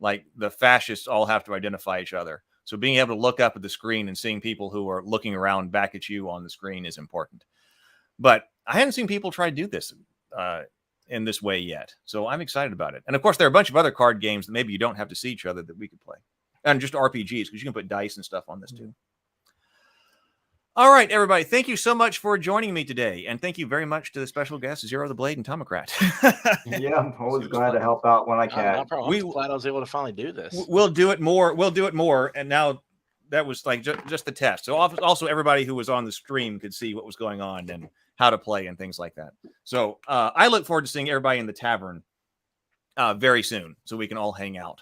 like the fascists all have to identify each other. So being able to look up at the screen and seeing people who are looking around back at you on the screen is important. But I haven't seen people try to do this in this way yet. So I'm excited about it. And of course, there are a bunch of other card games that maybe you don't have to see each other that we could play. And just RPGs, because you can put dice and stuff on this too. All right, everybody. Thank you so much for joining me today. And thank you very much to the special guests, Zero the Blade and Tomocrat. Yeah, I'm always glad to help out when I can. I'm glad I was able to finally do this. We'll do it more. We'll do it more. And now that was like just the test. So also everybody who was on the stream could see what was going on and how to play and things like that. So I look forward to seeing everybody in the tavern very soon so we can all hang out.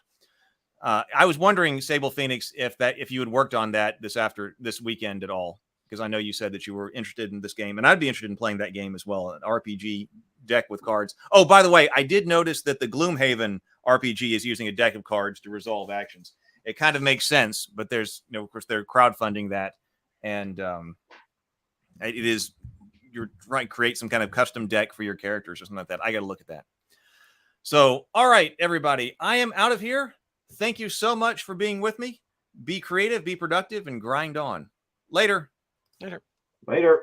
I was wondering, Sable Phoenix, if you had worked on that this weekend at all. Because I know you said that you were interested in this game, and I'd be interested in playing that game as well, an RPG deck with cards. Oh, by the way, I did notice that the Gloomhaven RPG is using a deck of cards to resolve actions. It kind of makes sense, but there's, of course, they're crowdfunding that, and it is, you're trying to create some kind of custom deck for your characters or something like that. I got to look at that. So, all right, everybody, I am out of here. Thank you so much for being with me. Be creative, be productive, and grind on. Later. Later.